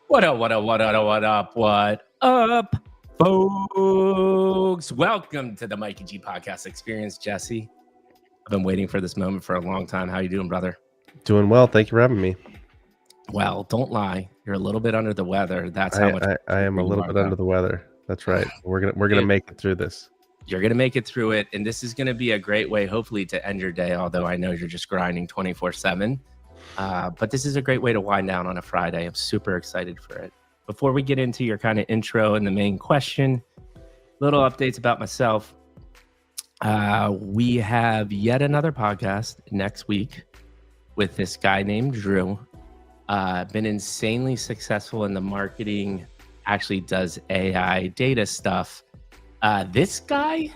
What up, what up, what up, what up, what up, folks? Welcome to the Mikey G Podcast Experience, Jesse. I've been waiting for this moment for a long time. How you doing, brother? Doing well. Thank you for having me. Well, don't lie. You're a little bit under the weather. That's how much I am a little bit under the weather. That's right. We're gonna make it through this. You're gonna make it through it, and this is gonna be a great way, hopefully, to end your day. Although I know you're just grinding 24/7. But this is a great way to wind down on a Friday. I'm super excited for it. Before we get into your kind of intro and the main question, little updates about myself. We have yet another podcast next week with this guy named Drew. Been insanely successful in the marketing, actually does AI data stuff. This guy,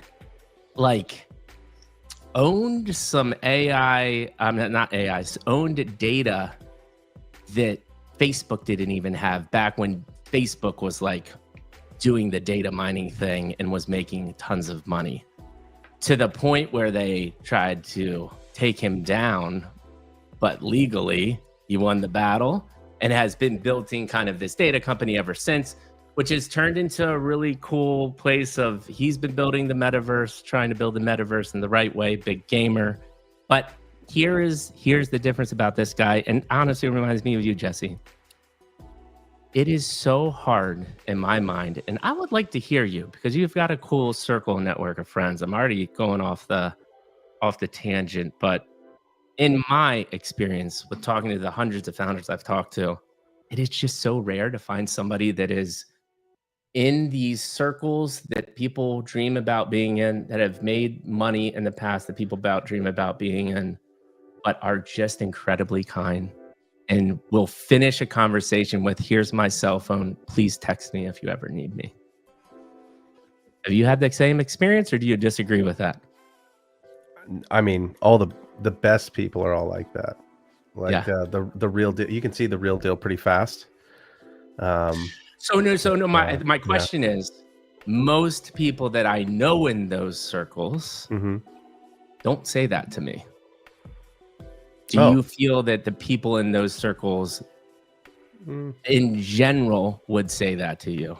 owned some AI, owned data that Facebook didn't even have back when Facebook was doing the data mining thing and was making tons of money, to the point where they tried to take him down, but legally he won the battle and has been building kind of this data company ever since, which has turned into a really cool place of, he's been building the metaverse, trying to build the metaverse in the right way, big gamer. But here's the difference about this guy, and honestly, it reminds me of you, Jesse. It is so hard in my mind, and I would like to hear you, because you've got a cool circle network of friends. I'm already going off the tangent, but in my experience with talking to the hundreds of founders I've talked to, it is just so rare to find somebody that is in these circles that people dream about being in, that have made money in the past that people dream about being in, but are just incredibly kind and will finish a conversation with, "Here's my cell phone. Please text me if you ever need me." Have you had the same experience, or do you disagree with that? I memy all the best people are all like that. The real deal. You can see the real deal pretty fast. My question is, most people that I know in those circles don't say that to me. Do you feel that the people in those circles in general would say that to you?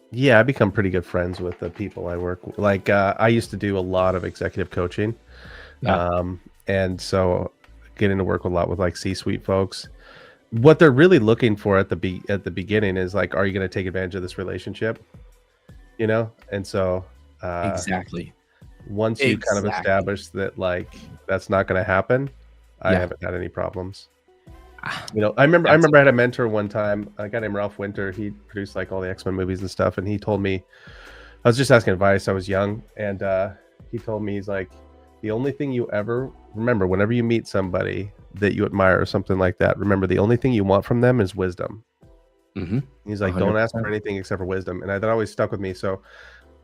Yeah, I become pretty good friends with the people I work with. I used to do a lot of executive coaching. And so getting to work a lot with C-suite folks. What they're really looking for at the beginning is are you going to take advantage of this relationship? And so exactly. Once you kind of establish that that's not going to happen, I haven't had any problems. I remember I had a mentor one time, a guy named Ralph Winter. He produced all the X-Men movies and stuff, and he told me, I was just asking advice. I was young, and he told me, he's the only thing you ever remember whenever you meet somebody that you admire or something like that, remember the only thing you want from them is wisdom. He's like, 100%. Don't ask for anything except for wisdom. And that always stuck with me. So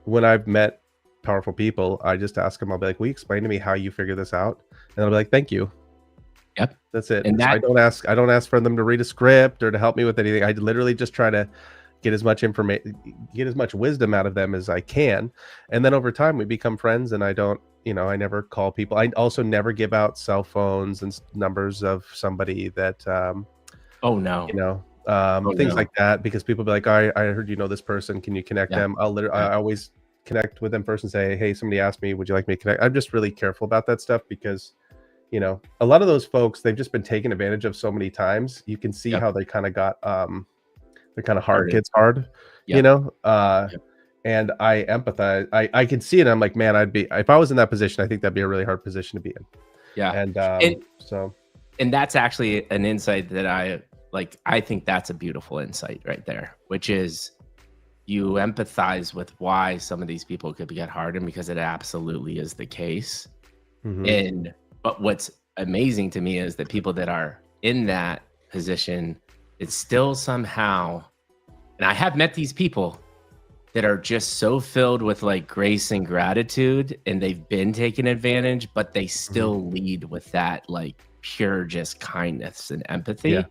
when I've met powerful people, I just ask them, I'll be like, will you explain to me how you figure this out? And I'll be like, thank you. Yep. That's it. And I don't ask for them to read a script or to help me with anything. I literally just try to get as much information, get as much wisdom out of them as I can. And then over time we become friends, and I don't, I never call people. I also never give out cell phones and numbers of somebody that, things like that, because people be like, I heard this person. Can you connect them? I always connect with them first and say, hey, somebody asked me, would you like me to connect? I'm just really careful about that stuff because, a lot of those folks, they've just been taken advantage of so many times. You can see how they kind of got, they're kind of hard. Kids hard, And I empathize. I can see it. I'm like, man, if I was in that position, I think that'd be a really hard position to be in. Yeah. And that's actually an insight that I think that's a beautiful insight right there, which is you empathize with why some of these people could get hardened, because it absolutely is the case. But what's amazing to me is that people that are in that position, it's still somehow, and I have met these people that are just so filled with grace and gratitude, and they've been taken advantage, but they still lead with that pure just kindness and empathy.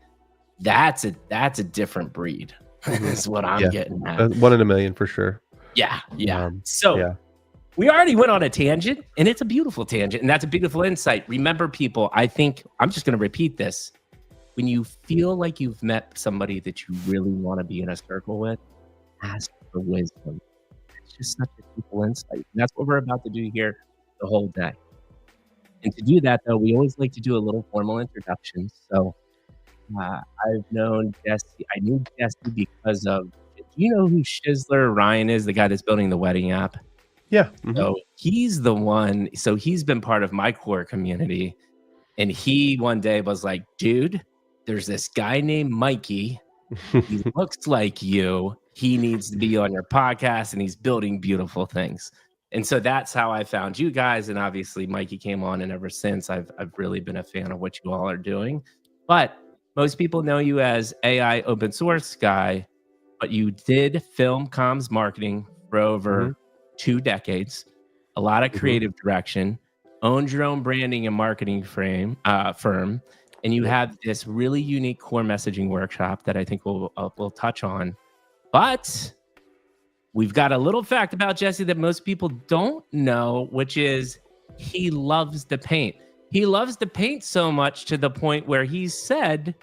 That's a different breed. Is what I'm getting at. 1 in a million for sure. Yeah. We already went on a tangent, and it's a beautiful tangent, and that's a beautiful insight. Remember, people, I think I'm just going to repeat this. when you feel like you've met somebody that you really want to be in a circle with, ask for wisdom. It's just such a simple insight. And that's what we're about to do here the whole day. And to do that, though, we always like to do a little formal introduction. So I've known Jesse. I knew Jesse because of, do you know who Shizzler Ryan is, the guy that's building the wedding app? Yeah. So he's the one. So he's been part of my core community. And he one day was like, dude, there's this guy named Mikey. He looks like you. He needs to be on your podcast, and he's building beautiful things. And so that's how I found you guys. And obviously Mikey came on, and ever since I've really been a fan of what you all are doing. But most people know you as AI open source guy, but you did film comms marketing for over 2 decades, a lot of creative direction, owned your own branding and marketing firm, and you have this really unique core messaging workshop that I think we'll touch on. But we've got a little fact about Jesse that most people don't know, which is he loves to paint. He loves to paint so much to the point where he said,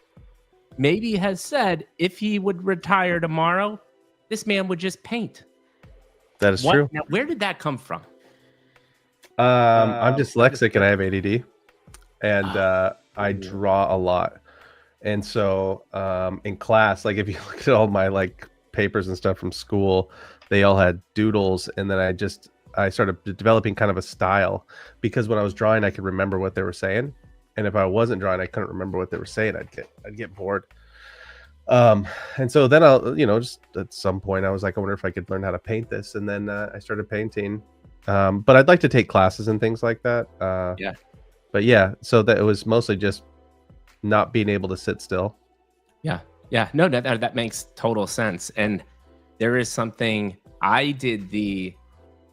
maybe has said, if he would retire tomorrow, this man would just paint. That is true. Now, where did that come from? I'm dyslexic and I have ADD, and I draw a lot. And so in class, like if you look at all my like papers and stuff from school, they all had doodles, and then I started developing kind of a style, because when I was drawing I could remember what they were saying, and if I wasn't drawing I couldn't remember what they were saying. I'd get bored. And so then I'll, just at some point I was like, I wonder if I could learn how to paint this, and then I started painting. But I'd like to take classes and things like that. But yeah, so that it was mostly just not being able to sit still. Yeah. No, that makes total sense. And there is something I'm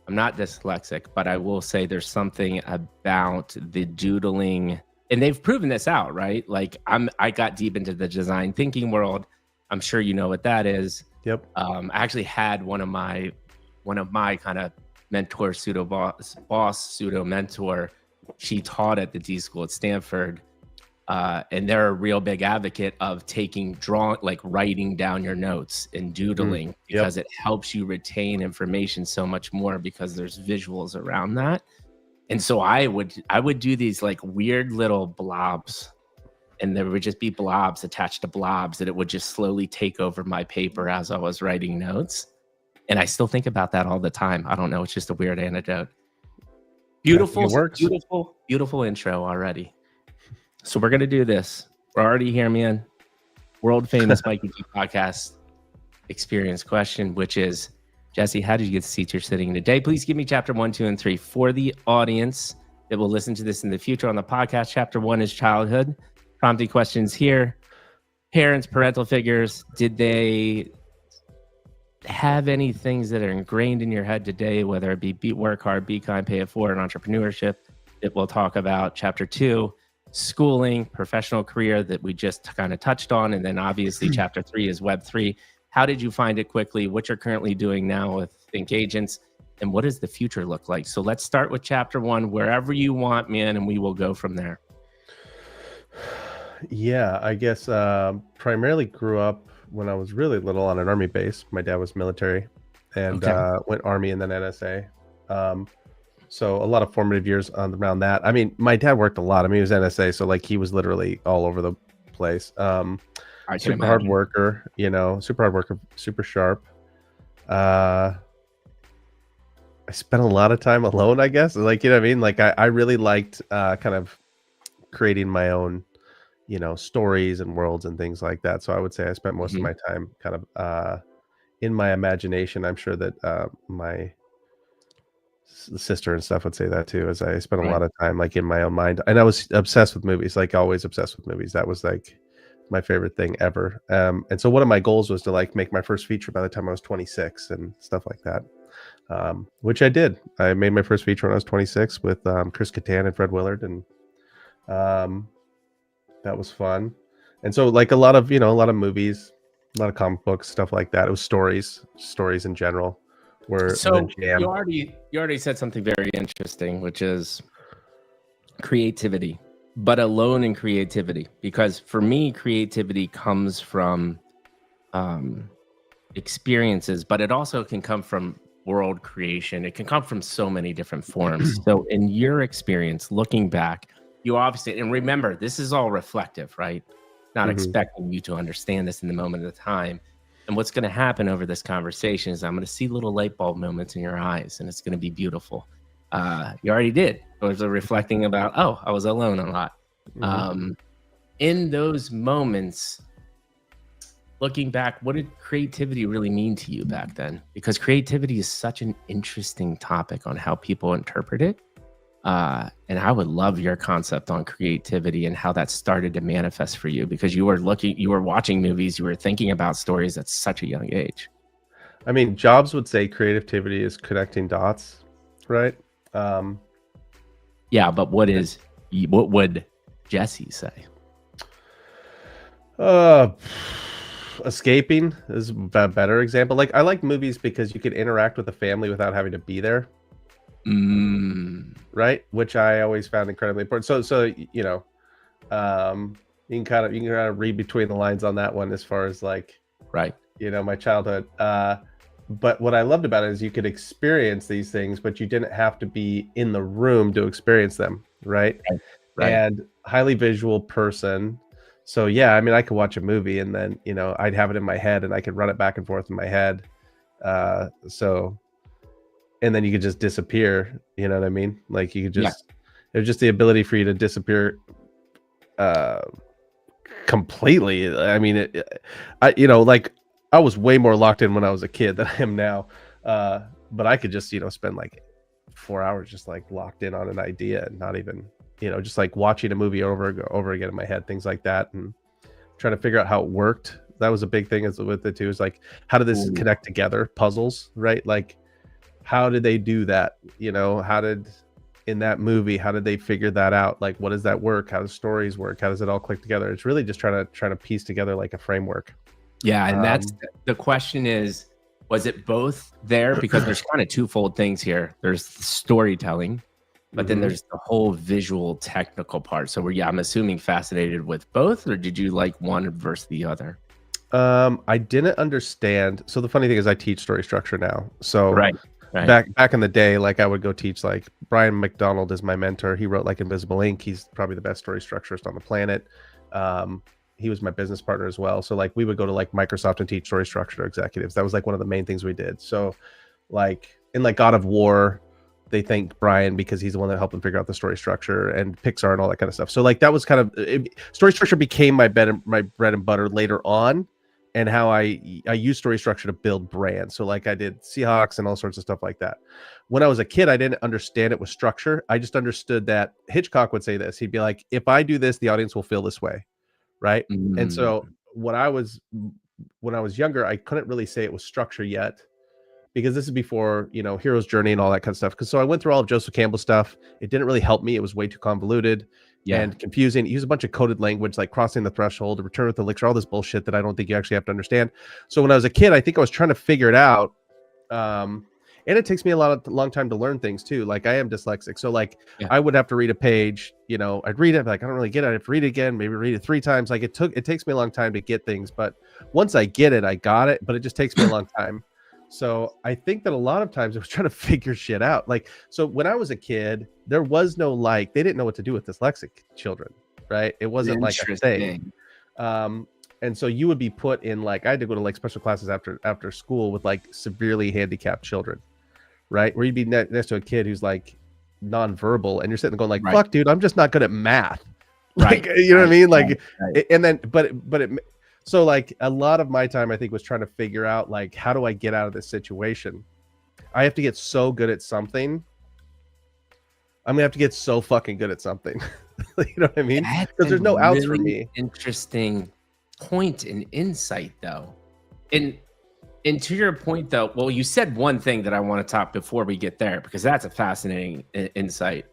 not dyslexic, but I will say there's something about the doodling, and they've proven this out, right? Like I got deep into the design thinking world. I'm sure you know what that is. Yep. I actually had one of my kind of mentor, pseudo mentor. She taught at the D School at Stanford. And they're a real big advocate of writing down your notes and doodling, because it helps you retain information so much more, because there's visuals around that. And so I would do these like weird little blobs, and there would just be blobs attached to blobs, that it would just slowly take over my paper as I was writing notes. And I still think about that all the time. I don't know. It's just a weird anecdote. Beautiful intro already. So we're going to do this. We're already here, man. World famous Mikey G podcast experience question, which is, Jesse, how did you get the seat you're sitting in today? Please give me chapter 1, 2, and 3 for the audience that will listen to this in the future on the podcast. Chapter 1 is childhood. Prompting questions here. Parents, parental figures, did they have any things that are ingrained in your head today, whether it be work hard, be kind, pay it forward, entrepreneurship, that we'll talk about. Chapter 2, schooling, professional career, that we just kind of touched on. And then obviously chapter 3 is Web3. How did you find it quickly? What you're currently doing now with Think Agents, and what does the future look like? So let's start with chapter 1, wherever you want, man, and we will go from there. Yeah, I guess primarily grew up when I was really little on an army base. My dad was military, and went army and then NSA. So a lot of formative years around that. I mean, my dad worked a lot. I mean, he was NSA, so like he was literally all over the place. Super hard worker, super sharp. I spent a lot of time alone, I guess. Like, you know what I mean? Like I really liked kind of creating my own, stories and worlds and things like that. So I would say I spent most of my time kind of in my imagination. I'm sure that my sister and stuff would say that too, as I spent a lot of time like in my own mind. And I was obsessed with movies, like always obsessed with movies. That was like my favorite thing ever. And so one of my goals was to like make my first feature by the time I was 26 and stuff like that, which I did. I made my first feature when I was 26 with Chris Kattan and Fred Willard, and that was fun. And so like a lot of movies, a lot of comic books, stuff like that. It was stories in general. So you already said something very interesting, which is creativity. but alone in creativity, because for me, creativity comes from experiences, but it also can come from world creation. It can come from so many different forms. So in your experience, looking back, you obviously, and remember, this is all reflective, right? Not expecting you to understand this in the moment of the time. And what's going to happen over this conversation is I'm going to see little light bulb moments in your eyes, and it's going to be beautiful. You already did. It was reflecting about, oh, I was alone a lot. In those moments, looking back, what did creativity really mean to you back then? Because creativity is such an interesting topic on how people interpret it. And I would love your concept on creativity and how that started to manifest for you, because you were watching movies, you were thinking about stories at such a young age. I mean, Jobs would say creativity is connecting dots, right? Yeah, but what would Jesse say? Escaping is a better example. Like, I like movies because you could interact with the family without having to be there. Right, which I always found incredibly important. So you know, you can kind of read between the lines on that one as far as like, right, you know, my childhood. But what I loved about it is you could experience these things, but you didn't have to be in the room to experience them, right? Right. And highly visual person. So yeah, I mean, I could watch a movie and then, you know, I'd have it in my head and I could run it back and forth in my head. And then you could just disappear, you know what I mean? Like, you could just, it was just the ability for you to disappear completely. I mean, you know, like, I was way more locked in when I was a kid than I am now. But I could just, you know, spend like 4 hours just like locked in on an idea and not even, you know, just like watching a movie over again in my head, things like that, and trying to figure out how it worked. That was a big thing with it too. Is like, how did this connect together? Puzzles, right? Like, how did they do that? You know, in that movie, how did they figure that out? Like, what does that work? How does stories work? How does it all click together? It's really just trying to piece together like a framework. Yeah, and that's the question is, was it both there? Because there's kind of twofold things here. There's the storytelling, but then there's the whole visual technical part. So I'm assuming fascinated with both, or did you like one versus the other? I didn't understand. So the funny thing is I teach story structure now. So right. Back in the day, like, I would go teach, like, Brian McDonald is my mentor. He wrote like Invisible Ink. He's probably the best story structurist on the planet. He was my business partner as well. So like, we would go to like Microsoft and teach story structure to executives. That was like one of the main things we did. So like, in like God of War, they thank Brian because he's the one that helped them figure out the story structure, and Pixar and all that kind of stuff. So like, that was kind of story structure became my bread and butter later on, and how I use story structure to build brands. So like, I did Seahawks and all sorts of stuff like that. When I was a kid, I didn't understand it was structure. I just understood that Hitchcock would say this. He'd be like, if I do this, the audience will feel this way. Right. And so when I was younger, I couldn't really say it was structure yet, because this is before, you know, Hero's Journey and all that kind of stuff. So I went through all of Joseph Campbell's stuff. It didn't really help me. It was way too convoluted and confusing. He used a bunch of coded language, like Crossing the Threshold, Return with Elixir, all this bullshit that I don't think you actually have to understand. So when I was a kid, I think I was trying to figure it out. And it takes me a long time to learn things too. Like, I am dyslexic. So like, I would have to read a page, you know, I'd read it, like, I don't really get it. I have to read it again, maybe read it 3 times. Like, it takes me a long time to get things, but once I get it, I got it, but it just takes me a long time. So I think that a lot of times I was trying to figure shit out. Like, so when I was a kid, there was no, like, they didn't know what to do with dyslexic children, right? It wasn't like a thing. And so you would be put in, like, I had to go to like special classes after school with like severely handicapped children, right? Where you'd be next to a kid who's like nonverbal, and you're sitting there going like, fuck, dude, I'm just not good at math. Like, you know what I mean? Like, and then, so like, a lot of my time, I think, was trying to figure out, like, how do I get out of this situation? I have to get so good at something. I'm gonna have to get so fucking good at something. You know what I mean? Because there's no outs for me. Interesting point and insight, though. And to your point, though, well, you said one thing that I want to talk before we get there, because that's a fascinating insight.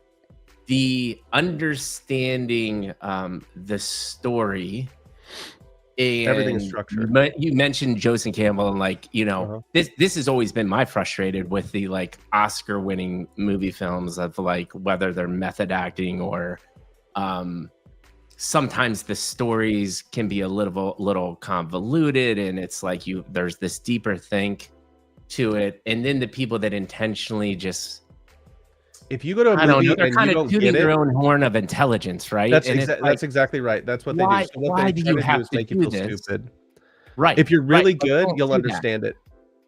The understanding the story. And everything is structured. You mentioned Joseph Campbell, and like, you know, this has always been my frustrated with the like Oscar-winning movie films of like whether they're method acting or Sometimes the stories can be a little convoluted, and it's like there's this deeper think to it, and then the people that intentionally just, if you go to a movie they're and kind you of don't tooting get their it, own horn of intelligence, right? that's And it's like, that's exactly right. That's what they do. So what why they do try you to do have is to make you do feel this? stupid. Right. If you're really Like, good, don't you'll do that. understand it.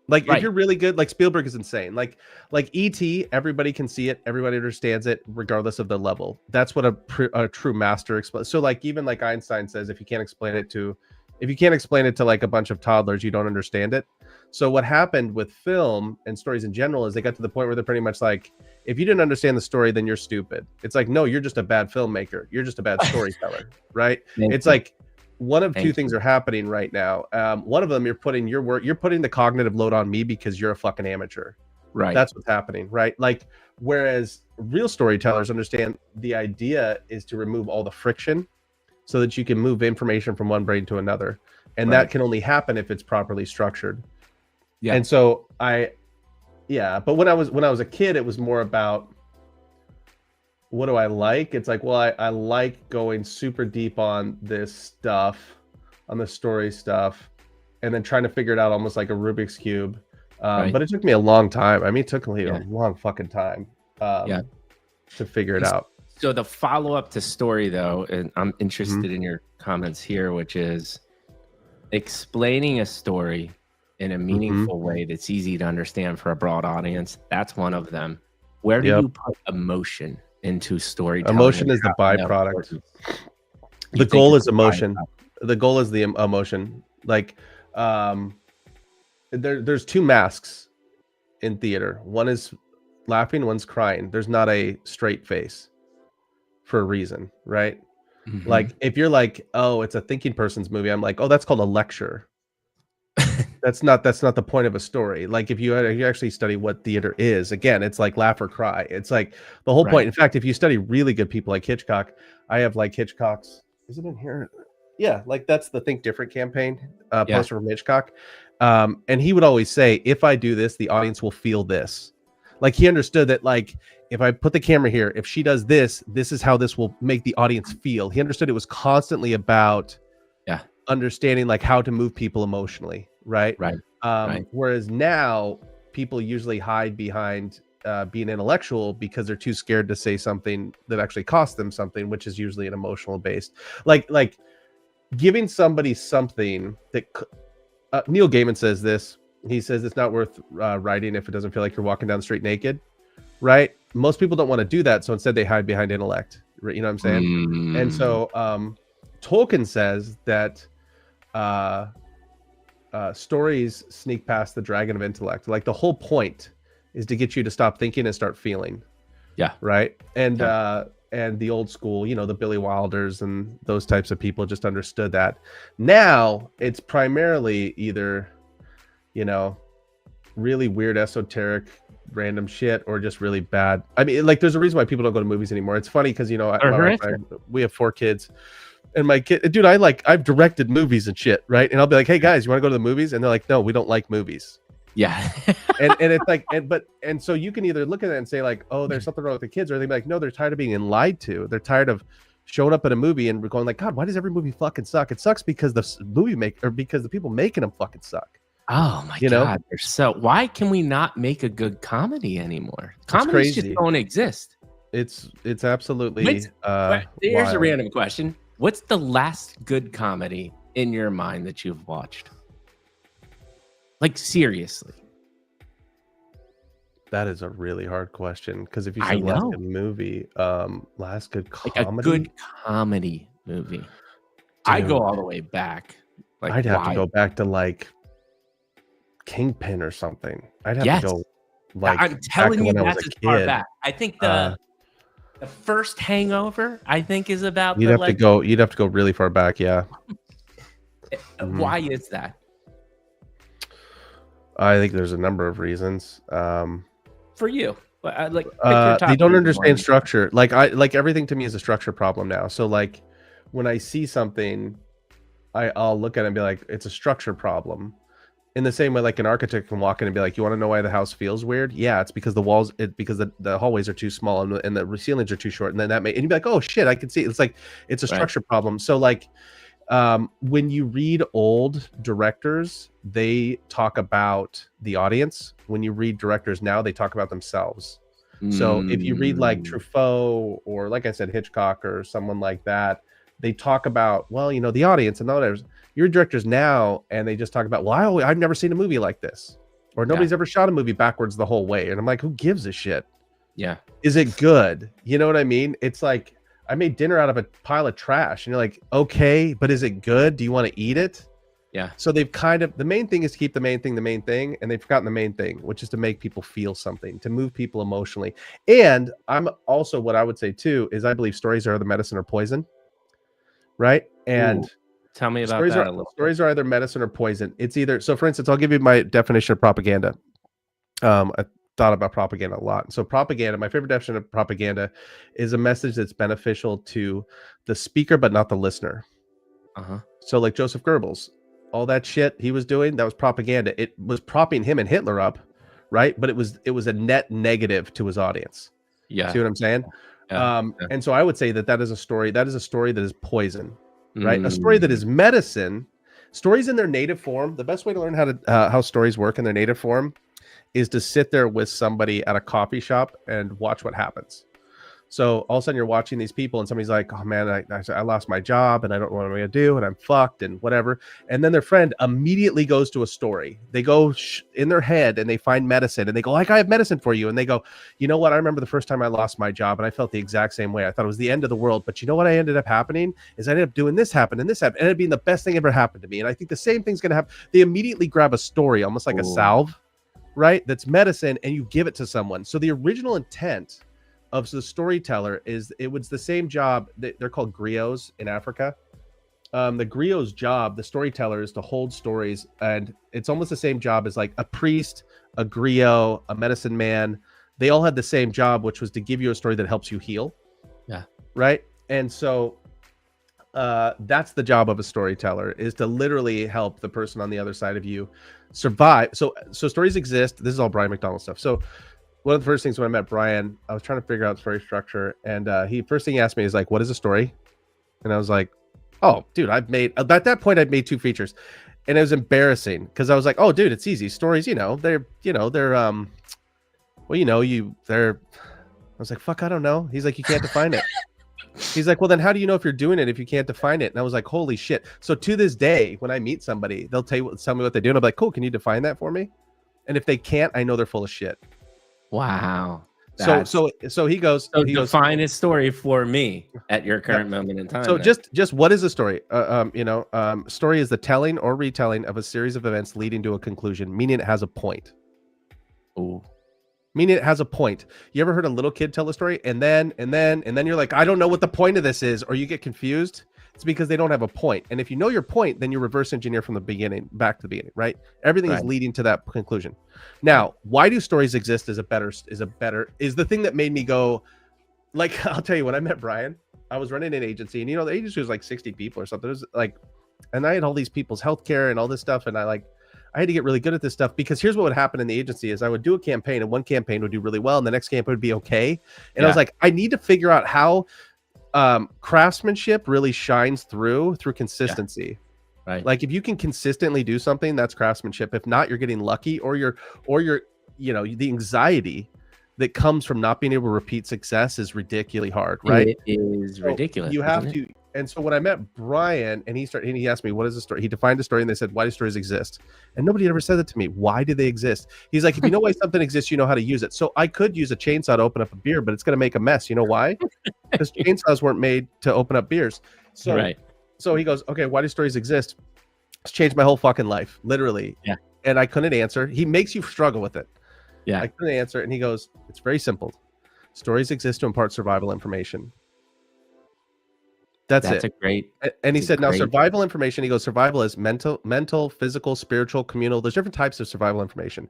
Like if Right. you're really good, like Spielberg is insane. Like E.T., everybody can see it, everybody understands it, regardless of the level. That's what a true master explains. So like even like Einstein says, if you can't explain it to like a bunch of toddlers, you don't understand it. So what happened with film and stories in general is they got to the point where they're pretty much like, if you didn't understand the story, then you're stupid. It's like, no, you're just a bad filmmaker. You're just a bad storyteller, right? It's like one of two things are happening right now. One of them, you're putting the cognitive load on me because you're a fucking amateur. Right. That's what's happening, right? Like, whereas real storytellers understand the idea is to remove all the friction so that you can move information from one brain to another. And that can only happen if it's properly structured. Yeah. And so but when I was a kid, it was more about, what do I like? It's like, well, I like going super deep on this stuff, on the story stuff, and then trying to figure it out almost like a Rubik's Cube. But it took me a long time. I mean, it took me a long fucking time to figure it out. So the follow-up to story, though, and I'm interested in your comments here, which is explaining a story in a meaningful way that's easy to understand for a broad audience. That's one of them. Where do you put emotion into storytelling? Emotion is the byproduct. The goal is emotion. The goal is the emotion. Like, there's two masks in theater. One is laughing, one's crying. There's not a straight face for a reason, right? Like, if you're like, oh, it's a thinking person's movie, I'm like, oh, that's called a lecture. That's not the point of a story. Like, if you actually study what theater is, again, it's like laugh or cry. It's like the whole point. In fact, if you study really good people like Hitchcock, I have like Hitchcock's, is it in here? Yeah, like that's the Think Different campaign poster from Hitchcock. And he would always say, if I do this, the audience will feel this. Like, he understood that, like, if I put the camera here, if she does this, this is how this will make the audience feel. He understood it was constantly about understanding like how to move people emotionally. Right. Whereas now people usually hide behind being intellectual because they're too scared to say something that actually costs them something, which is usually an emotional based, like giving somebody something that Neil Gaiman says this. He says it's not worth writing if it doesn't feel like you're walking down the street naked. Right. Most people don't want to do that. So instead they hide behind intellect. You know what I'm saying? And so Tolkien says that stories sneak past the dragon of intellect. Like, the whole point is to get you to stop thinking and start feeling. Right. And the old school, you know, the Billy Wilders and those types of people just understood that. Now it's primarily either, you know, really weird, esoteric, random shit, or just really bad. I mean, like, there's a reason why people don't go to movies anymore. It's funny because, you know, we have 4 kids. And my kid, dude, I've directed movies and shit, right? And I'll be like, hey guys, you want to go to the movies? And they're like, no, we don't like movies. Yeah. and it's like, and so you can either look at it and say like, oh, there's something wrong with the kids, or they be like, no, they're tired of being lied to. They're tired of showing up at a movie and going like, God, why does every movie fucking suck? It sucks because because the people making them fucking suck. Oh my God. So why can we not make a good comedy anymore? Comedies just don't exist. It's absolutely here's a random question. What's the last good comedy in your mind that you've watched? Like, seriously. That is a really hard question, because if you said last good movie, last good comedy, like a good comedy movie. Dude, I go all the way back. Like, I'd have to go back to like Kingpin or something. I'd have to go like, I'm telling you, that's as far back. I think the first Hangover, I think, is about. You'd have to go really far back. Yeah. Why is that? I think there's a number of reasons. For you, like, they don't understand structure. Like everything to me is a structure problem now. So like, when I see something, I'll look at it and be like, it's a structure problem. In the same way, like an architect can walk in and be like, "You want to know why the house feels weird? Yeah, it's because the walls, because the hallways are too small and the ceilings are too short." And then and you'd be like, "Oh shit, I can see." It's like it's a structure problem. So like, when you read old directors, they talk about the audience. When you read directors now, they talk about themselves. So if you read like Truffaut or, like I said, Hitchcock or someone like that, they talk about, well, you know, the audience and others. You're directors now, and they just talk about, well, I've never seen a movie like this, or nobody's ever shot a movie backwards the whole way. And I'm like, who gives a shit? Yeah. Is it good? You know what I mean? It's like, I made dinner out of a pile of trash, and you're like, okay, but is it good? Do you want to eat it? Yeah. So they've kind of, the main thing is to keep the main thing, and they've forgotten the main thing, which is to make people feel something, to move people emotionally. And I'm also, what I would say too, is I believe stories are either medicine or poison. Right? And tell me about stories that are, stories are either medicine or poison. It's either, so for instance, I'll give you my definition of propaganda. I thought about propaganda a lot. So propaganda, my favorite definition of propaganda is a message that's beneficial to the speaker but not the listener. So like Joseph Goebbels, all that shit he was doing, that was propaganda. It was propping him and Hitler up, right? But it was a net negative to his audience. Yeah. See what I'm saying? And so I would say that is a story that is poison, right? A story that is medicine. Stories in their native form, the best way to learn how stories work in their native form is to sit there with somebody at a coffee shop and watch what happens. So all of a sudden you're watching these people and somebody's like, oh man, I lost my job and I don't know what I'm going to do and I'm fucked and whatever. And then their friend immediately goes to a story. They go in their head and they find medicine and they go like, I have medicine for you. And they go, you know what? I remember the first time I lost my job and I felt the exact same way. I thought it was the end of the world. But you know what I ended up happening is I ended up doing this happen and this happened. And it'd been the best thing ever happened to me. And I think the same thing's going to happen. They immediately grab a story, almost like a salve, right? That's medicine, and you give it to someone. So the original intent of the storyteller is, it was the same job. They're called griots in Africa. The griot's job, the storyteller, is to hold stories, and it's almost the same job as like a priest, a griot, a medicine man. They all had the same job, which was to give you a story that helps you heal. Yeah. Right. And so that's the job of a storyteller, is to literally help the person on the other side of you survive. So stories exist. This is all Brian McDonald stuff. So one of the first things when I met Brian, I was trying to figure out story structure, and first thing he asked me is like, what is a story? And I was like, oh dude, at that point I'd made 2 features, and it was embarrassing because I was like, oh dude, it's easy. Stories, they're I was like, fuck, I don't know. He's like, you can't define it. He's like, well then how do you know if you're doing it if you can't define it? And I was like, holy shit. So to this day, when I meet somebody, they'll tell me what they do, and I'm like, cool, can you define that for me? And if they can't, I know they're full of shit. Wow. So he goes, define a story for me at your current moment in time. So just what is a story? Story is the telling or retelling of a series of events leading to a conclusion, meaning it has a point. Ooh. Meaning it has a point. You ever heard a little kid tell a story and then you're like, I don't know what the point of this is, or you get confused? It's because they don't have a point. And if you know your point, then you reverse engineer from the beginning back to the beginning, right? Everything is leading to that conclusion. Now, why do stories exist is the thing that made me go, like, I'll tell you, when I met Brian, I was running an agency, and the agency was like 60 people or something. It was like, and I had all these people's healthcare and all this stuff, and I had to get really good at this stuff, because here's what would happen in the agency is I would do a campaign, and one campaign would do really well and the next campaign would be okay. And I was like, I need to figure out how craftsmanship really shines through consistency. Right. Like if you can consistently do something, that's craftsmanship. If not, you're getting lucky, or you're the anxiety that comes from not being able to repeat success is ridiculously hard, right? It is ridiculous. You have to. And so when I met Brian and he asked me, what is a story? He defined a story, and they said, why do stories exist? And nobody ever said that to me. Why do they exist? He's like, if you know why something exists, you know how to use it. So I could use a chainsaw to open up a beer, but it's going to make a mess. You know why? Because chainsaws weren't made to open up beers. So he goes, okay, why do stories exist? It's changed my whole fucking life, literally. Yeah. And I couldn't answer. He makes you struggle with it. Yeah. I couldn't answer. And he goes, it's very simple. Stories exist to impart survival information. That's it. And he said, now survival information, he goes, survival is mental, physical, spiritual, communal. There's different types of survival information.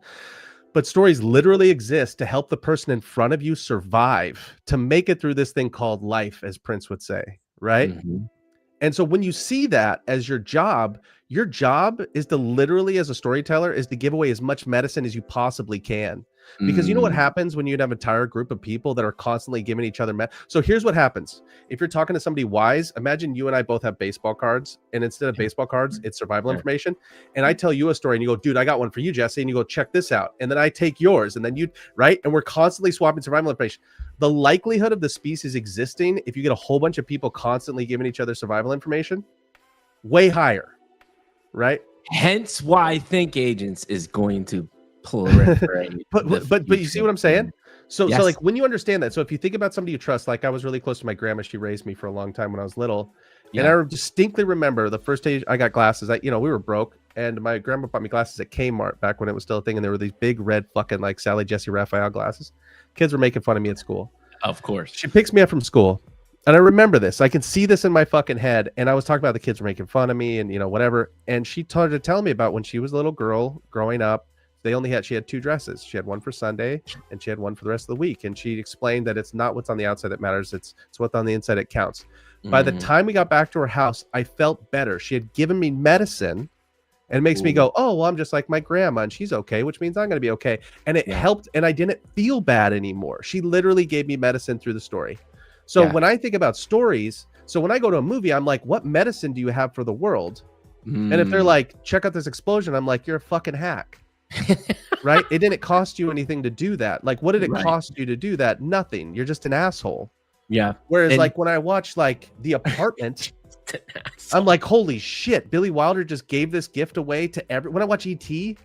But stories literally exist to help the person in front of you survive, to make it through this thing called life, as Prince would say, right? Mm-hmm. And so when you see that as your job is to literally, as a storyteller, is to give away as much medicine as you possibly can. Because you know what happens when you have an entire group of people that are constantly giving each other so here's what happens. If you're talking to somebody wise, imagine you and I both have baseball cards, and instead of baseball cards, it's survival information. And I tell you a story and you go, dude, I got one for you, Jesse. And you go, check this out. And then I take yours, and then you, right? And we're constantly swapping survival information. The likelihood of the species existing, if you get a whole bunch of people constantly giving each other survival information, way higher, right? Hence why Think Agents is going to proliferate. but you see what I'm saying? So like when you understand that, so if you think about somebody you trust, like I was really close to my grandma, she raised me for a long time when I was little. And I distinctly remember the first day I got glasses, we were broke, and my grandma bought me glasses at Kmart back when it was still a thing, and there were these big red fucking like Sally Jesse Raphael glasses. Kids were making fun of me at school. Of course. She picks me up from school, and I remember this. I can see this in my fucking head, and I was talking about the kids were making fun of me and whatever, and she started to tell me about when she was a little girl growing up. She had 2 dresses. She had one for Sunday and she had one for the rest of the week. And she explained that it's not what's on the outside that matters. It's what's on the inside that counts. By the time we got back to her house, I felt better. She had given me medicine, and it makes me go, oh, well, I'm just like my grandma and she's okay, which means I'm going to be okay. And it helped, and I didn't feel bad anymore. She literally gave me medicine through the story. So when I think about stories, so when I go to a movie, I'm like, what medicine do you have for the world? And if they're like, check out this explosion, I'm like, you're a fucking hack. Right? It didn't cost you anything to do that. Like, what did it cost you to do that? Nothing. You're just an asshole. Yeah. Whereas like when I watch like The Apartment, I'm like, holy shit, Billy Wilder just gave this gift away to everyone. When I watch E.T.,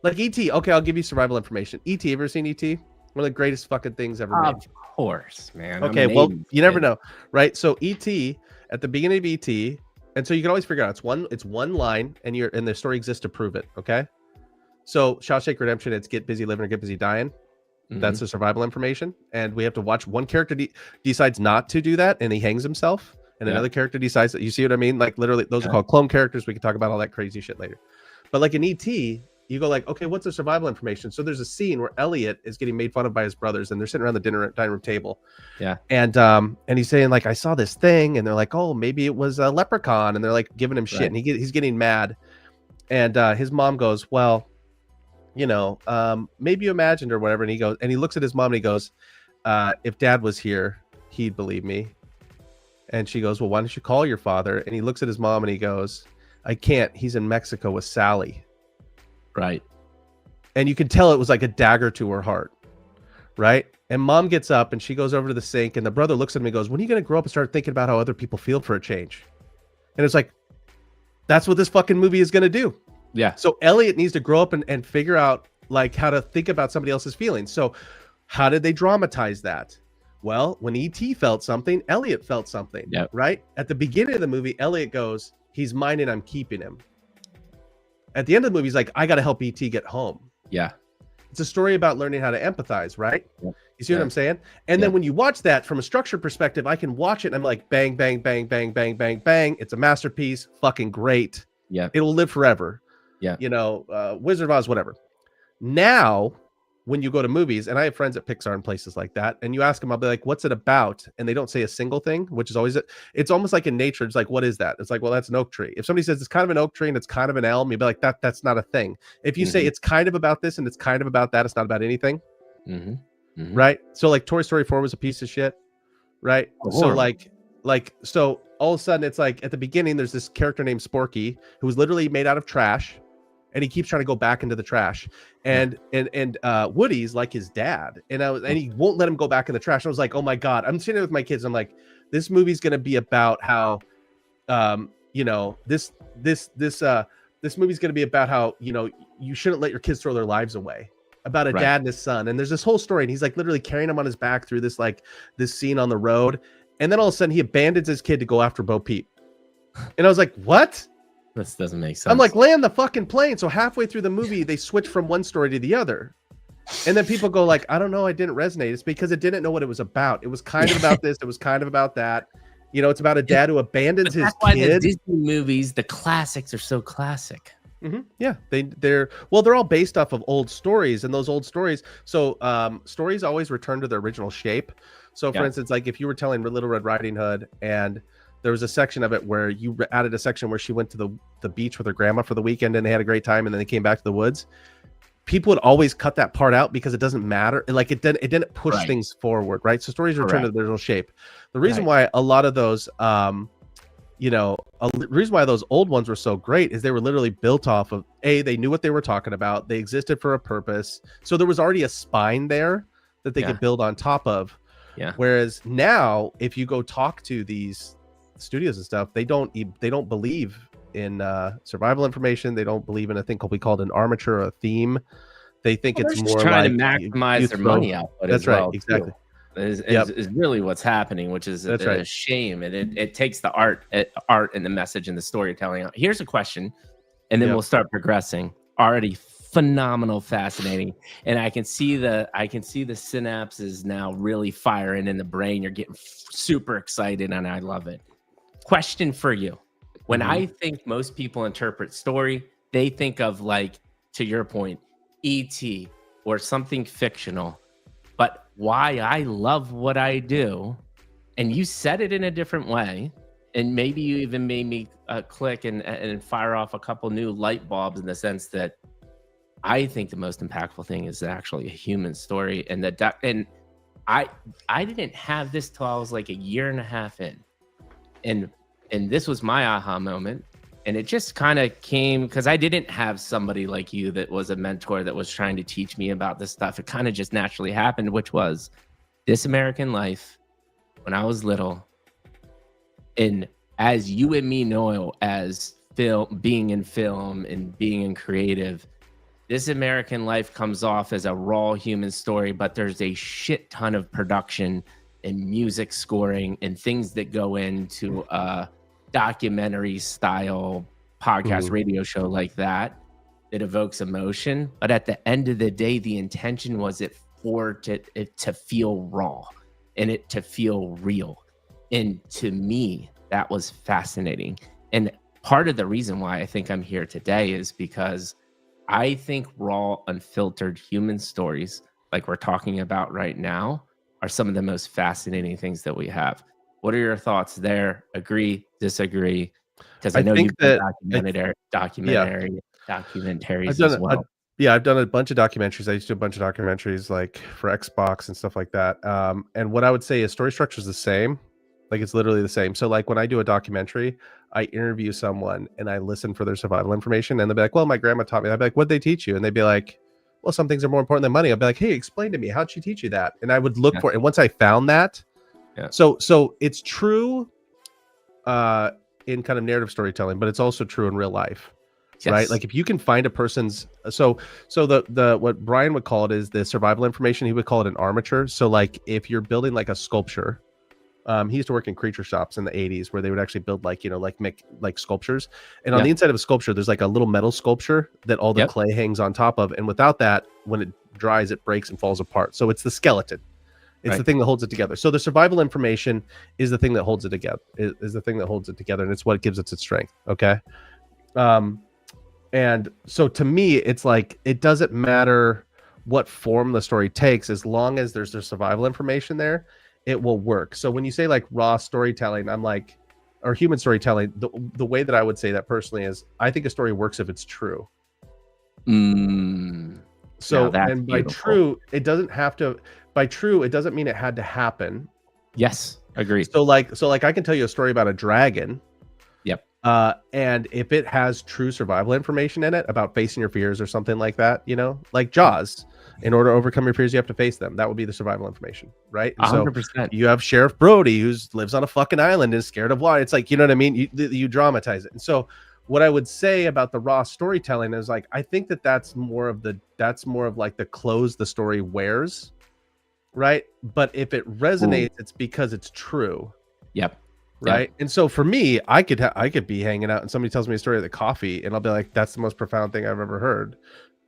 like E.T., okay, I'll give you survival information. E.T., ever seen E.T.? One of the greatest fucking things ever made. Of course, man. Okay, well, you never know, right? So E.T., at the beginning of E.T., and so you can always figure out it's one line, and the story exists to prove it, okay? So Shawshank Redemption, it's get busy living or get busy dying. That's the survival information. And we have to watch one character decides not to do that, and he hangs himself. And another character decides that, you see what I mean? Like literally, those are called clone characters. We can talk about all that crazy shit later. But like in E.T., you go like, okay, what's the survival information? So there's a scene where Elliot is getting made fun of by his brothers, and they're sitting around the dining room table. Yeah. And he's saying like, I saw this thing, and they're like, oh, maybe it was a leprechaun, and they're like giving him shit, and he's getting mad. And his mom goes, well, maybe you imagined or whatever. And he goes, and he looks at his mom and he goes, if Dad was here, he'd believe me. And she goes, well, why don't you call your father? And he looks at his mom and he goes, I can't. He's in Mexico with Sally. Right. And you can tell it was like a dagger to her heart. Right. And mom gets up and she goes over to the sink, and the brother looks at me and goes, when are you going to grow up and start thinking about how other people feel for a change? And it's like, that's what this fucking movie is going to do. Yeah. So Elliot needs to grow up and figure out like how to think about somebody else's feelings. So how did they dramatize that? Well, when E.T. felt something, Elliot felt something. Yep. Right? At the beginning of the movie, Elliot goes, he's mine and I'm keeping him. At the end of the movie, he's like, I got to help E.T. get home. Yeah. It's a story about learning how to empathize, right? Yep. You see what I'm saying? And then when you watch that from a structure perspective, I can watch it and I'm like, bang, bang, bang, bang, bang, bang, bang. It's a masterpiece. Fucking great. Yeah. It'll live forever. Yeah. Wizard of Oz, whatever. Now, when you go to movies, and I have friends at Pixar and places like that, and you ask them, I'll be like, what's it about? And they don't say a single thing, which is always, it's almost like in nature. It's like, what is that? It's like, well, that's an oak tree. If somebody says it's kind of an oak tree and it's kind of an elm, you'd be like, that's not a thing. If you say it's kind of about this and it's kind of about that, it's not about anything. Right? So like Toy Story 4 was a piece of shit. Right? So so all of a sudden it's like at the beginning, there's this character named Sporky who was literally made out of trash. And he keeps trying to go back into the trash, and Woody's like his dad, and he won't let him go back in the trash. And I was like, oh my god! I'm sitting there with my kids. I'm like, this movie's gonna be about how, this movie's gonna be about how you shouldn't let your kids throw their lives away. About a dad and his son, and there's this whole story, and he's like literally carrying him on his back through this scene on the road, and then all of a sudden he abandons his kid to go after Bo Peep, and I was like, what? This doesn't make sense. I'm like, land the fucking plane. So halfway through the movie, they switch from one story to the other. And then people go like, I don't know, I didn't resonate. It's because it didn't know what it was about. It was kind of about this. It was kind of about that. It's about a dad who abandons his kid. The Disney movies, the classics, are so classic. Yeah, they're all based off of old stories, and those old stories. So stories always return to their original shape. So for instance, like if you were telling Little Red Riding Hood and there was a section of it where you added a section where she went to the beach with her grandma for the weekend and they had a great time and then they came back to the woods. People would always cut that part out because it doesn't matter. Like it didn't push things forward, right? So stories return to their original shape. The reason why a lot of those, reason why those old ones were so great is they were literally built off of they knew what they were talking about. They existed for a purpose. So there was already a spine there that they could build on top of. Yeah. Whereas now, if you go talk to these studios and stuff, they don't believe in survival information. They don't believe in a thing we called an armature or a theme. They think it's more trying like to maximize their money output. That's right, exactly. Is really what's happening, which is a shame. And it takes the art and the message and the storytelling. Here's a question, and then we'll start progressing. Already phenomenal, fascinating, and I can see the synapses now really firing in the brain. You're getting super excited, and I love it. Question for you. When I think most people interpret story, they think of, like, to your point, E.T. or something fictional. But why I love what I do, and you said it in a different way, and maybe you even made me click and fire off a couple new light bulbs in the sense that I think the most impactful thing is actually a human story. And I didn't have this till I was like a year and a half in. And this was my aha moment. And it just kind of came because I didn't have somebody like you that was a mentor that was trying to teach me about this stuff. It kind of just naturally happened, which was This American Life when I was little. And as you and me know, as being in film and being in creative, This American Life comes off as a raw human story, but there's a shit ton of production and music scoring and things that go into documentary style podcast radio show like that evokes emotion. But at the end of the day, the intention was it to feel raw and it to feel real. And to me, that was fascinating. And part of the reason why I think I'm here today is because I think raw, unfiltered human stories like we're talking about right now are some of the most fascinating things that we have. What are your thoughts there? Agree, disagree? Because I know you've done documentaries as well. I've done a bunch of documentaries. I used to do a bunch of documentaries like for Xbox and stuff like that. And what I would say is story structure is the same. Like it's literally the same. So like when I do a documentary, I interview someone and I listen for their survival information and they'll be like, well, my grandma taught me that. I'd be like, what'd they teach you? And they'd be like, well, some things are more important than money. I'd be like, hey, explain to me, how'd she teach you that? And I would look for it. And once I found that, so it's true in kind of narrative storytelling, but it's also true in real life, right? Like if you can find a person's, so the what Brian would call it is the survival information. He would call it an armature. So like if you're building like a sculpture, he used to work in creature shops in the 80s where they would actually build make sculptures. And on the inside of a sculpture, there's like a little metal sculpture that all the clay hangs on top of. And without that, when it dries, it breaks and falls apart. So it's the skeleton. It's the thing that holds it together. So the survival information is the thing that holds it together. Is the thing that holds it together, and it's what gives it its strength. Okay. And so to me, it's like it doesn't matter what form the story takes, as long as there's the survival information there, it will work. So when you say like raw storytelling, I'm like, or human storytelling, the way that I would say that personally is, I think a story works if it's true. So and by true, it doesn't have to. By true, it doesn't mean it had to happen. Yes, agree. So like I can tell you a story about a dragon. Yep. And if it has true survival information in it about facing your fears or something like that, like Jaws, in order to overcome your fears, you have to face them. That would be the survival information, right? 100%. So you have Sheriff Brody who lives on a fucking island and is scared of water. It's like, you know what I mean? You dramatize it. And so what I would say about the raw storytelling is like, I think that's more of like the clothes the story wears. Right. But if it resonates, it's because it's true. Yep. Right. Yep. And so for me, I could be hanging out and somebody tells me a story of the coffee and I'll be like, that's the most profound thing I've ever heard.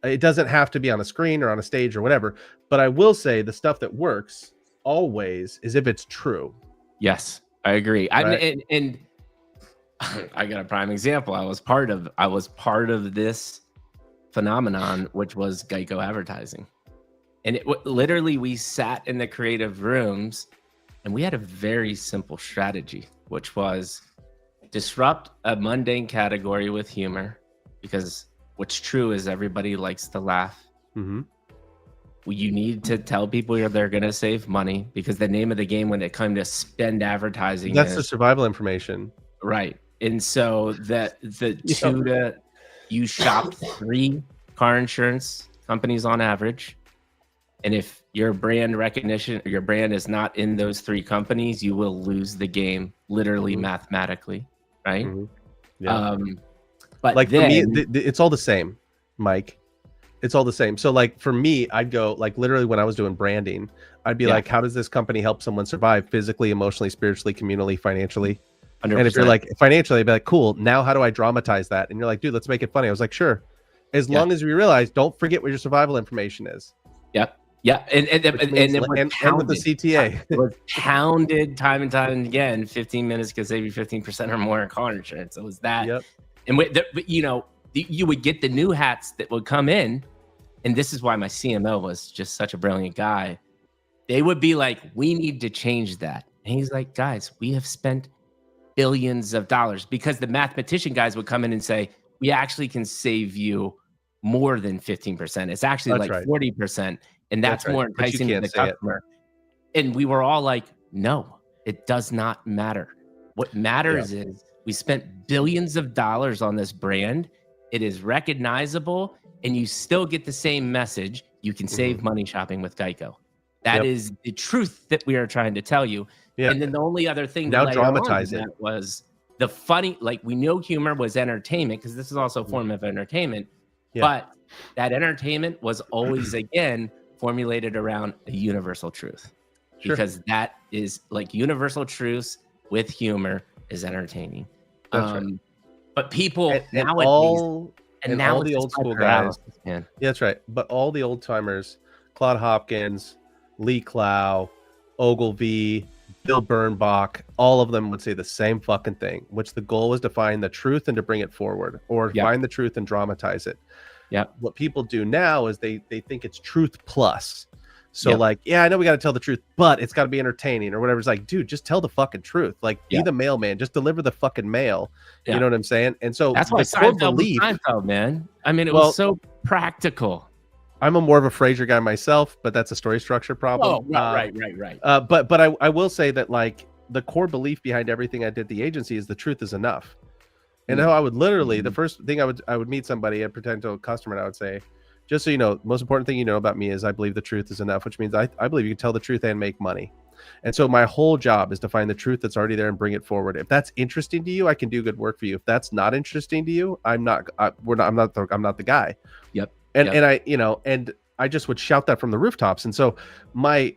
It doesn't have to be on a screen or on a stage or whatever. But I will say the stuff that works always is if it's true. Yes, I agree. Right? And I got a prime example. I was part of this phenomenon, which was Geico advertising. And literally, we sat in the creative rooms and we had a very simple strategy, which was disrupt a mundane category with humor, because what's true is everybody likes to laugh. Mm-hmm. You need to tell people they're going to save money, because the name of the game when it comes to spend advertising, that's the survival information. Right. And so you shopped 3 car insurance companies on average. And if your brand recognition or your brand is not in those 3 companies, you will lose the game, literally mathematically. Right. Mm-hmm. Yeah. But like then, for me, it's all the same, Mike. It's all the same. So like for me, I'd go like literally when I was doing branding, I'd be like, how does this company help someone survive physically, emotionally, spiritually, communally, financially? 100%. And if you're like financially, I'd be like, cool. Now how do I dramatize that? And you're like, dude, let's make it funny. I was like, sure. As long as we realize, don't forget what your survival information is. Yep. Yeah. And with the CTA. It was pounded time and time again. 15 minutes could save you 15% or more in car insurance. It was that. Yep. And you would get the new hats that would come in. And this is why my CMO was just such a brilliant guy. They would be like, we need to change that. And he's like, guys, we have spent billions of dollars, because the mathematician guys would come in and say, we actually can save you more than 15%. It's actually 40%. And that's more enticing to the customer. And we were all like, no, it does not matter. What matters is we spent billions of dollars on this brand. It is recognizable, and you still get the same message. You can save money shopping with Geico. That is the truth that we are trying to tell you. Yeah. And then the only other thing now dramatize it was the funny, like we know humor was entertainment, because this is also a form of entertainment. But that entertainment was always, again, formulated around a universal truth. Because that is like universal truths with humor is entertaining. But people nowadays, all the old school guys, man. Yeah, that's right. But all the old timers, Claude Hopkins, Lee Clow, Ogilvy, Bill Bernbach, all of them would say the same fucking thing, which the goal was to find the truth and to bring it forward, or find the truth and dramatize it. Yeah. What people do now is they think it's truth plus. So like, I know we got to tell the truth, but it's got to be entertaining or whatever. It's like, dude, just tell the fucking truth. Like, be the mailman. Just deliver the fucking mail. You know what I'm saying? And so that's why Seinfeld, man. I mean, it was so practical. I'm more of a Frasier guy myself, but that's a story structure problem. Oh, right. But I will say that like the core belief behind everything I did at the agency is the truth is enough. And how I would literally, the first thing I would meet somebody and pretend to a customer, and I would say, just so you know, the most important thing you know about me is I believe the truth is enough, which means I believe you can tell the truth and make money. And so my whole job is to find the truth that's already there and bring it forward. If that's interesting to you, I can do good work for you. If that's not interesting to you, I'm not the guy. And I just would shout that from the rooftops. And so my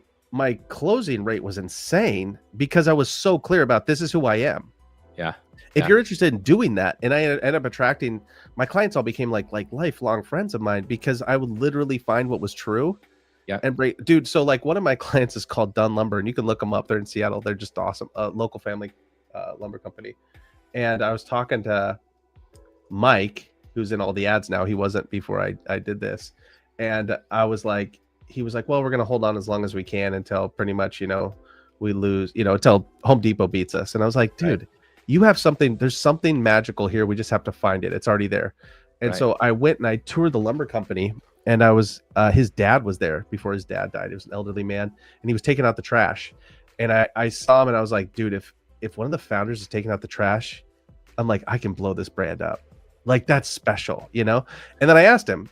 closing rate was insane because I was so clear about this is who I am. Yeah. If you're interested in doing that, and I ended up attracting my clients, all became like lifelong friends of mine because I would literally find what was true. Yeah. And dude, so like one of my clients is called Dunn Lumber, and you can look them up. They're in Seattle. They're just awesome. A local family lumber company. And I was talking to Mike, who's in all the ads now. He wasn't before I did this. And I was like, he was like, well, we're going to hold on as long as we can until pretty much, we lose, until Home Depot beats us. And I was like, dude, you have something, there's something magical here. We just have to find it. It's already there. And so I went and I toured the lumber company, and I was, his dad was there before his dad died. He was an elderly man, and he was taking out the trash. And I saw him, and I was like, dude, if one of the founders is taking out the trash, I'm like, I can blow this brand up. Like, that's special, And then I asked him,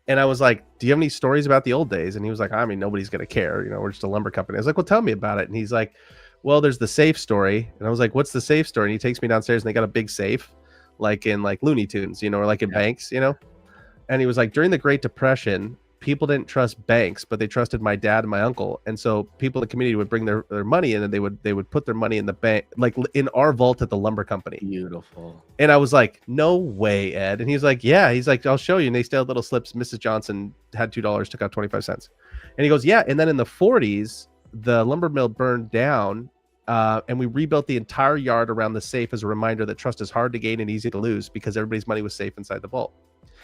and I was like, do you have any stories about the old days? And he was like, I mean, nobody's going to care. We're just a lumber company. I was like, well, tell me about it. And he's like, well, there's the safe story. And I was like, what's the safe story? And he takes me downstairs, and they got a big safe, like in like Looney Tunes, or like in banks, And he was like, during the Great Depression, people didn't trust banks, but they trusted my dad and my uncle. And so people in the community would bring their money in, and they would put their money in the bank, like in our vault at the lumber company. Beautiful. And I was like, no way, Ed. And he's like, yeah. He's like, I'll show you. And they still had little slips. Mrs. Johnson had $2, took out 25 cents. And he goes, yeah. And then in the 40s, the lumber mill burned down, and we rebuilt the entire yard around the safe as a reminder that trust is hard to gain and easy to lose because everybody's money was safe inside the vault.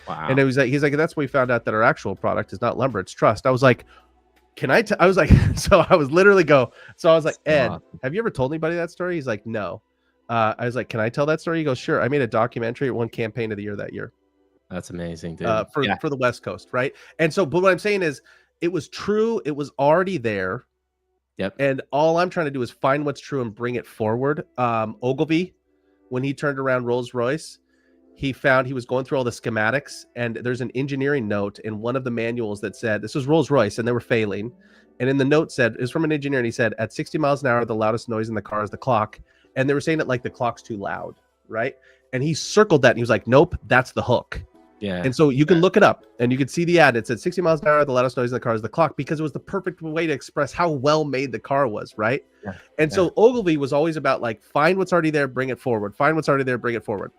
Wow. And he's like, that's when we found out that our actual product is not lumber, it's trust. I was like, I was like, so I was literally I was like, Ed, have you ever told anybody that story? He's like, no. I was like, can I tell that story? He goes, sure. I made a documentary. It won campaign of the year that year. That's amazing, dude. For the West Coast, right? And so, but what I'm saying is, it was true. It was already there. Yep. And all I'm trying to do is find what's true and bring it forward. Ogilvy, when he turned around Rolls-Royce, he found he was going through all the schematics, and there's an engineering note in one of the manuals that said, this was Rolls-Royce, and they were failing. And in the note said, it was from an engineer, and he said, at 60 miles an hour, the loudest noise in the car is the clock. And they were saying that like the clock's too loud, right? And he circled that, and he was like, nope, that's the hook. Yeah. And so you can look it up, and you can see the ad. It said 60 miles an hour, the loudest noise in the car is the clock, because it was the perfect way to express how well made the car was, right? Yeah. And so Ogilvy was always about like, find what's already there, bring it forward. Find what's already there, bring it forward.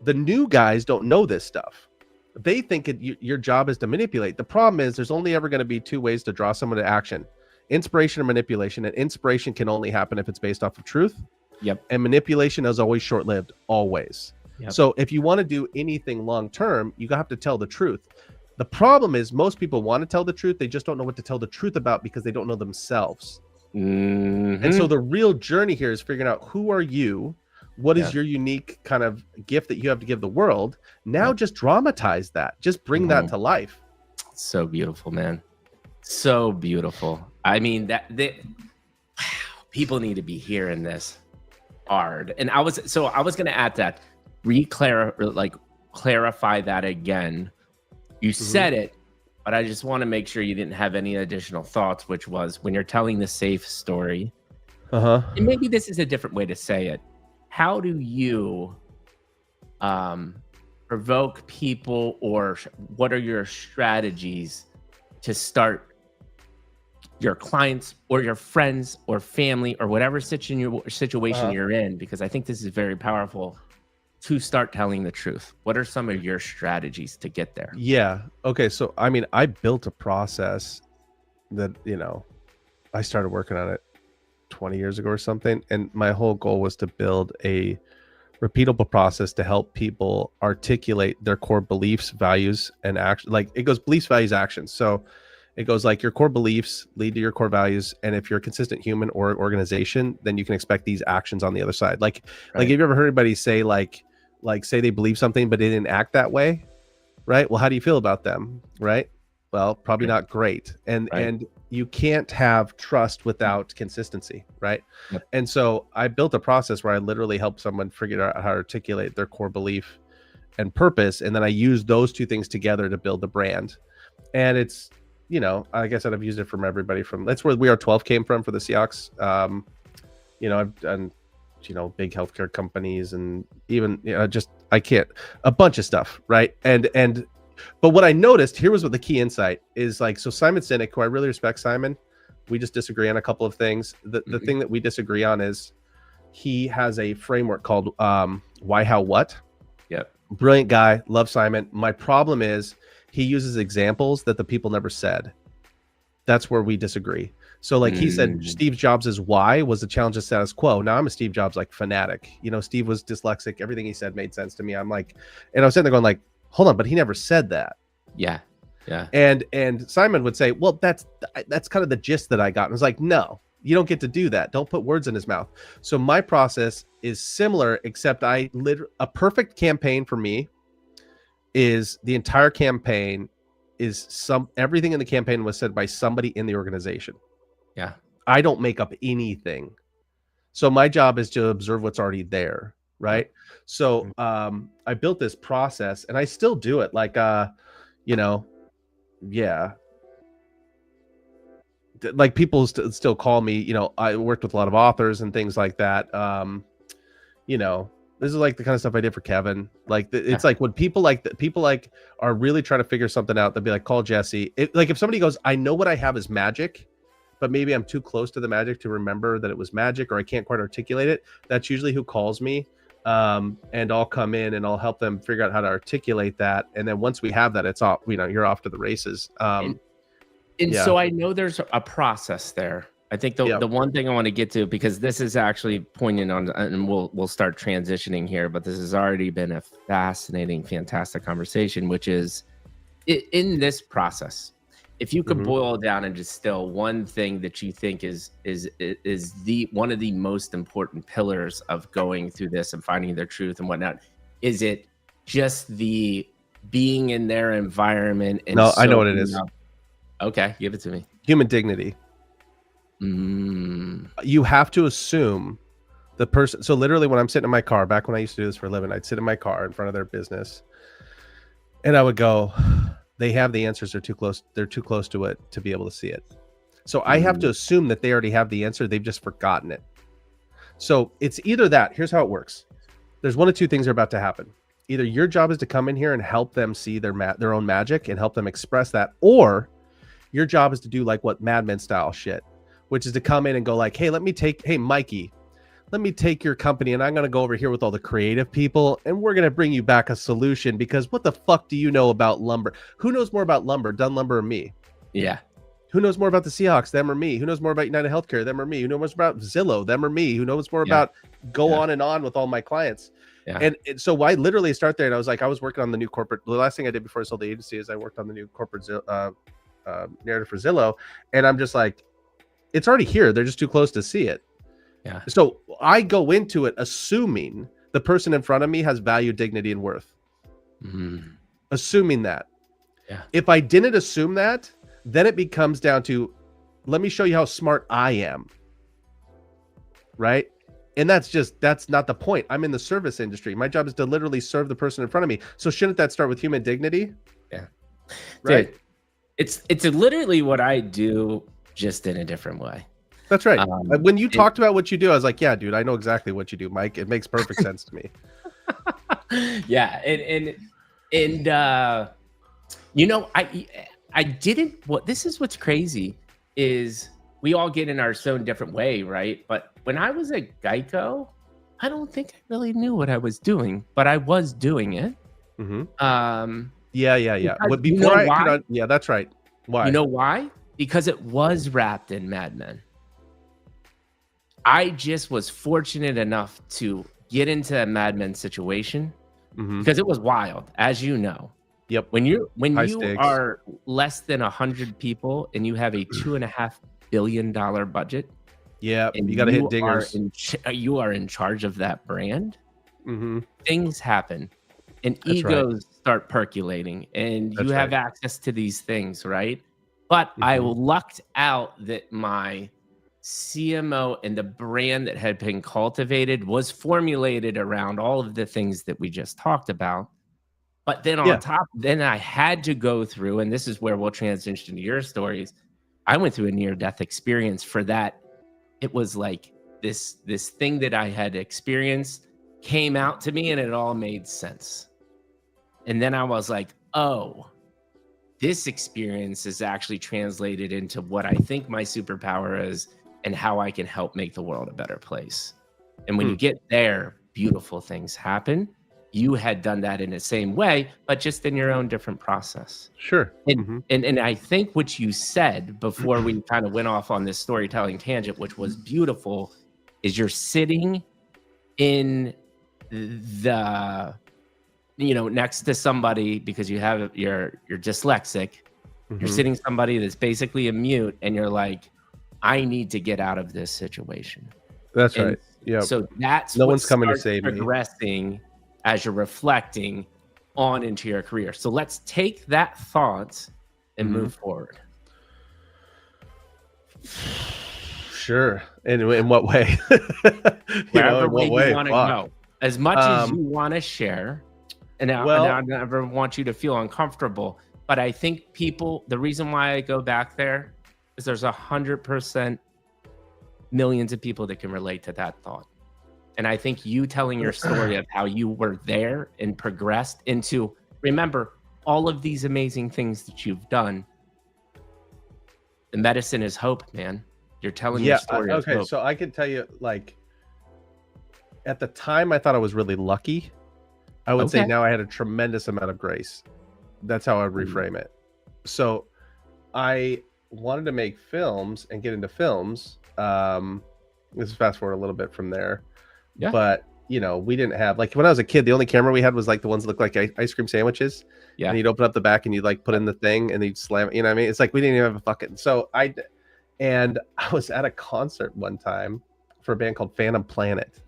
The new guys don't know this stuff. They think your job is to manipulate. The problem is there's only ever going to be two ways to draw someone to action: inspiration or manipulation. And inspiration can only happen if it's based off of truth. Yep. And manipulation is always short-lived, always. Yep. So if you want to do anything long-term, you have to tell the truth. The problem is most people want to tell the truth. They just don't know what to tell the truth about because they don't know themselves. Mm-hmm. And so the real journey here is figuring out, who are you? What is your unique kind of gift that you have to give the world? Now just dramatize that. Just bring that to life. So beautiful, man. So beautiful. I mean, wow, people need to be hearing this hard. And I was going to add that, clarify that again. You said it, but I just want to make sure you didn't have any additional thoughts, which was when you're telling the safe story. And maybe this is a different way to say it. How do you provoke people, or what are your strategies to start your clients or your friends or family or whatever situation you're in? Because I think this is very powerful to start telling the truth. What are some of your strategies to get there? Yeah. Okay. So, I mean, I built a process that, I started working on it 20 years ago or something. And my whole goal was to build a repeatable process to help people articulate their core beliefs, values, and action. Like, it goes beliefs, values, actions. So it goes like, your core beliefs lead to your core values. And if you're a consistent human or organization, then you can expect these actions on the other side. Like have you ever heard anybody say like say they believe something, but they didn't act that way? Right. Well, how do you feel about them? Right. Well, probably not great. And you can't have trust without consistency, right? Yep. And so I built a process where I literally help someone figure out how to articulate their core belief and purpose. And then I use those two things together to build the brand. And it's, like I said, I've used it from everybody that's where We Are 12 came from for the Seahawks. I've done, big healthcare companies, and even, a bunch of stuff. Right. But what I noticed here was what the key insight is like. So Simon Sinek, who I really respect, Simon, we just disagree on a couple of things. The thing that we disagree on is he has a framework called Why, How, What. Yep. Brilliant guy. Love Simon. My problem is he uses examples that the people never said. That's where we disagree. So like he said, Steve Jobs' why was the challenge of status quo. Now I'm a Steve Jobs fanatic. Steve was dyslexic. Everything he said made sense to me. I'm like, and I was sitting there going like, hold on, but he never said that. Yeah. And Simon would say, well, that's kind of the gist that I got. And I was like, no, you don't get to do that. Don't put words in his mouth. So my process is similar, except a perfect campaign for me is the entire campaign is everything in the campaign was said by somebody in the organization. Yeah. I don't make up anything. So my job is to observe what's already there. Right. So I built this process, and I still do it. Like, like people still call me, I worked with a lot of authors and things like that. This is like the kind of stuff I did for Kevin. Like it's like when people are really trying to figure something out, they'll be like, call Jesse. If somebody goes, I know what I have is magic, but maybe I'm too close to the magic to remember that it was magic, or I can't quite articulate it. That's usually who calls me. And I'll come in and I'll help them figure out how to articulate that. And then once we have that, it's off, you're off to the races. So I know there's a process there. I think the one thing I want to get to, because this is actually poignant on, and we'll start transitioning here, but this has already been a fascinating, fantastic conversation, which is in this process, if you could Mhm. boil down and distill one thing that you think is the one of the most important pillars of going through this and finding their truth and whatnot, is it just the being in their environment and No, I know what it soaking is. up? Okay, give it to me. Human dignity. Mm, You have to assume the person. So literally, when I'm sitting in my car, back when I used to do this for a living, I'd sit in my car in front of their business, and I would go, "They have the answers. They're too close. They're too close to it to be able to see it." So I have to mm, assume that they already have the answer. They've just forgotten it. So it's either that. Here's how it works. There's one of two things are about to happen. Either your job is to come in here and help them see their own magic and help them express that, or your job is to do like what Mad Men style shit, which is to come in and go like, hey, hey, Mikey, let me take your company and I'm going to go over here with all the creative people and we're going to bring you back a solution because what the fuck do you know about lumber? Who knows more about lumber, Dunn Lumber or me? yeah, Who knows more about the Seahawks, them or me? Who knows more about United Healthcare, them or me? Who knows more about Zillow, them or me? Who knows more yeah, about go yeah, on and on with all my clients? yeah. And so I literally start there and I was like, I was working on the new corporate. The last thing I did before I sold the agency is I worked on the new corporate narrative for Zillow. And I'm just like, it's already here. They're just too close to see it. Yeah. So I go into it assuming the person in front of me has value, dignity, and worth. Mm, Assuming that. yeah. If I didn't assume that, then it becomes down to, let me show you how smart I am. Right? And that's not the point. I'm in the service industry. My job is to literally serve the person in front of me. So shouldn't that start with human dignity? Yeah. Right. Dude, it's literally what I do, just in a different way. That's right. When you and- talked about what you do, I was like, yeah, dude, I know exactly what you do, Mike. It makes perfect sense to me. Yeah, and you know, I didn't. What this is what's crazy is we all get in our own different way, right? But when I was at Geico, I don't think I really knew what I was doing, but I was doing it. Mhm. Yeah. Yeah. Because But you before know I why? could, yeah, that's right. Why? You know why? Because it was wrapped in Mad Men. I just was fortunate enough to get into a Mad Men situation Mhm. because it was wild, as you know. Yep. When you High stakes. are less than 100 people and you have a $2.5 billion budget, Yeah, and you got to hit you are dingers. you are in charge of that brand, Mhm. things happen and That's right. egos start percolating and That's you have right. access to these things, right? But I Mhm. lucked out that my CMO and the brand that had been cultivated was formulated around all of the things that we just talked about. But then on Yeah. top, then I had to go through, and this is where we'll transition to your stories. I went through a near-death experience for that. It was like this thing that I had experienced came out to me and it all made sense. And then I was like, oh, this experience is actually translated into what I think my superpower is and how I can help make the world a better place. And when Hmm. you get there, beautiful things happen. You had done that in the same way, but just in your own different process. Sure. And Mhm. and I think what you said before we kind of went off on this storytelling tangent, which was beautiful, is you're sitting in the next to somebody because you're dyslexic. You're Mhm. sitting somebody that's basically a mute, and you're like, I need to get out of this situation. That's And right. Yep. so that's No what one's coming to starts save me. progressing as you're reflecting on into your career. So let's take that thought and Mhm. move forward. Sure. In what way? Wherever In way what you way? want to Fuck. go. As much as you Um, want to share, and well, I never want you to feel uncomfortable. But I think the reason why I go back there is there's 100% millions of people that can relate to that thought. And I think you telling your story of how you were there and progressed into, remember, all of these amazing things that you've done. The medicine is hope, man. You're telling your yeah. story of Okay. hope. So I can tell you, like, at the time, I thought I was really lucky. I would say Okay. now I had a tremendous amount of grace. That's how I would Mm. reframe it. So I wanted to make films and get into films. This is fast forward a little bit from there, Yeah. but you know, we didn't have, like, when I was a kid, the only camera we had was like the ones that looked like ice cream sandwiches. Yeah. And you'd open up the back and you'd like put in the thing and you'd slam it. You know what I mean? It's like we didn't even have a fucking. And I was at a concert one time for a band called Phantom Planet.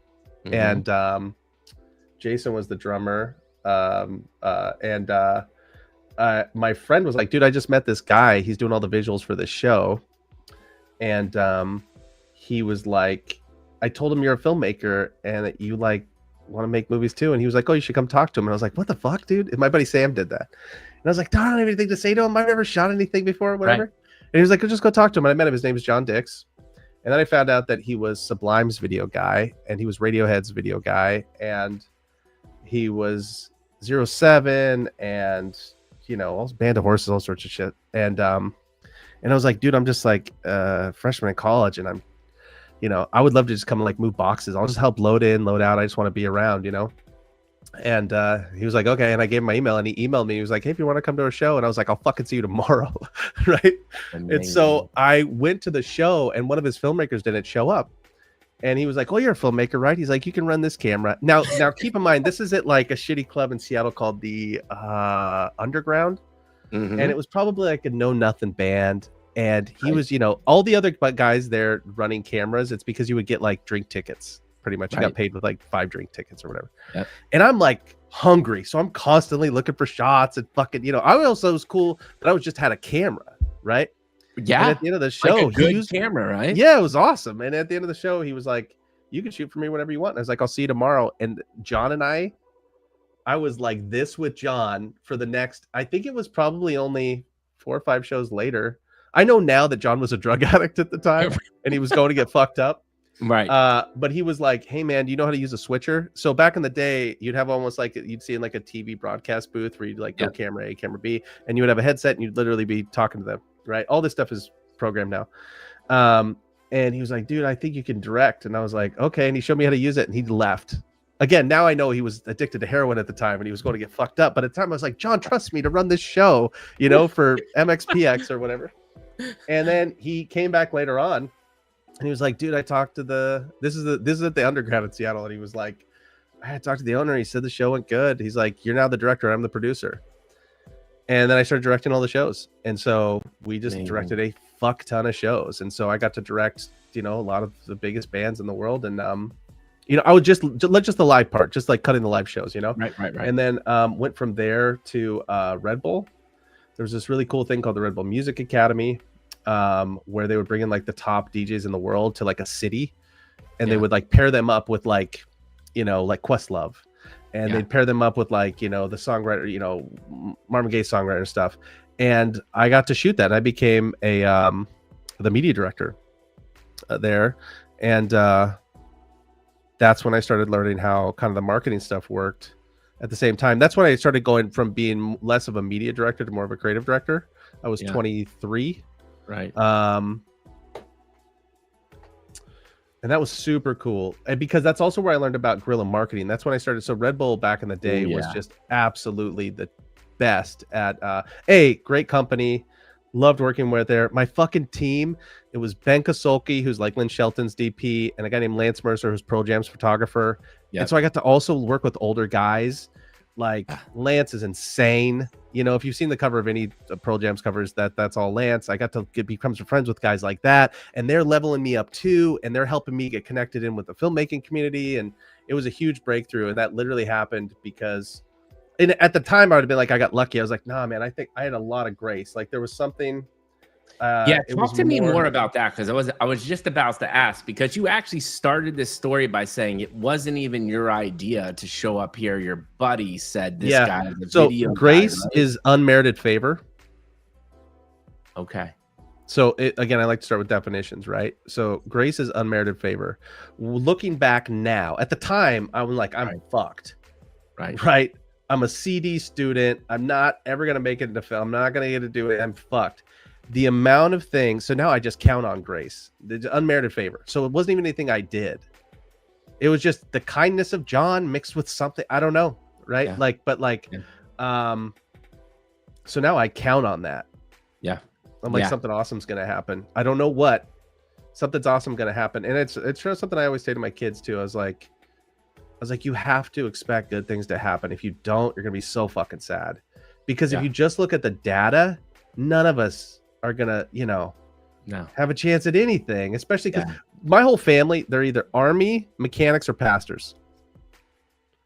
And Jason was the drummer. My friend was like, dude, I just met this guy. He's doing all the visuals for this show. And he was like, I told him you're a filmmaker and that you like want to make movies too. And he was like, oh, you should come talk to him. And I was like, what the fuck, dude? And my buddy Sam did that. And I was like, I don't have anything to say to him. I've never shot anything before or whatever. Right. And he was like, just go talk to him. And I met him. His name is John Dix. And then I found out that he was Sublime's video guy and he was Radiohead's video guy. And he was 07 and, you know, all Band of Horses, all sorts of shit. And I was like, dude, I'm just like a freshman in college and I'm, you know, I would love to just come and like move boxes. I'll just help load in, load out. I just want to be around, you know? And he was like, okay. And I gave him my email and he emailed me. He was like, hey, if you want to come to a show. And I was like, I'll fucking see you tomorrow. Right. Amazing. And so I went to the show and one of his filmmakers didn't show up. And he was like, oh, you're a filmmaker, right? He's like, you can run this camera. Now keep in mind, this is at like a shitty club in Seattle called the Underground. And it was probably like a know nothing band. And he was, you know, all the other guys there running cameras. It's because you would get like drink tickets. Pretty much, you got paid with like 5 drink tickets or whatever. Yep. And I'm like hungry, so I'm constantly looking for shots and fucking, you know. I also was cool that I was just had a camera, right? Yeah. And at the end of the show, like a good camera, right? Yeah, it was awesome. And at the end of the show, he was like, "You can shoot for me whenever you want." And I was like, "I'll see you tomorrow." And John and I was like this with John for the next. I think it was probably only 4 or 5 shows later. I know now that John was a drug addict at the time and he was going to get fucked up. Right. But he was like, hey man, do you know how to use a switcher? So back in the day, you'd have almost like you'd see in like a TV broadcast booth where you'd like go camera A, camera B, and you would have a headset and you'd literally be talking to them, right? All this stuff is programmed now. And he was like, dude, I think you can direct. And I was like, okay. And he showed me how to use it and he left. Again, now I know he was addicted to heroin at the time and he was going to get fucked up. But at the time I was like, John, trust me to run this show, you know, for MXPX or whatever. And then he came back later on and he was like, dude, I talked to this is at the Underground in Seattle. And he was like, I had talked to the owner. He said the show went good. He's like, you're now the director. I'm the producer. And then I started directing all the shows. And so we just directed a fuck ton of shows. And so I got to direct, you know, a lot of the biggest bands in the world. And, you know, I would just the live part, just like cutting the live shows, you know? Right. And then went from there to Red Bull. There was this really cool thing called the Red Bull Music Academy, where they would bring in like the top DJs in the world to like a city. And they would like pair them up with like, you know, like Questlove. And they'd pair them up with like, you know, the songwriter, you know, Marvin Gaye songwriter stuff. And I got to shoot that. I became the media director there. And that's when I started learning how kind of the marketing stuff worked at the same time. That's when I started going from being less of a media director to more of a creative director. I was 23. Right. And that was super cool. And because that's also where I learned about guerrilla marketing. That's when I started. So Red Bull back in the day was just absolutely the best at great company. Loved working with there. My fucking team, it was Ben Kasolke, who's like Lynn Shelton's DP, and a guy named Lance Mercer, who's Pearl Jam's photographer. And so I got to also work with older guys. Like Lance is insane. You know, if you've seen the cover of any Pearl Jam's covers, that's all Lance. I got to become some friends with guys like that, and they're leveling me up too, and they're helping me get connected in with the filmmaking community. And it was a huge breakthrough, and that literally happened because at the time I would have been like, I got lucky. I was like, nah, man, I think I had a lot of grace. Like there was something. Talk to me more about that, because I was just about to ask, because you actually started this story by saying it wasn't even your idea to show up here. Your buddy said this guy is a video grace guy, right? is unmerited favor. Okay. So again, I like to start with definitions, right? So grace is unmerited favor. Looking back now, at the time, I was like, I'm fucked. Right. I'm a CD student. I'm not ever going to make it into film. I'm not going to get to do it. I'm fucked. The amount of things. So now I just count on grace, the unmerited favor. So it wasn't even anything I did. It was just the kindness of John mixed with something. I don't know. Right. So now I count on that. Yeah. I'm like, something awesome's going to happen. I don't know what. Something's awesome going to happen. And it's something I always say to my kids too. I was like, was like, you have to expect good things to happen. If you don't, you're gonna be so fucking sad. Because if you just look at the data, none of us are gonna, have a chance at anything. Especially because my whole family, they're either army, mechanics, or pastors.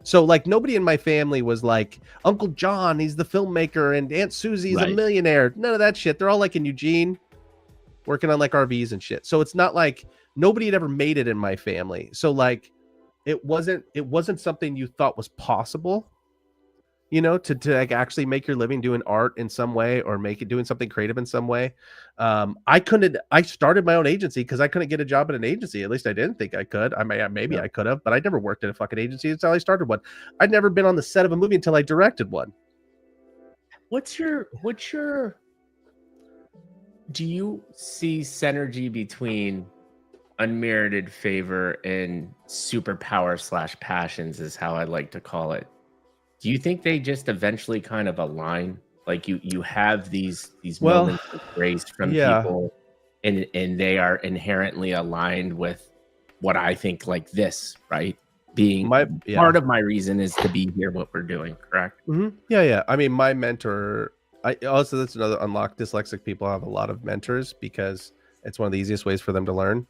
So like nobody in my family was like Uncle John, he's the filmmaker, and Aunt Susie's a millionaire. None of that shit. They're all like in Eugene, working on like RVs and shit. So it's not like nobody had ever made it in my family. So like it wasn't something you thought was possible, to like actually make your living doing art in some way, or doing something creative in some way. I started my own agency because I couldn't get a job at an agency. At least I didn't think I could. I could have, but I never worked at a fucking agency until I started one. I'd never been on the set of a movie until I directed one. Do you see synergy between unmerited favor and superpower / passions, is how I like to call it? Do you think they just eventually kind of align? Like you have these moments of grace from people, and they are inherently aligned with what I think, like this, right? Being part of my reason is to be here, what we're doing, correct? Mm-hmm. Yeah. I mean, my mentor, that's another unlock. Dyslexic people have a lot of mentors because it's one of the easiest ways for them to learn.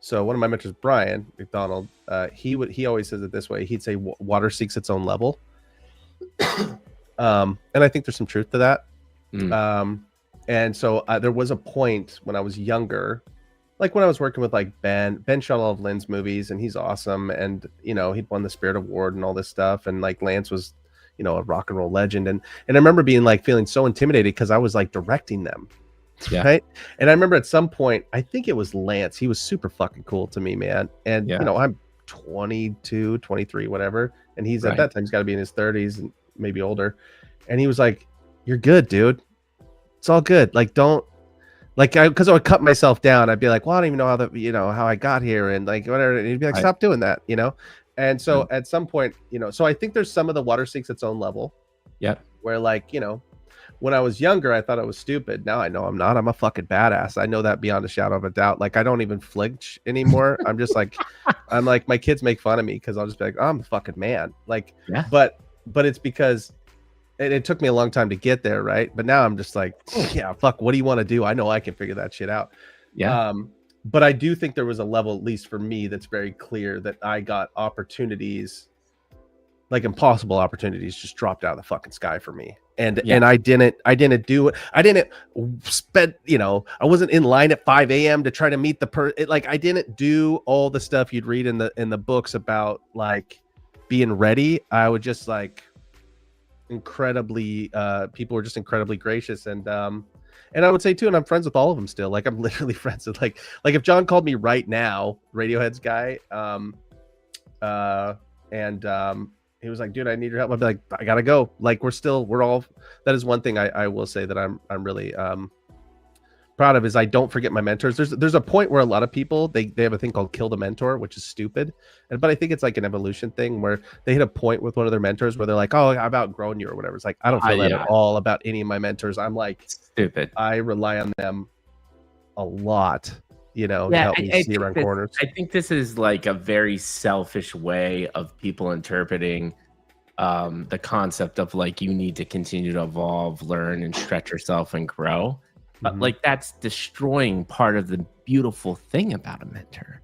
So one of my mentors, Brian McDonald, he always says it this way. He'd say water seeks its own level. And I think there's some truth to that. And so there was a point when I was younger, like when I was working with like Ben shot all of Lynn's movies, and he's awesome. And, he'd won the Spirit Award and all this stuff. And like Lance was, a rock and roll legend. And I remember being like feeling so intimidated because I was like directing them. Yeah. Right. And I remember at some point, I think it was Lance. He was super fucking cool to me, man. And, I'm 22, 23, whatever. And he's at that time, he's got to be in his 30s and maybe older. And he was like, "You're good, dude. It's all good. Like, don't because I would cut myself down. I'd be like, well, I don't even know how I got here. And like, whatever. And he'd be like, stop doing that, And so at some point, so I think there's some of the water seeks its own level. Yeah. Where like, when I was younger, I thought I was stupid. Now I know I'm not. I'm a fucking badass. I know that beyond a shadow of a doubt. Like, I don't even flinch anymore. I'm just like, my kids make fun of me because I'll just be like, oh, I'm the fucking man. Like, but it's because it took me a long time to get there, right? But now I'm just like, yeah, fuck. What do you want to do? I know I can figure that shit out. Yeah. But I do think there was a level, at least for me, that's very clear that I got opportunities, like impossible opportunities, just dropped out of the fucking sky for me. And I didn't do it. I didn't spend, I wasn't in line at 5 a.m. to try to meet I didn't do all the stuff you'd read in the books about like being ready. I would just like incredibly, people were just incredibly gracious. And I would say too, and I'm friends with all of them still. Like I'm literally friends with like if John called me right now, Radiohead's guy, he was like, dude, I need your help. I'd be like, I gotta go. Like we're all, that is one thing I will say that I'm really proud of, is I don't forget my mentors. There's a point where a lot of people, they have a thing called kill the mentor, which is stupid. But I think it's like an evolution thing where they hit a point with one of their mentors where they're like, oh, I've outgrown you or whatever. It's like, I don't feel that at all about any of my mentors. I'm like, stupid. I rely on them a lot. To help me see around corners. I think this is like a very selfish way of people interpreting the concept of like, you need to continue to evolve, learn, and stretch yourself and grow. But like, that's destroying part of the beautiful thing about a mentor.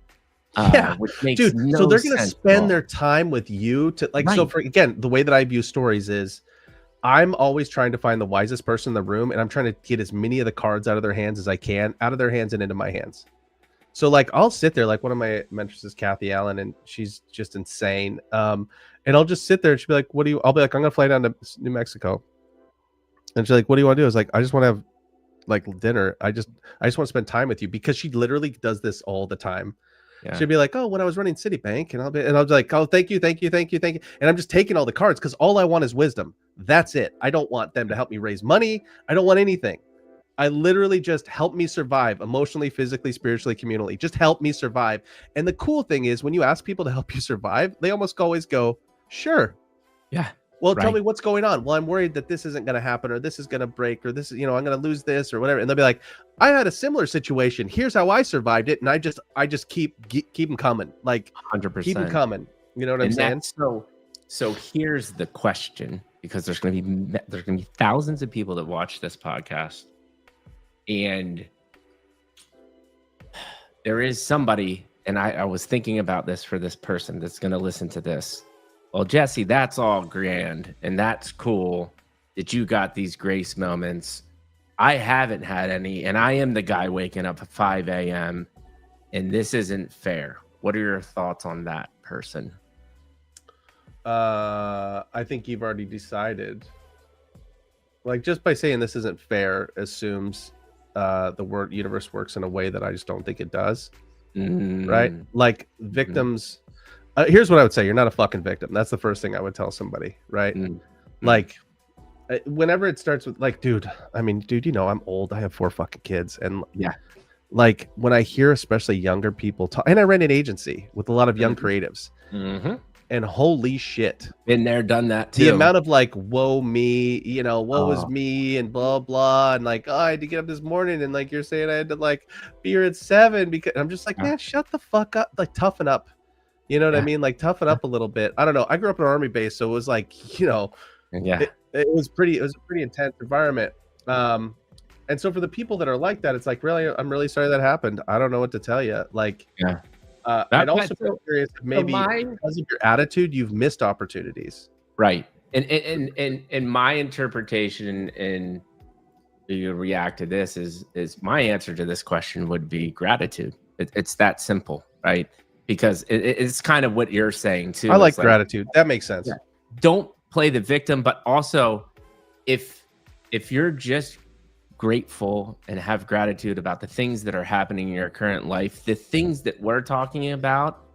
Which makes so they're going to spend their time with you to like, so for, again, the way that I view stories is I'm always trying to find the wisest person in the room, and I'm trying to get as many of the cards out of their hands as I can, out of their hands and into my hands. So like, I'll sit there, like one of my mentors is Kathy Allen, and she's just insane. And I'll just sit there and she'll be like, I'll be like, I'm going to fly down to New Mexico. And she's like, what do you want to do? I was like, I just want to have like dinner. I just want to spend time with you, because she literally does this all the time. Yeah. She'd be like, oh, when I was running Citibank, and I'll be like, oh, thank you. And I'm just taking all the cards because all I want is wisdom. That's it. I don't want them to help me raise money. I don't want anything. I literally just help me survive emotionally, physically, spiritually, communally. Just help me survive. And the cool thing is, when you ask people to help you survive, they almost always go, sure. Yeah. Well, tell me what's going on. Well, I'm worried that this isn't going to happen, or this is going to break, or this is, I'm going to lose this or whatever. And they'll be like, I had a similar situation. Here's how I survived it. And I just keep them coming. Like 100%. Keep them coming. You know what I'm saying? So here's the question, because there's going to be thousands of people that watch this podcast, and there is somebody, and I was thinking about this for this person that's going to listen to this. Well, Jesse, that's all grand and that's cool that you got these grace moments. I haven't had any, and I am the guy waking up at 5 a.m. and this isn't fair. What are your thoughts on that person? I think you've already decided. Like, just by saying this isn't fair assumes the universe works in a way that I just don't think it does. Right? Like victims. Here's what I would say. You're not a fucking victim. That's the first thing I would tell somebody, right? Like, whenever it starts with like, dude, I'm old. I have 4 fucking kids. And like when I hear especially younger people talk, and I ran an agency with a lot of young creatives, and holy shit. Been there, done that too. The amount of like, woe me, woe is me and blah, blah. And like, I had to get up this morning. And like, you're saying I had to like be here at 7 because I'm just like, man, shut the fuck up. Like, toughen up. You know what I mean? Like, toughen up a little bit. I don't know. I grew up in an army base, so it was like, it was a pretty intense environment. And so for the people that are like that, it's like, really, I'm really sorry that happened. I don't know what to tell you. Like, I'd also be curious if maybe because of your attitude, you've missed opportunities. Right. And my interpretation and you react to this is my answer to this question would be gratitude. It's that simple, right? Because it's kind of what you're saying too. I like gratitude. That makes sense. Don't play the victim, but also if you're just grateful and have gratitude about the things that are happening in your current life, the things that we're talking about,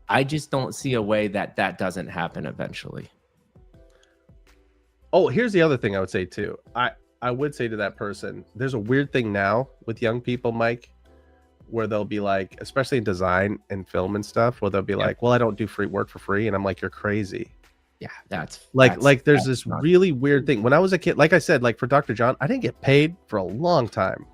I just don't see a way that doesn't happen eventually. Oh, here's the other thing I would say too. I would say to that person, there's a weird thing now with young people, Mike, where they'll be like, especially in design and film and stuff, where they'll be like, well, I don't do free work for free. And I'm like, you're crazy. Yeah, there's this really weird thing. When I was a kid, like I said, like for Dr. John, I didn't get paid for a long time.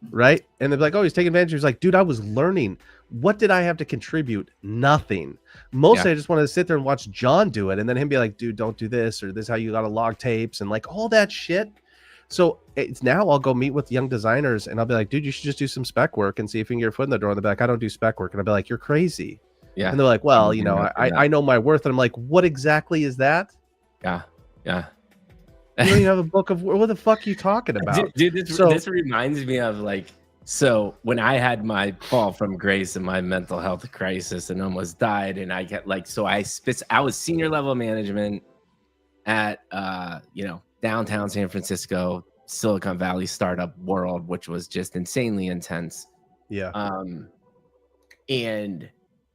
Right. And they're like, oh, he's taking advantage. He's like, dude, I was learning. What did I have to contribute? Nothing. Mostly I just wanted to sit there and watch John do it. And then him be like, dude, don't do this, or this is how you got to log tapes and like all that shit. So it's now I'll go meet with young designers and I'll be like, dude, you should just do some spec work and see if you can get your foot in the door. And they'll be like, I don't do spec work. And I'll be like, you're crazy. Yeah. And they're like, well, I know my worth. And I'm like, what exactly is that? Yeah. Yeah. You don't even have a book of what the fuck are you talking about? Dude, this reminds me of like, so when I had my fall from grace and my mental health crisis and almost died, and I get like, so I was senior level management at, downtown San Francisco, Silicon Valley startup world, which was just insanely intense. Yeah. And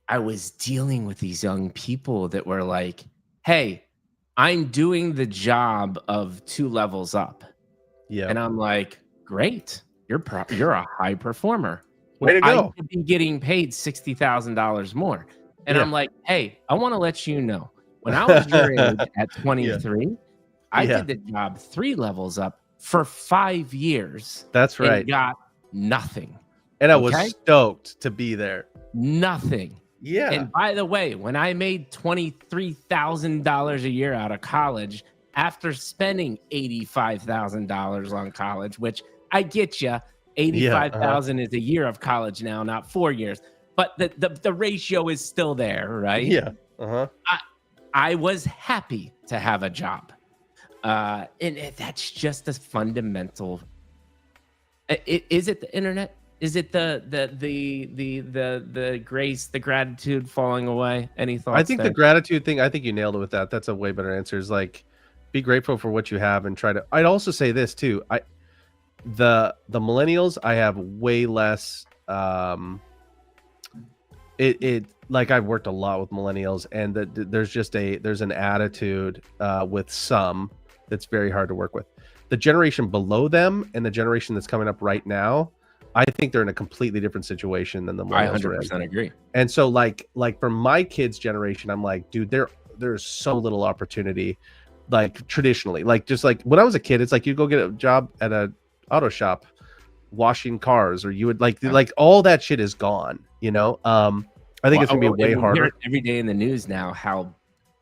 I was dealing with these young people that were like, hey, I'm doing the job of 2 levels up. Yeah. And I'm like, great. You're a high performer. Way to go. I could be getting paid $60,000 more. And I'm like, hey, I want to let you know, when I was your age at 23, I did the job 3 levels up for 5 years. That's right. And got nothing. And I was stoked to be there. Nothing. Yeah. And by the way, when I made $23,000 a year out of college, after spending $85,000 on college, which I get you, $85,000 is a year of college now, not 4 years. But the ratio is still there, right? Yeah. I was happy to have a job. And that's just a fundamental. Is it the internet? Is it the grace, the gratitude falling away? Any thoughts? I think the gratitude thing, I think you nailed it with that. That's a way better answer. Is like, be grateful for what you have and try to. I'd also say this too. The millennials, I have way less. Like I've worked a lot with millennials, and there's an attitude with some that's very hard to work with. The generation below them and the generation that's coming up right now, I think they're in a completely different situation than the millennials. I 100% agree. And so like for my kids' generation, I'm like, dude, there's so little opportunity. like traditionally, like just like when I was a kid, it's like you go get a job at a auto shop washing cars, or you would like all that shit is gone, you know. I think it's gonna be way harder. Every day in the news now how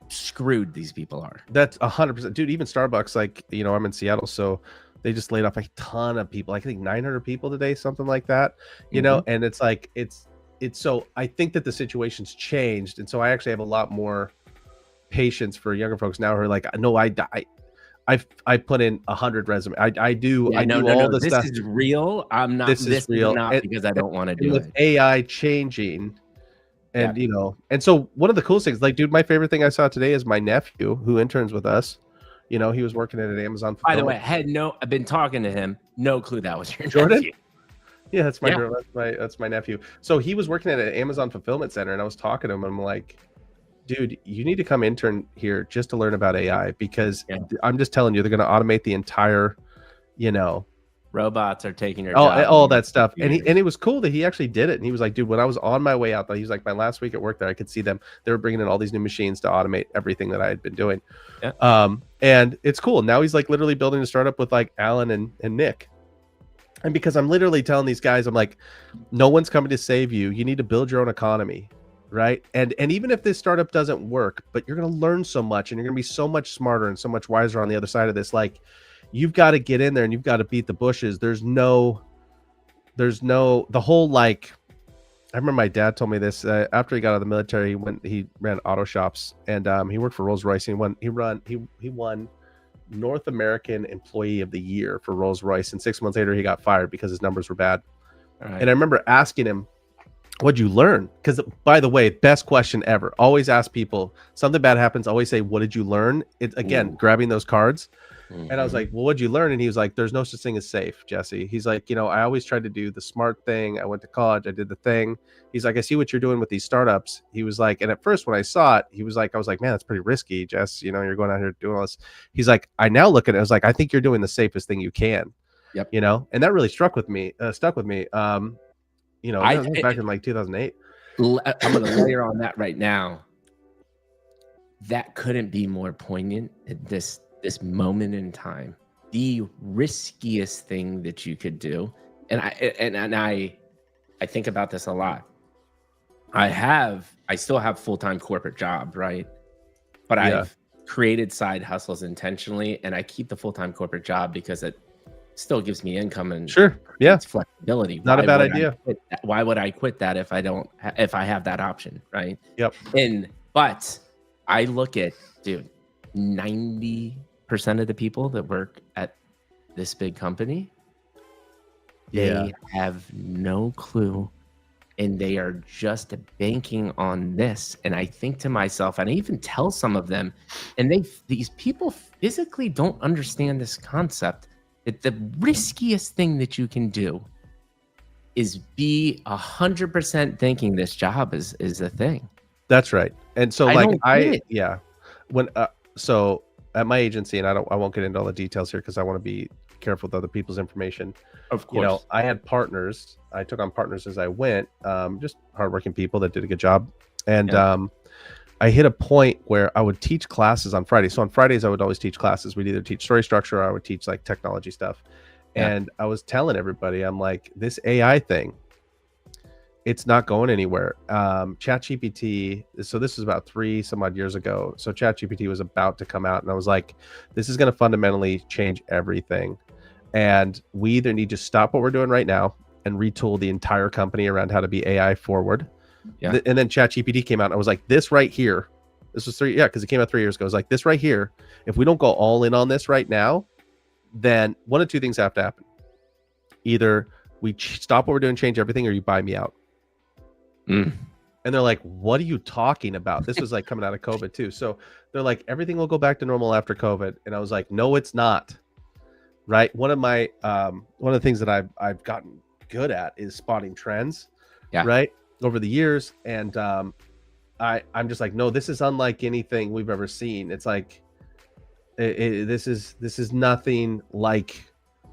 screwed these people are. That's 100%, dude. Even Starbucks, like, you know, I'm in Seattle, so they just laid off a ton of people. I think 900 people today, something like that, you know. And it's like it's so I think that the situation's changed, and so I actually have a lot more patience for younger folks now who are like, no, I put in 100 resumes. I do all the stuff. This is real. I'm not. This is real. Not because I don't want to do it. With AI changing, and you know, and so one of the coolest things, like, dude, my favorite thing I saw today is my nephew who interns with us. You know, he was working at an Amazon. By the way, I've been talking to him. No clue that was your Jordan. Nephew. Yeah, that's my girl. That's my nephew. So he was working at an Amazon fulfillment center, and I was talking to him. And I'm like, dude, you need to come intern here just to learn about AI, because I'm just telling you, they're going to automate the entire, you know, robots are taking your job, all that stuff. And it was cool that he actually did it. And he was like, dude, when I was on my way out, he was like, my last week at work there, I could see them. They were bringing in all these new machines to automate everything that I had been doing. Yeah. And it's cool. Now he's like literally building a startup with like Alan and Nick. And because I'm literally telling these guys, I'm like, no one's coming to save you. You need to build your own economy. Right. And even if this startup doesn't work, but you're going to learn so much, and you're going to be so much smarter and so much wiser on the other side of this. Like, you've got to get in there and you've got to beat the bushes. There's no, the whole, like, I remember my dad told me this after he got out of the military. He ran auto shops, and he worked for Rolls-Royce. And he won North American Employee of the Year for Rolls-Royce. And 6 months later, he got fired because his numbers were bad. And I remember asking him, what'd you learn? Because, by the way, best question ever. Always ask people, something bad happens, always say, what did you learn? It's again, grabbing those cards. And I was like, well, what'd you learn? And he was like, there's no such thing as safe, Jesse. He's like, you know, I always tried to do the smart thing. I went to college. I did the thing. He's like, I see what you're doing with these startups. He was like, and at first when I saw it, he was like, I was like, man, that's pretty risky, Jess. You know, you're going out here doing all this. He's like, I now look at it. I was like, I think you're doing the safest thing you can. Yep. You know, and that really stuck with me. You know, back in like 2008. I'm going to layer on that right now. That couldn't be more poignant at this moment in time. The riskiest thing that you could do, and I think about this a lot. I still have full-time corporate job, right? But I've created side hustles intentionally, and I keep the full-time corporate job because it still gives me income and it's flexibility. Not a bad idea. Why would I quit that if I have that option, right? Yep. But I look at, dude, 90% of the people that work at this big company, they have no clue, and they are just banking on this. And I think to myself, and I even tell some of them, and these people physically don't understand this concept, that the riskiest thing that you can do is be 100% thinking this job is a thing. That's right. And so so at my agency, and I won't get into all the details here because I want to be careful with other people's information. Of course. You know, I had partners. I took on partners as I went, just hardworking people that did a good job. And I hit a point where I would teach classes on Fridays. So on Fridays, I would always teach classes. We'd either teach story structure or I would teach like technology stuff. And I was telling everybody, I'm like, this AI thing, it's not going anywhere. ChatGPT, so this is about 3 some odd years ago. So ChatGPT was about to come out, and I was like, this is going to fundamentally change everything. And we either need to stop what we're doing right now and retool the entire company around how to be AI forward. And then ChatGPT came out, and I was like, this right here, this was because it came out 3 years ago. I was like, this right here, if we don't go all in on this right now, then one of two things have to happen. Either we stop what we're doing, change everything, or you buy me out. And they're like, what are you talking about? This was like coming out of COVID too. So they're like, everything will go back to normal after COVID. And I was like, no, it's not. Right. One of the things that I've gotten good at is spotting trends. Right. Over the years. And I'm just like, no, this is unlike anything we've ever seen. It's like, this is nothing like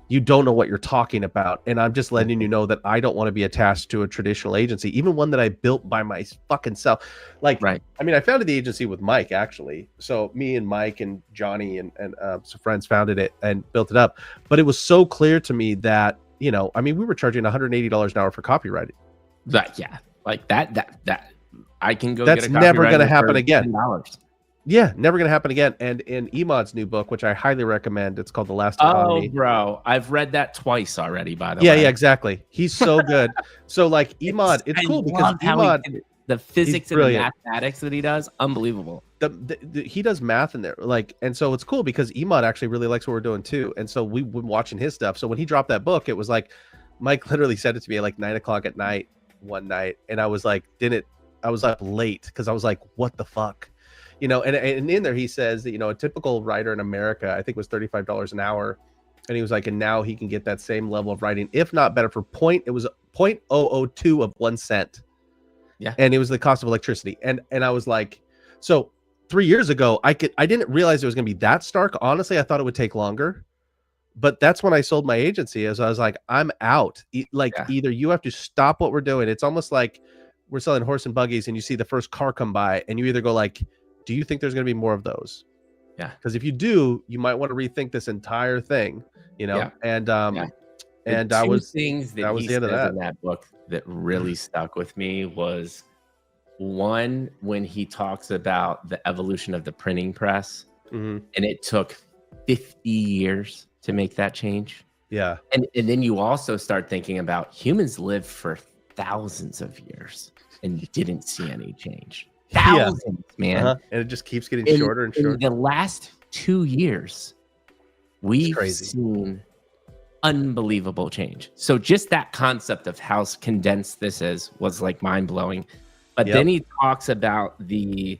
you don't know what you're talking about. And I'm just letting you know that I don't want to be attached to a traditional agency, even one that I built by my fucking self. Like, Right. I mean, I founded the agency with Mike, actually. So me and Mike and Johnny and some friends founded it and built it up. But it was so clear to me that, you know, I mean, we were charging $180 an hour for copywriting. Yeah, like that I can go. That's get a never going to copywriter happen for again. $10. Yeah, never going to happen again. And in Emod's new book, which I highly recommend, it's called The Last Economy. Oh, bro, I've read that twice already. By the way, yeah, exactly. He's so good. So like Emod, it's cool because Emod, the physics and the mathematics that he does, unbelievable. He does math in there, like, and so it's cool because Emod actually really likes what we're doing too. And so we've been watching his stuff. So when he dropped that book, it was like Mike literally said it to me at like 9 o'clock at night one night, and I was like, I was up late because I was like, what the fuck? You know, and in there he says that, you know, a typical writer in America, I think, was $35 an hour. And he was like, and now he can get that same level of writing, if not better, for it was 0.002 of 1 cent. Yeah. And it was the cost of electricity. And I was like, so 3 years ago, I didn't realize it was gonna be that stark. Honestly, I thought it would take longer. But that's when I sold my agency, as I was like, I'm out. Either you have to stop what we're doing. It's almost like we're selling horse and buggies and you see the first car come by and you either go like, do you think there's going to be more of those? Yeah. Because if you do, you might want to rethink this entire thing, you know? Yeah. And that was things that was the end of that. In that book that really stuck with me was one, when he talks about the evolution of the printing press, and it took 50 years to make that change. Yeah. And then you also start thinking about humans lived for thousands of years and didn't see any change. Thousands, man. And it just keeps getting shorter and shorter. In the last 2 years, we've seen unbelievable change. So just that concept of how condensed this is was like mind-blowing. But then he talks about the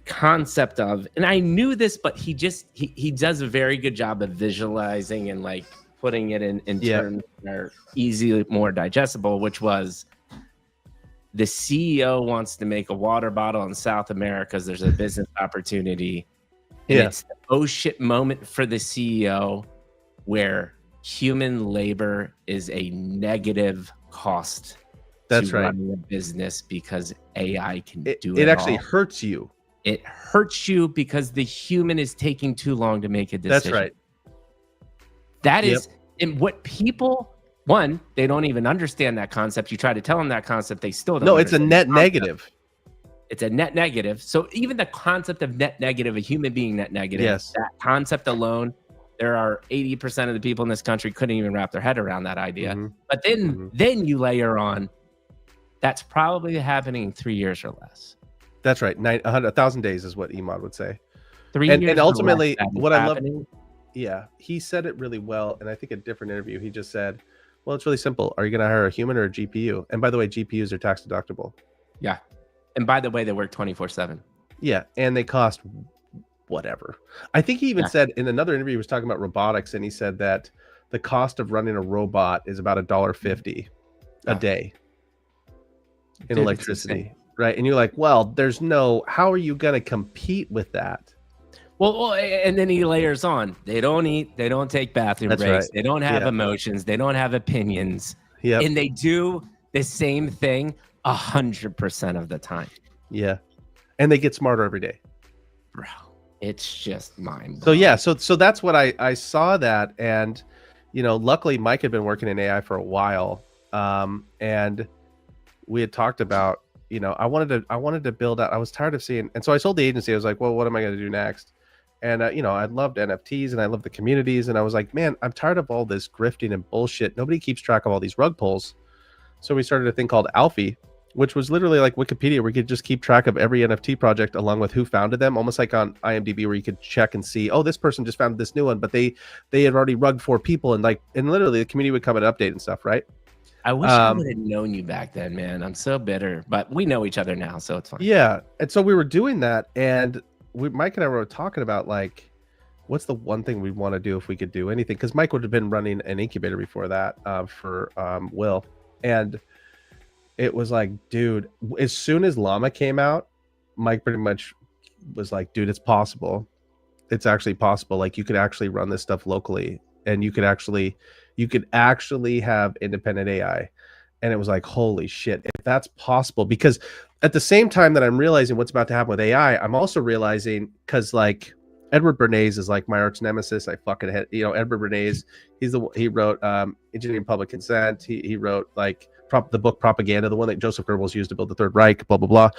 concept of, and I knew this, but he does a very good job of visualizing and like putting it in terms that are easily more digestible, which was, the CEO wants to make a water bottle in South America because there's a business opportunity. And it's the oh shit moment for the CEO where human labor is a negative cost. That's to right. running a business because AI can do it. It actually all. hurts you. It hurts you because the human is taking too long to make a decision. That's right. That is, and what people, one, they don't even understand that concept. You try to tell them that concept, they still don't. No, it's a net negative. It's a net negative. So even the concept of net negative, a human being net negative, that concept alone, there are 80% of the people in this country couldn't even wrap their head around that idea. But then you layer on, that's probably happening in 3 years or less. That's right. 1,000 days is what Emod would say. 3 years. And ultimately, what I love, he said it really well. And I think a different interview, he just said, well, it's really simple. Are you going to hire a human or a GPU? And by the way, GPUs are tax deductible. Yeah. And by the way, they work 24/7. Yeah. And they cost whatever. I think he even said in another interview, he was talking about robotics. And he said that the cost of running a robot is about $1.50 a day in electricity. Right. And you're like, well, how are you going to compete with that? Well, and then he layers on. They don't eat. They don't take bathroom breaks. Right. They don't have emotions. They don't have opinions. Yeah. And they do the same thing 100% of the time. Yeah. And they get smarter every day. Bro, it's just mind-blowing. So yeah, so that's what I saw that, and luckily Mike had been working in AI for a while, and we had talked about, I wanted to build out. I was tired of seeing, and so I sold the agency. I was like, well, what am I going to do next? And I loved NFTs and I loved the communities, and I was like, man, I'm tired of all this grifting and bullshit. Nobody keeps track of all these rug pulls. So we started a thing called Alfie, which was literally like Wikipedia, where you could just keep track of every NFT project along with who founded them, almost like on IMDb, where you could check and see, oh, this person just founded this new one, but they had already rugged 4 people, and literally the community would come and update and stuff, right? I wish I would have known you back then, man. I'm so bitter, but we know each other now, so it's fine. Yeah, and so we were doing that, and Mike and I were talking about what's the one thing we'd want to do if we could do anything, because Mike would have been running an incubator before that for Will, and it was like, dude, as soon as Llama came out, Mike pretty much was like, dude, it's possible. It's actually possible. Like, you could actually run this stuff locally and you could actually have independent AI. And it was like, holy shit, if that's possible. Because at the same time that I'm realizing what's about to happen with AI, I'm also realizing, because like Edward Bernays is like my arch nemesis. I fucking hate, Edward Bernays. He wrote Engineering Public Consent. He wrote like the book Propaganda, the one that Joseph Goebbels used to build the Third Reich, blah blah blah.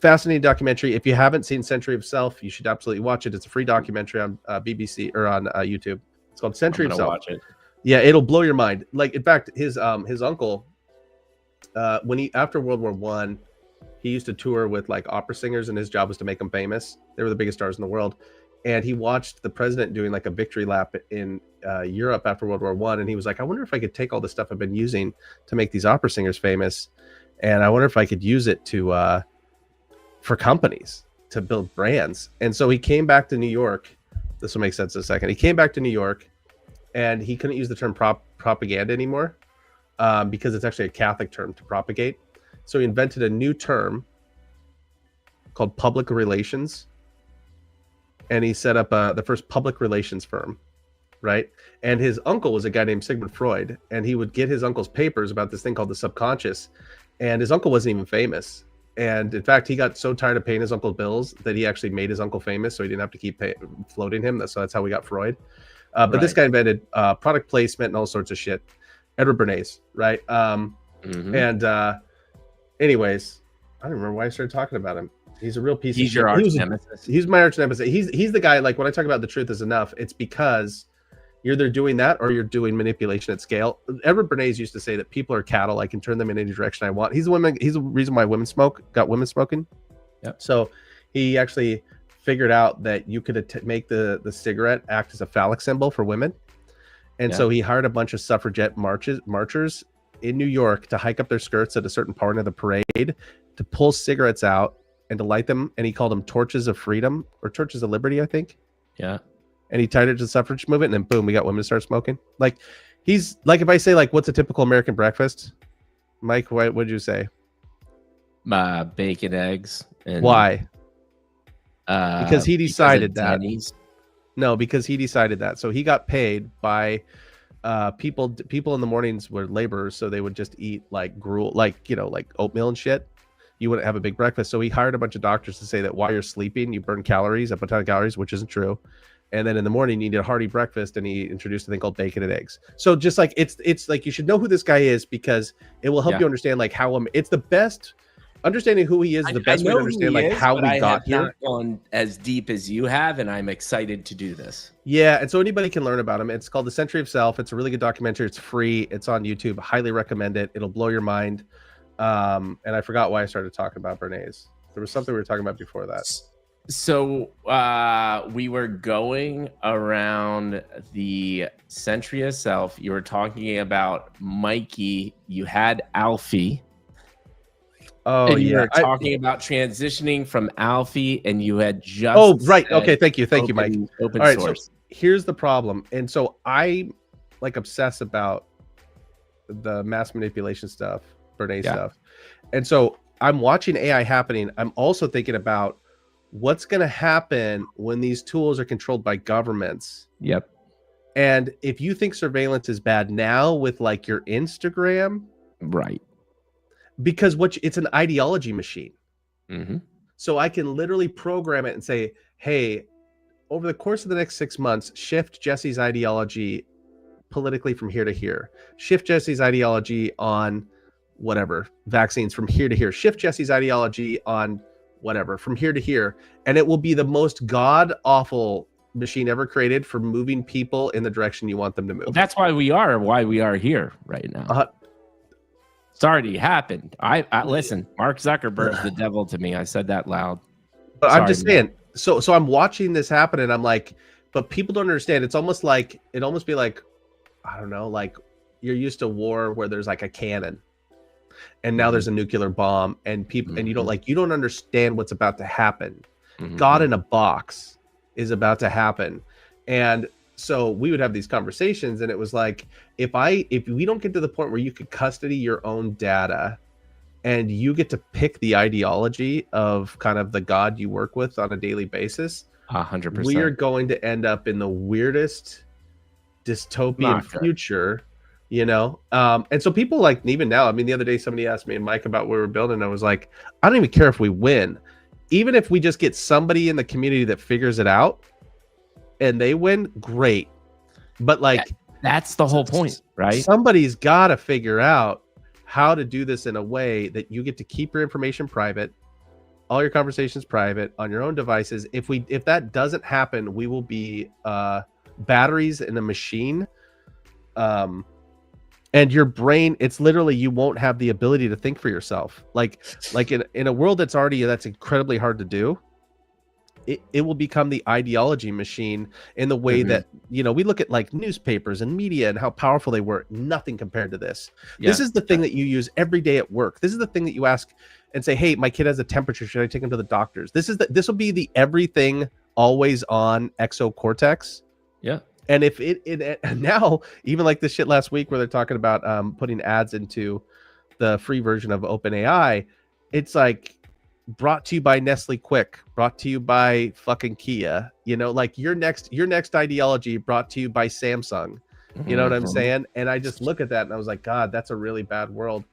Fascinating documentary. If you haven't seen Century of Self, you should absolutely watch it. It's a free documentary on BBC or on YouTube. It's called Century of Self. Watch it. Yeah, it'll blow your mind. Like, in fact, his uncle, after World War I, he used to tour with like opera singers, and his job was to make them famous. They were the biggest stars in the world. And he watched the president doing like a victory lap in Europe after World War I, and he was like, I wonder if I could take all the stuff I've been using to make these opera singers famous, and I wonder if I could use it to for companies to build brands. And so he came back to New York. This will make sense in a second. He came back to New York, and he couldn't use the term propaganda anymore because it's actually a Catholic term to propagate. So he invented a new term called public relations. And he set up the first public relations firm, right? And his uncle was a guy named Sigmund Freud, and he would get his uncle's papers about this thing called the subconscious. And his uncle wasn't even famous. And in fact, he got so tired of paying his uncle's bills that he actually made his uncle famous, so he didn't have to keep floating him. So that's how we got Freud. But right. This guy invented product placement and all sorts of shit. Edward Bernays, right? And anyways, I don't remember why I started talking about him. He's a real piece of shit. He's your arch nemesis. He's my arch nemesis. He's the guy, like when I talk about the truth is enough, it's because you're either doing that or you're doing manipulation at scale. Edward Bernays used to say that people are cattle. I can turn them in any direction I want. He's the reason why women got women smoking. Yep. So he actually figured out that you could make the cigarette act as a phallic symbol for women. And so he hired a bunch of suffragette marchers in New York to hike up their skirts at a certain part of the parade, to pull cigarettes out and to light them. And he called them torches of freedom or torches of liberty, I think. Yeah. And he tied it to the suffrage movement, and then boom, we got women to start smoking. Like, he's like, if I say like, what's a typical American breakfast, Mike, what would you say? Bacon, eggs. And, why? Because he decided that. No, because he decided that. So he got paid by people in the mornings were laborers, so they would just eat like gruel, like oatmeal and shit. You wouldn't have a big breakfast. So he hired a bunch of doctors to say that while you're sleeping, you burn calories, a ton of calories, which isn't true. And then in the morning, you need a hearty breakfast, and he introduced a thing called bacon and eggs. So just like it's like you should know who this guy is, because it will help you understand like how it's the best. Understanding who he is the best way to understand like how we got here. I have not gone as deep as you have, and I'm excited to do this. Yeah, and so anybody can learn about him. It's called The Century of Self. It's a really good documentary. It's free. It's on YouTube. Highly recommend it. It'll blow your mind. And I forgot why I started talking about Bernays. There was something we were talking about before that. So we were going around the Century of Self. You were talking about Mikey. You had Alfie. Oh, and you were talking about transitioning from Alfie, and you had just... Oh, right. Okay, thank you, Mike. Open All right, source. So here's the problem. And so I like obsess about the mass manipulation stuff, Bernays stuff. And so I'm watching AI happening. I'm also thinking about what's going to happen when these tools are controlled by governments. Yep. And if you think surveillance is bad now with like your Instagram... Right. Because it's an ideology machine. Mm-hmm. So I can literally program it and say, hey, over the course of the next 6 months, shift Jesse's ideology politically from here to here. Shift Jesse's ideology on whatever, vaccines from here to here. Shift Jesse's ideology on whatever, from here to here. And it will be the most god-awful machine ever created for moving people in the direction you want them to move. Well, that's why we are here right now. It's already happened. I listen, Mark Zuckerberg's the devil to me. I said that loud. But I'm just saying, so I'm watching this happen, and I'm like, but people don't understand. It'd almost be like, I don't know, like you're used to war where there's like a cannon, and now there's a nuclear bomb, and people, and you don't understand what's about to happen. God in a box is about to happen. And so we would have these conversations, and it was like, if we don't get to the point where you could custody your own data and you get to pick the ideology of kind of the God you work with on a daily basis, 100%, we are going to end up in the weirdest dystopian future, you know. And so people like even now, I mean, the other day somebody asked me and Mike about what we were building. I was like, I don't even care if we win, even if we just get somebody in the community that figures it out and they win, great. But like that's the whole point, right? Somebody's got to figure out how to do this in a way that you get to keep your information private, all your conversations private on your own devices. If that doesn't happen, we will be batteries in a machine. And your brain, it's literally, you won't have the ability to think for yourself. Like in a world that's incredibly hard to do, it will become the ideology machine in the way that, you know, we look at like newspapers and media and how powerful they were. Nothing compared to this. This is the thing that you use every day at work. This is the thing that you ask and say, hey, my kid has a temperature. Should I take him to the doctors? This will be the everything always on exocortex. Yeah. And if it now, even like this shit last week where they're talking about putting ads into the free version of OpenAI, it's like, brought to you by Nestle Quick, brought to you by fucking Kia, you know, like your next ideology brought to you by Samsung. You know what I'm saying? And I just look at that and I was like, God, that's a really bad world.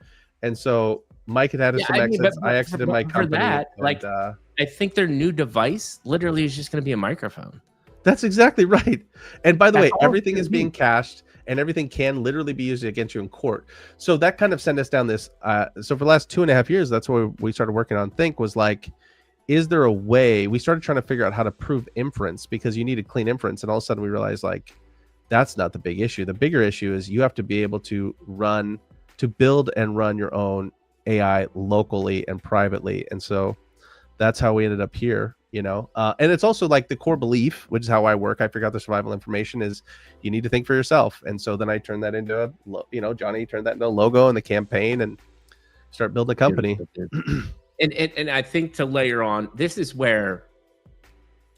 And so Mike had some exits. I exited my company. For that, like, I think their new device literally is just going to be a microphone. That's exactly right. And by the way, everything is being cached and everything can literally be used against you in court. So that kind of sent us down this. So for the last 2.5 years, that's what we started working on. Think was like, is there a way? We started trying to figure out how to prove inference because you need a clean inference. And all of a sudden we realized like, that's not the big issue. The bigger issue is you have to be able to build and run your own AI locally and privately. And so that's how we ended up here. You know, and it's also like the core belief, which is how I work. I figure out the survival information is you need to think for yourself. And so then I turn that into Johnny turned that into a logo and the campaign and start building a company. And I think to layer on, this is where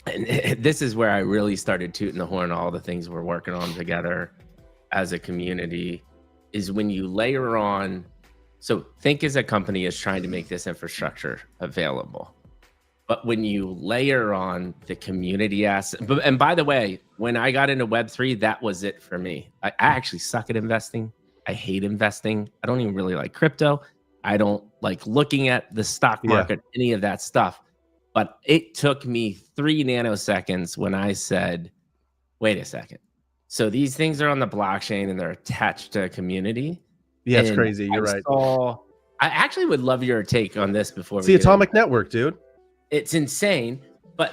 I really started tooting the horn. All the things we're working on together as a community is when you layer on. So Think as a company is trying to make this infrastructure available. But when you layer on the community asset, and by the way, when I got into Web3, that was it for me. I actually suck at investing. I hate investing. I don't even really like crypto. I don't like looking at the stock market, any of that stuff. But it took me 3 nanoseconds when I said, wait a second. So these things are on the blockchain and they're attached to a community. Yeah, it's crazy. You're right. I actually would love your take on this before it's the atomic network, dude. It's insane, but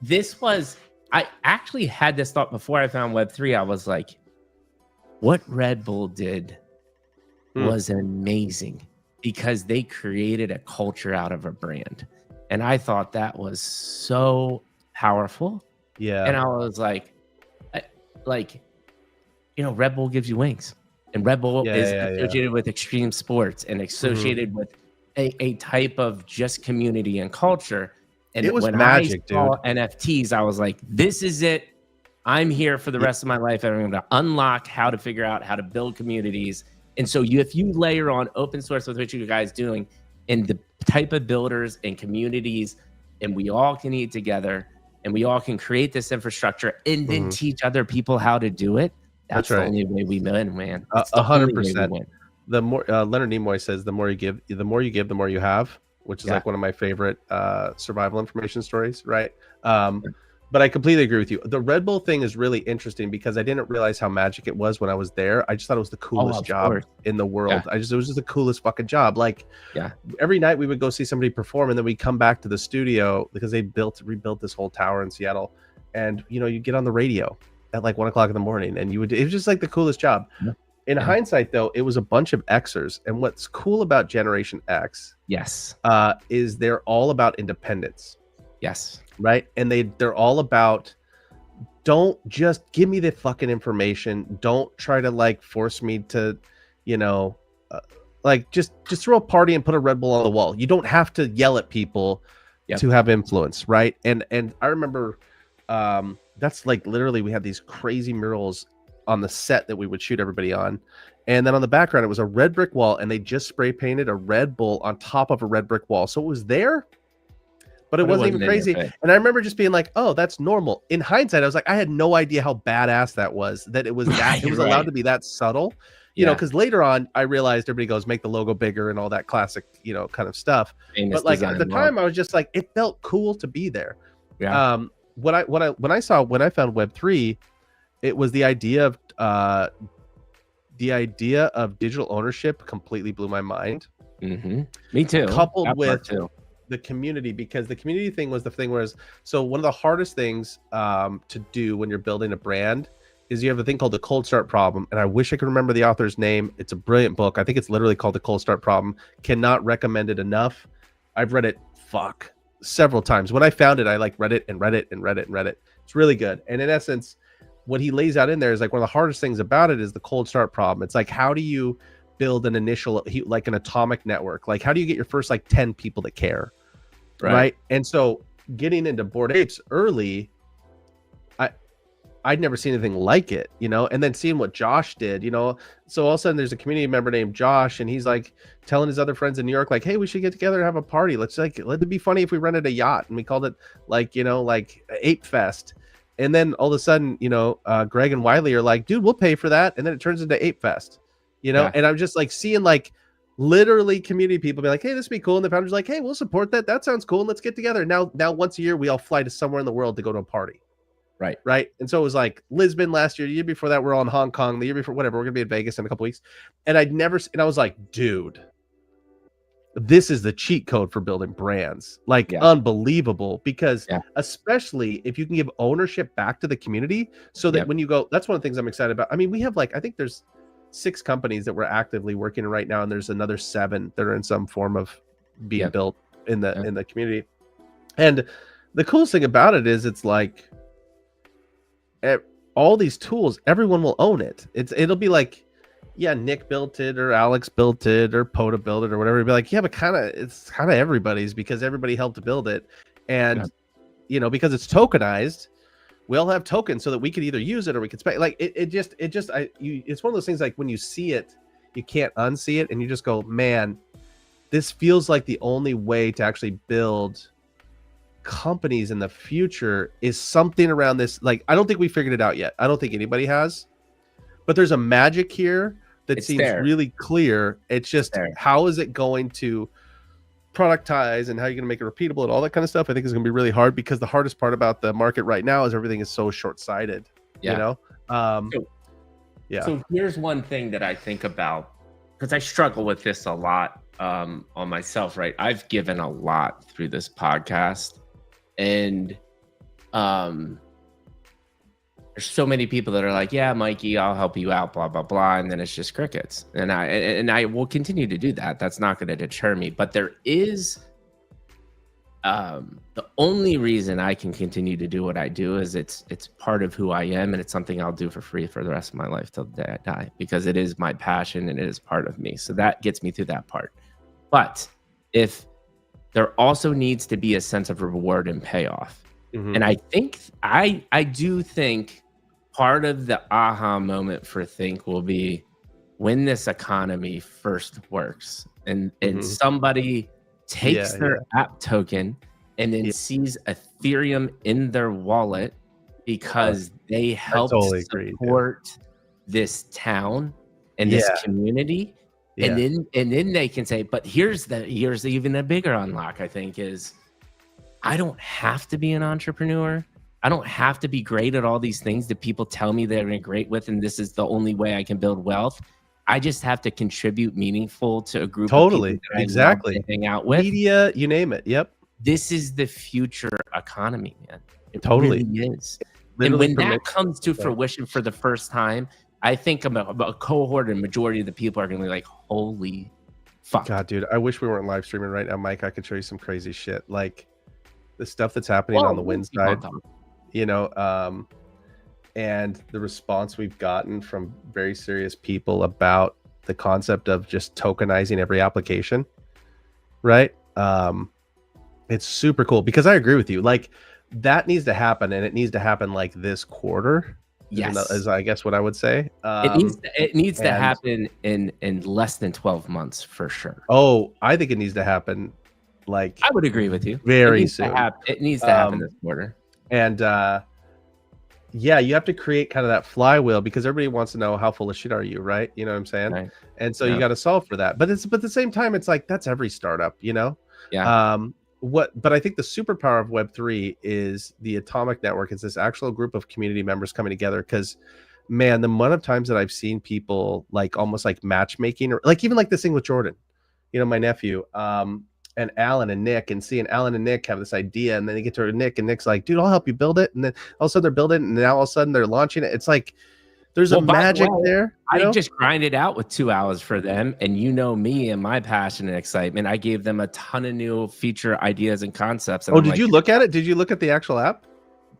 this was, I actually had this thought before I found Web3. I was like, what Red Bull did was amazing because they created a culture out of a brand. And I thought that was so powerful. Yeah. And I was like, Red Bull gives you wings. And Red Bull is associated with extreme sports and associated with a type of just community and culture. And it was when magic, I saw dude. NFTs, I was like, this is it. I'm here for the rest of my life. I'm going to unlock how to figure out how to build communities. And so if you layer on open source with what you guys doing and the type of builders and communities, and we all can eat together and we all can create this infrastructure and then teach other people how to do it. That's the only way we win, man. 100%. The more Leonard Nimoy says, the more you give, the more you have, which is like one of my favorite survival information stories, right? But I completely agree with you. The Red Bull thing is really interesting because I didn't realize how magic it was when I was there. I just thought it was the coolest job in the world. It was just the coolest fucking job. Like every night we would go see somebody perform and then we'd come back to the studio because they rebuilt this whole tower in Seattle. And you get on the radio at like 1 o'clock in the morning and it was just like the coolest job. In hindsight, though, it was a bunch of Xers. And what's cool about Generation X is they're all about independence. Yes. Right. And they're all about, don't just give me the fucking information. Don't try to like force me to, like just throw a party and put a Red Bull on the wall. You don't have to yell at people to have influence. Right. And I remember that's like literally we had these crazy murals on the set that we would shoot everybody on. And then on the background, it was a red brick wall and they just spray painted a Red Bull on top of a red brick wall. So it was there, but it wasn't even crazy. And I remember just being like, oh, that's normal. In hindsight, I was like, I had no idea how badass that was, that it was that it was allowed to be that subtle, you know, because later on I realized everybody goes, make the logo bigger and all that classic, you know, kind of stuff. But like at the time I was just like, it felt cool to be there. Yeah. When I found Web3, it was the idea of digital ownership completely blew my mind. Me too. Coupled with the community, because the community thing was the thing whereas so one of the hardest things to do when you're building a brand is you have a thing called the cold start problem. And I wish I could remember the author's name. It's a brilliant book. I think it's literally called The Cold Start Problem. Cannot recommend it enough. I've read it several times. When I found it, I like read it and read it and read it and read it. It's really good. And in essence, what he lays out in there is like one of the hardest things about it is the cold start problem. It's like, how do you build an initial, like an atomic network? Like, how do you get your first like 10 people that care? Right. And so getting into Bored Apes early, I'd never seen anything like it, you know, and then seeing what Josh did, you know, so all of a sudden there's a community member named Josh and he's like telling his other friends in New York, like, hey, we should get together and have a party. Let it be funny if we rented a yacht, and we called it like, you know, like Ape Fest. And then all of a sudden, you know, Greg and Wiley are like, dude, we'll pay for that. And then it turns into Ape Fest, you know, and I'm just like seeing like literally community people be like, hey, this would be cool. And the founder's like, hey, we'll support that. That sounds cool. And let's get together. Now once a year, we all fly to somewhere in the world to go to a party. Right. And so it was like Lisbon last year, the year before that, we're all in Hong Kong, the year before, whatever, we're going to be in Vegas in a couple weeks. And I was like, dude, this is the cheat code for building brands. Like unbelievable, because especially if you can give ownership back to the community so that when you go, that's one of the things I'm excited about. I mean, we have like, I think there's 6 companies that we're actively working right now. And there's another 7 that are in some form of being built in the community. And the coolest thing about it is it's like, all these tools, everyone will own it. It'll be like, yeah, Nick built it or Alex built it or Poda built it or whatever. It'll be like, yeah, but it's kind of everybody's because everybody helped build it. And you know, because it's tokenized, we all have tokens so that we could either use it or we could spend. Like it's one of those things like when you see it, you can't unsee it, and you just go, man, this feels like the only way to actually build companies in the future is something around this. Like, I don't think we figured it out yet. I don't think anybody has, but there's a magic here that seems really clear. It's just how is it going to productize and how you're going to make it repeatable and all that kind of stuff. I think is going to be really hard, because the hardest part about the market right now is everything is so short-sighted. You know. So here's one thing that I think about, because I struggle with this a lot on myself. Right, I've given a lot through this podcast. And there's so many people that are like, yeah, Mikey, I'll help you out, blah, blah, blah. And then it's just crickets. And I will continue to do that. That's not going to deter me. But there is the only reason I can continue to do what I do is it's part of who I am. And it's something I'll do for free for the rest of my life till the day I die, because it is my passion and it is part of me. So that gets me through that part. But if there also needs to be a sense of reward and payoff. And I think, I do think part of the aha moment for Think will be when this economy first works and somebody takes their app token and then sees Ethereum in their wallet because they helped support this town and this community. And then they can say, but here's even a bigger unlock, I think, is I don't have to be an entrepreneur. I don't have to be great at all these things that people tell me they're great with, and this is the only way I can build wealth. I just have to contribute meaningful to a group of people that I love to hang out with. Media, you name it. Yep. This is the future economy, man. It really is. And when that comes to fruition for the first time, I think about a cohort and majority of the people are going to be like, holy fuck. God, dude, I wish we weren't live streaming right now, Mike. I could show you some crazy shit. Like the stuff that's happening on the wind side, you know, and the response we've gotten from very serious people about the concept of just tokenizing every application, right? It's super cool, because I agree with you. Like, that needs to happen, and it needs to happen like this quarter. Yes, is I guess what I would say. It needs to happen in less than 12 months for sure. Oh, I think it needs to happen like I would agree with you. very soon. It needs to happen this quarter. And yeah, you have to create kind of that flywheel because everybody wants to know how full of shit are you, right? You know what I'm saying? Right. And so you got to solve for that. But at the same time, it's like that's every startup, you know? Yeah. But I think the superpower of Web3 is the Atomic Network. It's this actual group of community members coming together because, man, the amount of times that I've seen people like almost like matchmaking or like even like this thing with Jordan, you know, my nephew, and Alan and Nick, and seeing Alan and Nick have this idea, and then they get to Nick, and Nick's like, dude, I'll help you build it. And then all of a sudden they're building it, and now all of a sudden they're launching it. It's like there's a magic there. I just grind it out with 2 hours for them. And you know me and my passion and excitement. I gave them a ton of new feature ideas and concepts. And did you look at it? Did you look at the actual app?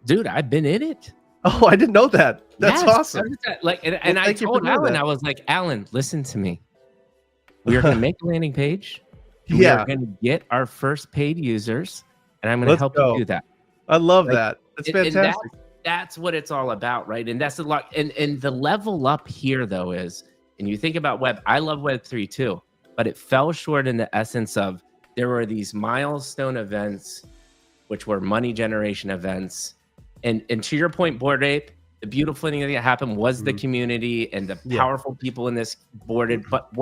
Dude, I've been in it. Oh, I didn't know that. That's awesome. And I told Alan, I was like, Alan, listen to me. We are going to make a landing page. We are going to get our first paid users, and I'm going to help you do that. I love that. That's fantastic. That's what it's all about, right? And that's a lot. And the level up here, though, is, and you think about web, I love Web3 too, but it fell short in the essence of there were these milestone events, which were money generation events. And to your point, Bored Ape, the beautiful thing that happened was the community and the powerful people in this boarded. But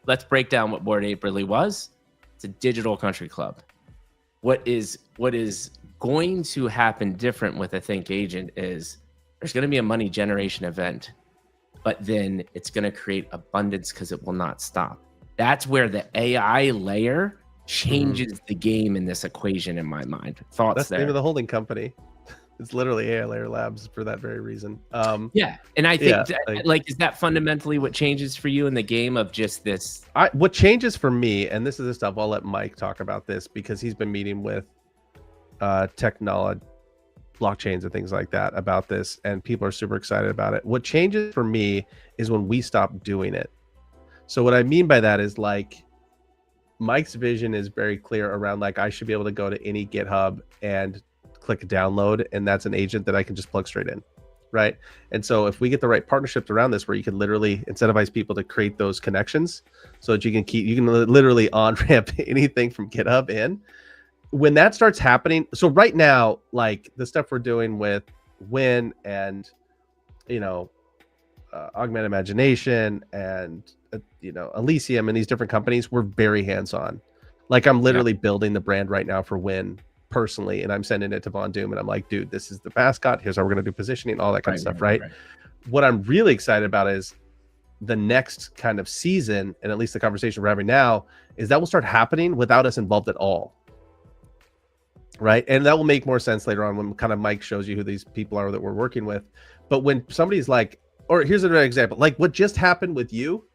let's break down what Bored Ape really was. It's a digital country club. What is going to happen different with a Think Agent is there's going to be a money generation event, but then it's going to create abundance because it will not stop. That's where the AI layer changes the game in this equation in my mind. Thoughts That's there. the name of the holding company. It's literally AI Layer Labs for that very reason. Yeah, and I think is that fundamentally what changes for you in the game of just this? What changes for me, and this is the stuff I'll let Mike talk about this because he's been meeting with technology, blockchains and things like that about this, and people are super excited about it. What changes for me is when we stop doing it. So what I mean by that is like Mike's vision is very clear around like I should be able to go to any GitHub and click download, and that's an agent that I can just plug straight in, right? And so if we get the right partnerships around this where you can literally incentivize people to create those connections so that you can literally on-ramp anything from GitHub in, when that starts happening. So right now, like the stuff we're doing with Win and Augmented Imagination and Elysium and these different companies, we're very hands-on. Like I'm literally building the brand right now for Win personally, and I'm sending it to Von Doom, and I'm like, dude, this is the mascot, here's how we're going to do positioning, all that kind of stuff, right? What I'm really excited about is the next kind of season, and at least the conversation we're having now, is that will start happening without us involved at all, right? And that will make more sense later on when kind of Mike shows you who these people are that we're working with. But when somebody's like, or here's another example, like what just happened with you,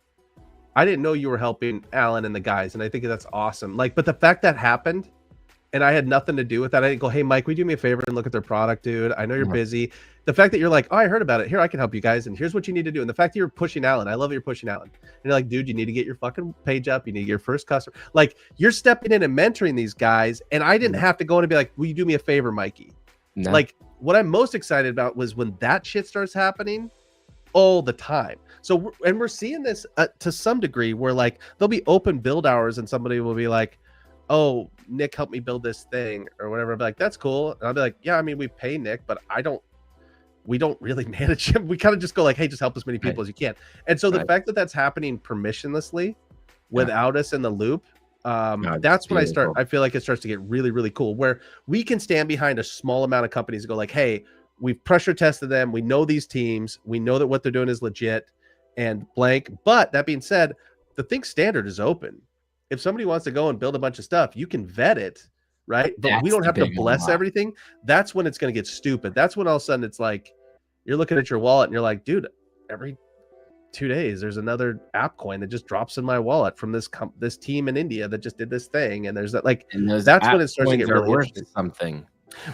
I didn't know you were helping Alan and the guys, and I think that's awesome. Like, but the fact that happened and I had nothing to do with that. I didn't go, hey, Mike, will you do me a favor and look at their product, dude? I know you're busy. The fact that you're like, oh, I heard about it. Here, I can help you guys. And here's what you need to do. And the fact that you're pushing Alan, I love that you're pushing Alan. And you're like, dude, you need to get your fucking page up. You need to get your first customer. Like, you're stepping in and mentoring these guys. And I didn't have to go in and be like, will you do me a favor, Mikey? No. Like, what I'm most excited about was when that shit starts happening all the time. So, and we're seeing this to some degree where like, there'll be open build hours and somebody will be like, oh, Nick helped me build this thing or whatever. I'll be like, that's cool. And I'll be like, yeah, I mean, we pay Nick, but we don't really manage him. We kind of just go like, hey, just help as many people as you can. And so the fact that that's happening permissionlessly without us in the loop, that's when I feel like it starts to get really, really cool, where we can stand behind a small amount of companies and go like, hey, we've pressure tested them. We know these teams. We know that what they're doing is legit and blank. But that being said, the Think standard is open. If somebody wants to go and build a bunch of stuff, you can vet it, right? But we don't have to bless everything. That's when it's going to get stupid. That's when all of a sudden it's like, you're looking at your wallet and you're like, dude, every 2 days, there's another app coin that just drops in my wallet from this team in India that just did this thing. And there's that, like, that's when it starts to get really worth something.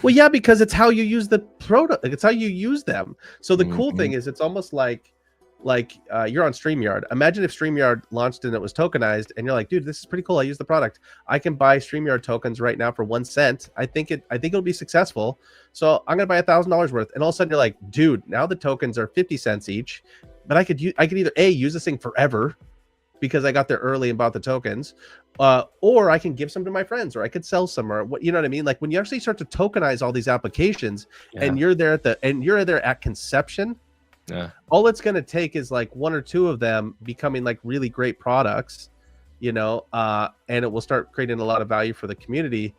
Well, yeah, because it's how you use the product. It's how you use them. So the cool thing is it's almost like you're on StreamYard. Imagine if StreamYard launched and it was tokenized and you're like, dude, this is pretty cool. I use the product. I can buy StreamYard tokens right now for 1 cent. I think it'll be successful. So I'm going to buy $1,000 worth. And all of a sudden you're like, dude, now the tokens are 50 cents each, but I could either A, use this thing forever, because I got there early and bought the tokens, or I can give some to my friends, or I could sell some, or what, you know what I mean? Like when you actually start to tokenize all these applications, and you're there at conception, all it's going to take is like one or two of them becoming like really great products, you know, and it will start creating a lot of value for the community.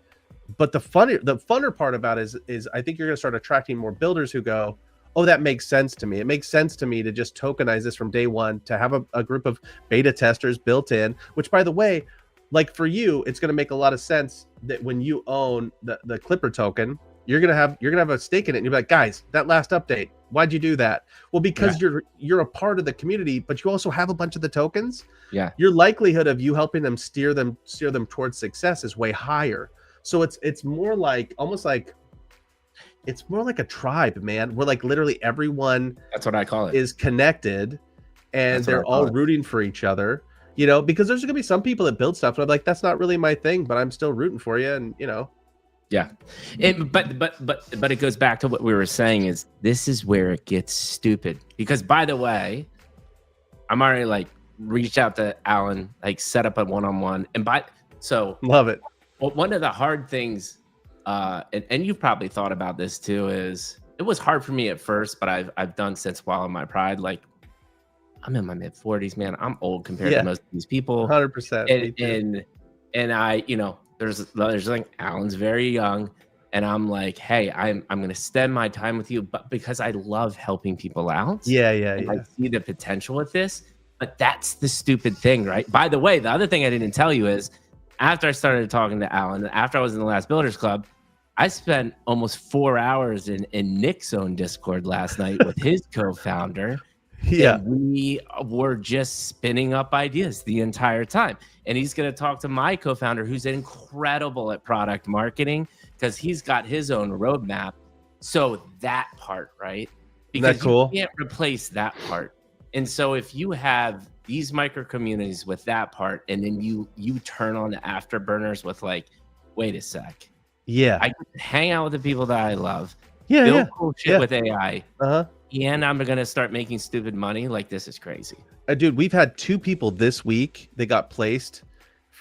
But the funner part about it is I think you're going to start attracting more builders who go, oh, that makes sense to me. It makes sense to me to just tokenize this from day one, to have a group of beta testers built in, which, by the way, like for you, it's going to make a lot of sense that when you own the Clipper token, you're going to have a stake in it. And you're like, guys, that last update, why'd you do that? Well, because you're a part of the community, but you also have a bunch of the tokens. Yeah. Your likelihood of you helping them steer them towards success is way higher. So it's more like it's more like a tribe, man. Where like literally everyone, that's what I call it, is connected, and they're all rooting for each other. You know, because there's gonna be some people that build stuff and I'm like, that's not really my thing, but I'm still rooting for you, and you know. Yeah, but it goes back to what we were saying, is this is where it gets stupid. Because by the way, I'm already like reached out to Alan, like set up a one-on-one, and love it. Well, one of the hard things, and you've probably thought about this too, is it was hard for me at first, but I've done since Swallow My Pride. Like I'm in my mid-40s, man. I'm old compared to most of these people. 100%. And I, you know, there's like Alan's very young, and I'm like, hey, I'm gonna spend my time with you, but because I love helping people out. I see the potential with this, but that's the stupid thing, right? By the way, the other thing I didn't tell you is, after I started talking to Alan, after I was in the Last Builders Club, I spent almost 4 hours in Nick's own Discord last night with his co-founder. Yeah. And we were just spinning up ideas the entire time. And he's going to talk to my co-founder, who's incredible at product marketing, because he's got his own roadmap. So that part, right? Because you can't replace that part. And so if you have these micro communities with that part, and then you turn on the afterburners with like, wait a sec. Yeah. I can hang out with the people that I love. Build cool shit with AI. And I'm going to start making stupid money. Like, this is crazy. Dude, we've had 2 people this week that got placed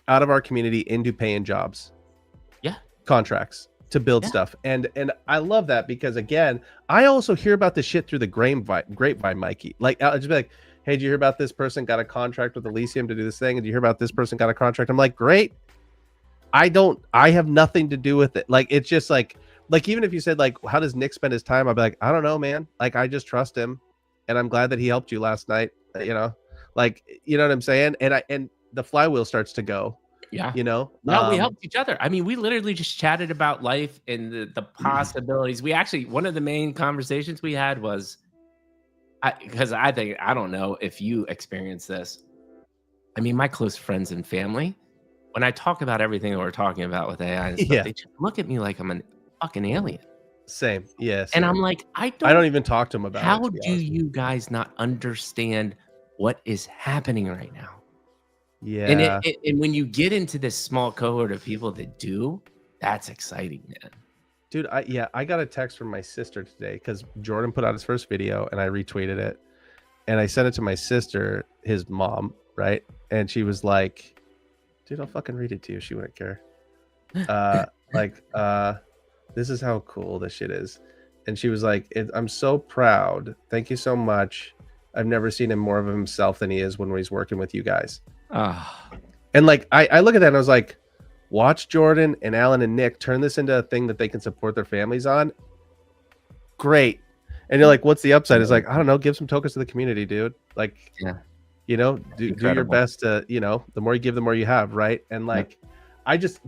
out of our community into paying jobs. Yeah. Contracts to build stuff. And I love that, because again, I also hear about this shit through the grapevine, Mikey. Like, I'll just be like, hey, did you hear about this person got a contract with Elysium to do this thing? And did you hear about this person got a contract? I'm like, great. I have nothing to do with it. Like, it's just like even if you said like, how does Nick spend his time? I'd be like, I don't know, man. Like, I just trust him, and I'm glad that he helped you last night. You know, like, you know what I'm saying? And the flywheel starts to go. Yeah. You know, we helped each other. I mean, we literally just chatted about life and the possibilities. We actually, one of the main conversations we had was, because I don't know if you experience this. I mean, my close friends and family, when I talk about everything that we're talking about with AI and stuff, they just look at me like I'm a fucking alien. Same. Yes. And I'm like, I don't even talk to them about it. How do you guys not understand what is happening right now? Yeah. And when you get into this small cohort of people that do, that's exciting, man. Dude, I got a text from my sister today, because Jordan put out his first video and I retweeted it, and I sent it to my sister, his mom, right? And she was like, dude, I'll fucking read it to you. She wouldn't care. This is how cool this shit is. And she was like, I'm so proud. Thank you so much. I've never seen him more of himself than he is when he's working with you guys. And like, I look at that and I was like, watch Jordan and Alan and Nick turn this into a thing that they can support their families on. Great. And you're like, what's the upside? It's like, I don't know, give some tokens to the community, dude. Like, you know, do your best to, you know, the more you give, the more you have, right? And like,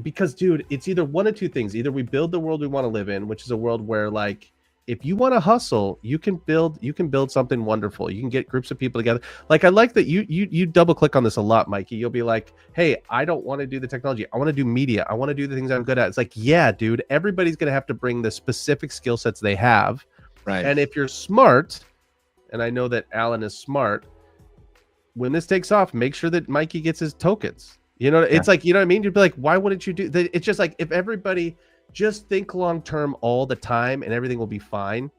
because dude, it's either one of two things. Either we build the world we want to live in, which is a world where like, if you want to hustle, you can build something wonderful. You can get groups of people together. Like, I like that you double click on this a lot, Mikey. You'll be like, hey, I don't want to do the technology. I want to do media. I want to do the things I'm good at. It's like, yeah, dude, everybody's going to have to bring the specific skill sets they have. Right. And if you're smart, and I know that Alan is smart, when this takes off, make sure that Mikey gets his tokens. You know, it's like, you know what I mean? You'd be like, why wouldn't you do that? It's just like, if everybody just think long-term all the time and everything will be fine.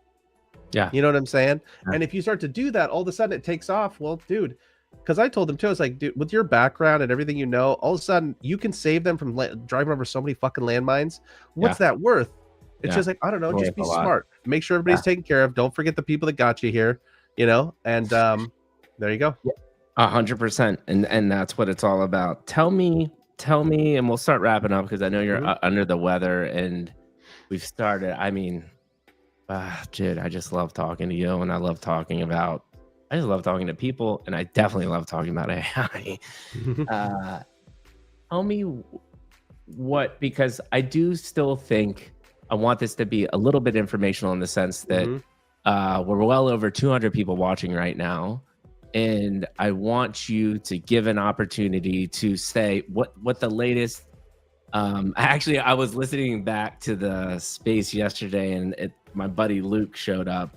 Yeah. You know what I'm saying? Yeah. And if you start to do that, all of a sudden it takes off. Well, dude, because I told them too, I was like, dude, with your background and everything, you know, all of a sudden you can save them from driving over so many fucking landmines. What's that worth? It's just like, I don't know, just be smart. Make sure everybody's taken care of. Don't forget the people that got you here, you know, and there you go. 100%. And that's what it's all about. Tell me, and we'll start wrapping up because I know you're under the weather and we've started. I mean, Jid, I just love talking to you, and I just love talking to people, and I definitely love talking about AI. Tell me because I do still think I want this to be a little bit informational in the sense that we're well over 200 people watching right now. And I want you to give an opportunity to say what the latest. Actually, I was listening back to the space yesterday, and my buddy Luke showed up,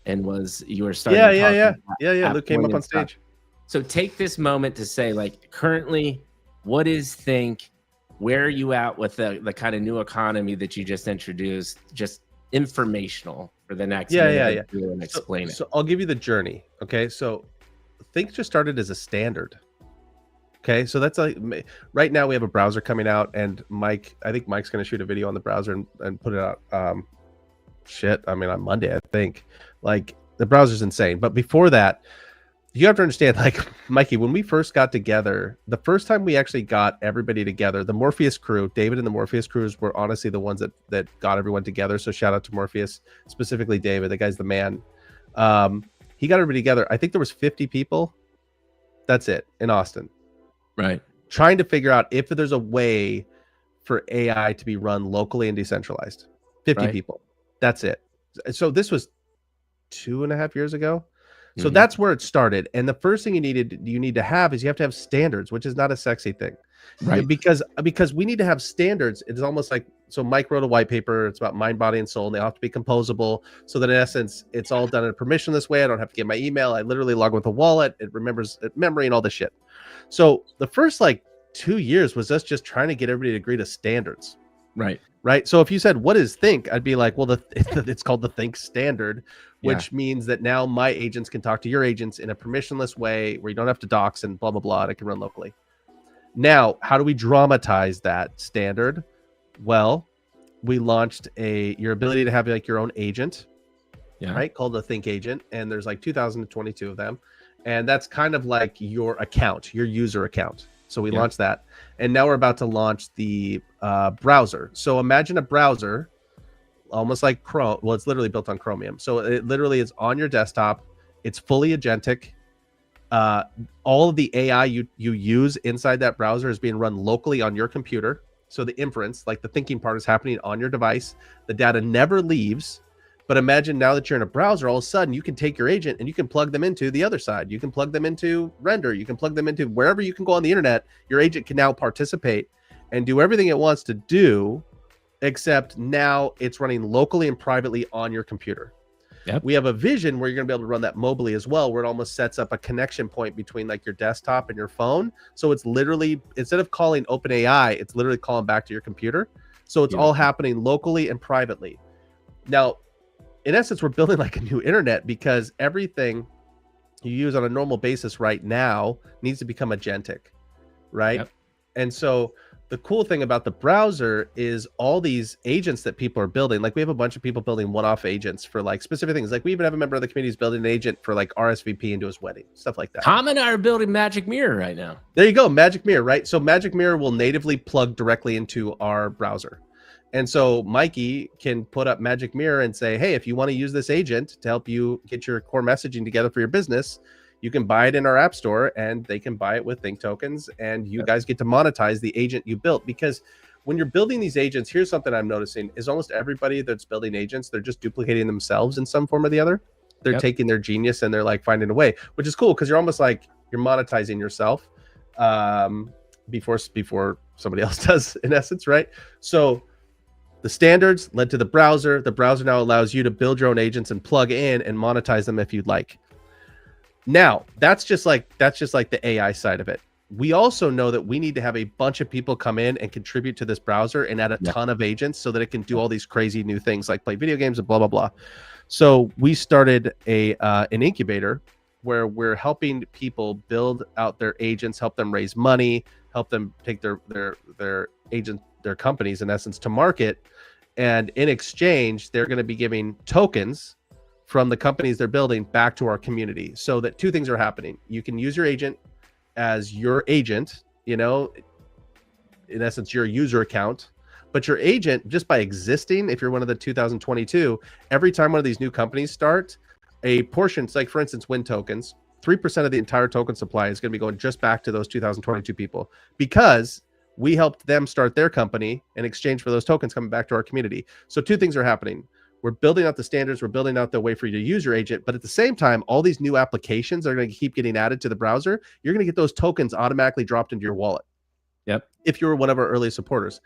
and you were starting. Yeah. Luke came up on stage. So take this moment to say, like, currently, what is Think? Where are you at with the kind of new economy that you just introduced? Just informational for the next minute and explain it. So I'll give you the journey. Okay, so Think just started as a standard. Okay, so that's like right now we have a browser coming out, and I think Mike's going to shoot a video on the browser and put it out. On Monday, I think. Like, the browser's insane. But before that, you have to understand, like, Mikey, when we first got together, the first time we actually got everybody together, the Morpheus crew, David and the Morpheus crews were honestly the ones that got everyone together. So shout out to Morpheus, specifically David. The guy's the man. He got everybody together. I think there was 50 people. That's it, in Austin. Right. Trying to figure out if there's a way for AI to be run locally and decentralized. 50 people. That's it. So this was 2.5 years ago. So that's where it started. And the first thing you need to have is you have to have standards, which is not a sexy thing. Right. Because we need to have standards. It's almost like, so Mike wrote a white paper. It's about mind, body, and soul, and they all have to be composable. So that in essence, it's all done in a permissionless way. I don't have to get my email. I literally log with a wallet. It remembers memory and all this shit. So the first 2 years was us just trying to get everybody to agree to standards. Right. So if you said, what is Think? I'd be like, well, it's called the Think standard, which means that now my agents can talk to your agents in a permissionless way where you don't have to dox and blah, blah, blah. And it can run locally. Now, how do we dramatize that standard? Well, we launched your ability to have your own agent, right? Called the Think agent. And there's 2,022 of them. And that's kind of like your account, your user account. So we launched that. And now we're about to launch the browser. So imagine a browser almost like Chrome. Well, it's literally built on Chromium. So it literally is on your desktop. It's fully agentic. All of the AI you use inside that browser is being run locally on your computer. So the inference, like the thinking part, is happening on your device. The data never leaves. But imagine now that you're in a browser, all of a sudden you can take your agent and you can plug them into the other side. You can plug them into Render. You can plug them into wherever you can go on the internet. Your agent can now participate and do everything it wants to do, except now it's running locally and privately on your computer. We have a vision where you're going to be able to run that mobily as well, where it almost sets up a connection point between your desktop and your phone. So it's literally, instead of calling OpenAI, it's literally calling back to your computer. So it's all happening locally and privately. Now, in essence, we're building a new internet because everything you use on a normal basis right now needs to become agentic, right? And so the cool thing about the browser is all these agents that people are building. We have a bunch of people building one-off agents for specific things. We even have a member of the community who's building an agent for RSVP into his wedding, stuff like that. Tom and I are building Magic Mirror right now. There you go, Magic Mirror, right? So Magic Mirror will natively plug directly into our browser. And so Mikey can put up Magic Mirror and say, hey, if you want to use this agent to help you get your core messaging together for your business, you can buy it in our app store, and they can buy it with Think tokens, and you guys get to monetize the agent you built. Because when you're building these agents, here's something I'm noticing is almost everybody that's building agents, they're just duplicating themselves in some form or the other. They're taking their genius and they're finding a way, which is cool because you're almost you're monetizing yourself before somebody else does, in essence, right? So the standards led to the browser. The browser now allows you to build your own agents and plug in and monetize them if you'd like. Now, that's just the AI side of it. We also know that we need to have a bunch of people come in and contribute to this browser and add a ton of agents so that it can do all these crazy new things like play video games and blah, blah, blah. So we started an incubator where we're helping people build out their agents, help them raise money, help them take their companies in essence to market. And in exchange, they're going to be giving tokens from the companies they're building back to our community, so that two things are happening. You can use your agent as your agent, you know, in essence, your user account, but your agent, just by existing, if you're one of the 2022, every time one of these new companies start, a portion, it's like, for instance, Wind tokens, 3% of the entire token supply is going to be going just back to those 2022 people, because we helped them start their company in exchange for those tokens coming back to our community. So two things are happening. We're building out the standards. We're building out the way for you to use your agent. But at the same time, all these new applications are going to keep getting added to the browser. You're going to get those tokens automatically dropped into your wallet. Yep. If you were one of our early supporters.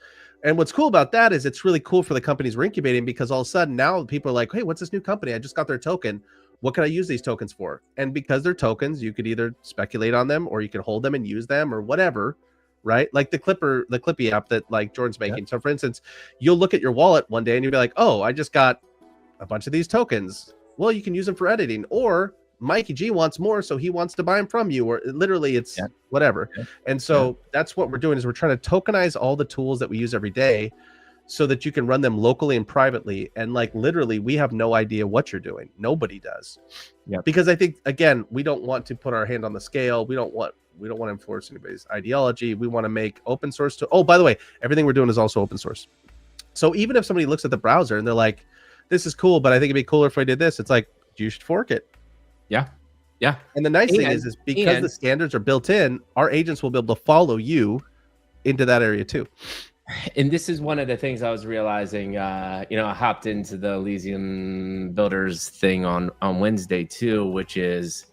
And what's cool about that is it's really cool for the companies we're incubating, because all of a sudden now people are like, hey, what's this new company? I just got their token. What can I use these tokens for? And because they're tokens, you could either speculate on them, or you can hold them and use them, or whatever. Right? Like the Clippy app that like Jordan's making. Yep. So for instance, you'll look at your wallet one day and you'll be like, oh, I just got a bunch of these tokens. Well, you can use them for editing, or Mikey G wants more, so he wants to buy them from you, or literally it's whatever. And so that's what we're doing, is we're trying to tokenize all the tools that we use every day, so that you can run them locally and privately. And like literally, we have no idea what you're doing. Nobody does. Yeah. Because I think, again, we don't want to put our hand on the scale. We don't want to enforce anybody's ideology. We want to make open source to. Oh, by the way, everything we're doing is also open source. So even if somebody looks at the browser and they're like, this is cool, but I think it'd be cooler if I did this, it's like, you should fork it. Yeah. Yeah. And the nice thing is because the standards are built in, our agents will be able to follow you into that area too. And this is one of the things I was realizing, I hopped into the Elysium Builders thing on Wednesday too, which is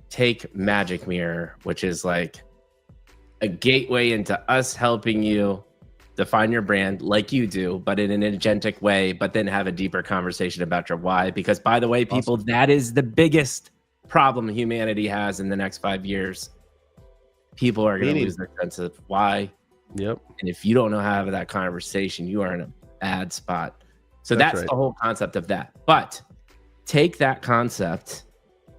take Magic Mirror, which is like a gateway into us helping you define your brand like you do, but in an agentic way, but then have a deeper conversation about your why. Because by the way, people, that is the biggest problem humanity has in the next 5 years. People are going to lose their sense of why. Yep. And if you don't know how to have that conversation, you are in a bad spot. So that's right. The whole concept of that. But take that concept,